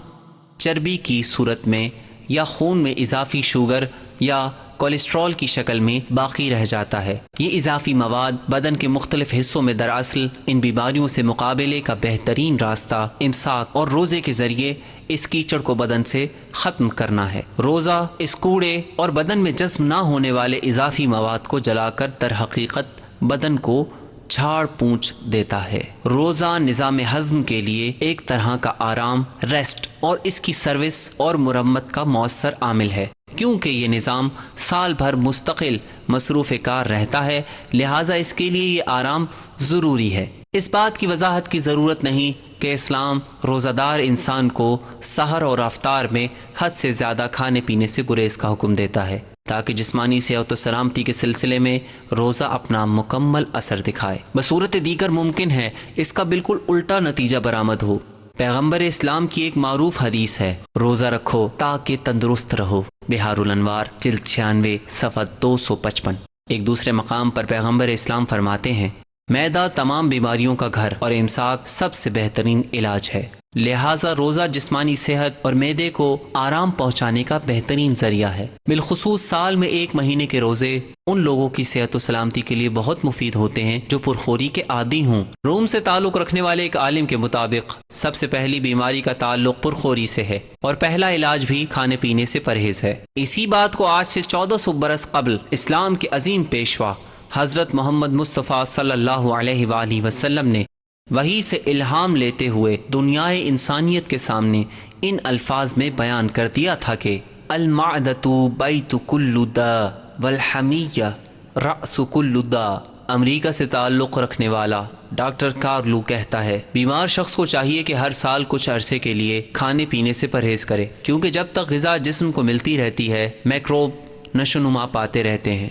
چربی کی صورت میں یا خون میں اضافی شوگر یا کولیسٹرول کی شکل میں باقی رہ جاتا ہے۔ یہ اضافی مواد بدن کے مختلف حصوں میں دراصل ان بیماریوں سے مقابلے کا بہترین راستہ امساک اور روزے کے ذریعے اس کیچڑ کو بدن سے ختم کرنا ہے۔ روزہ اس کوڑے اور بدن میں جذب نہ ہونے والے اضافی مواد کو جلا کر در حقیقت بدن کو جھاڑ پونچھ دیتا ہے۔ روزہ نظام ہضم کے لیے ایک طرح کا آرام، ریسٹ اور اس کی سروس اور مرمت کا مؤثر عامل ہے۔ کیونکہ یہ نظام سال بھر مستقل مصروف کار رہتا ہے، لہٰذا اس کے لیے یہ آرام ضروری ہے۔ اس بات کی وضاحت کی ضرورت نہیں کہ اسلام روزہ دار انسان کو سحر اور افطار میں حد سے زیادہ کھانے پینے سے گریز کا حکم دیتا ہے، تاکہ جسمانی صحت و سلامتی کے سلسلے میں روزہ اپنا مکمل اثر دکھائے۔ بصورت دیگر ممکن ہے اس کا بالکل الٹا نتیجہ برآمد ہو۔ پیغمبر اسلام کی ایک معروف حدیث ہے، روزہ رکھو تاکہ تندرست رہو، بہار الانوار جلد 96 صفحہ 255۔ ایک دوسرے مقام پر پیغمبر اسلام فرماتے ہیں، معدہ تمام بیماریوں کا گھر اور امساک سب سے بہترین علاج ہے، لہٰذا روزہ جسمانی صحت اور معدے کو آرام پہنچانے کا بہترین ذریعہ ہے۔ بالخصوص سال میں ایک مہینے کے روزے ان لوگوں کی صحت و سلامتی کے لیے بہت مفید ہوتے ہیں جو پرخوری کے عادی ہوں۔ روم سے تعلق رکھنے والے ایک عالم کے مطابق سب سے پہلی بیماری کا تعلق پرخوری سے ہے اور پہلا علاج بھی کھانے پینے سے پرہیز ہے۔ اسی بات کو آج سے 1400 برس قبل اسلام کے عظیم پیشوا حضرت محمد مصطفیٰ صلی اللہ علیہ وآلہ وسلم نے وحی سے الہام لیتے ہوئے دنیائے انسانیت کے سامنے ان الفاظ میں بیان کر دیا تھا کہ المعدۃ بیت کل داء والحمیہ رأس کل داء۔ امریکہ سے تعلق رکھنے والا ڈاکٹر کارلو کہتا ہے، بیمار شخص کو چاہیے کہ ہر سال کچھ عرصے کے لیے کھانے پینے سے پرہیز کرے، کیونکہ جب تک غذا جسم کو ملتی رہتی ہے میکروب نشو نما پاتے رہتے ہیں،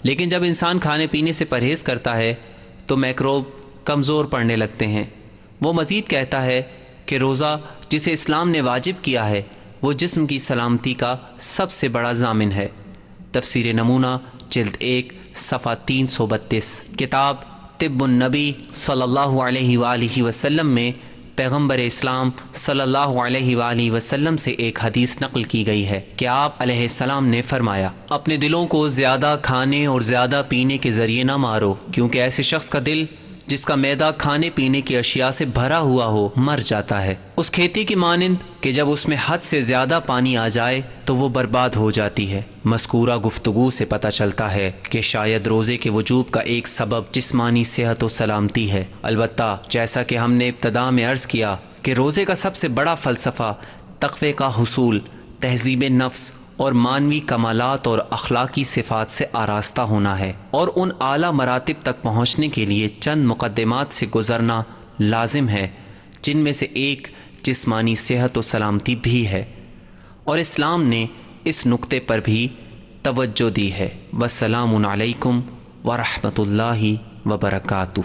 لیکن جب انسان کھانے پینے سے پرہیز کرتا ہے تو میکروب کمزور پڑنے لگتے ہیں۔ وہ مزید کہتا ہے کہ روزہ جسے اسلام نے واجب کیا ہے وہ جسم کی سلامتی کا سب سے بڑا ضامن ہے۔ تفسیر نمونہ جلد 1 صفحہ 332۔ کتاب طب النبی صلی اللہ علیہ وآلہ وسلم میں پیغمبر اسلام صلی اللہ علیہ وآلہ وسلم سے ایک حدیث نقل کی گئی ہے کہ آپ علیہ السلام نے فرمایا، اپنے دلوں کو زیادہ کھانے اور زیادہ پینے کے ذریعے نہ مارو، کیونکہ ایسے شخص کا دل جس کا معدہ کھانے پینے کی اشیاء سے بھرا ہوا ہو مر جاتا ہے، اس کھیتی کی مانند کہ جب اس میں حد سے زیادہ پانی آ جائے تو وہ برباد ہو جاتی ہے۔ مذکورہ گفتگو سے پتہ چلتا ہے کہ شاید روزے کے وجوب کا ایک سبب جسمانی صحت و سلامتی ہے۔ البتہ جیسا کہ ہم نے ابتدا میں عرض کیا کہ روزے کا سب سے بڑا فلسفہ تقوی کا حصول، تہذیب نفس اور مانوی کمالات اور اخلاقی صفات سے آراستہ ہونا ہے، اور ان اعلیٰ مراتب تک پہنچنے کے لیے چند مقدمات سے گزرنا لازم ہے، جن میں سے ایک جسمانی صحت و سلامتی بھی ہے، اور اسلام نے اس نقطے پر بھی توجہ دی ہے۔ والسلام علیکم ورحمۃ اللہ وبرکاتہ۔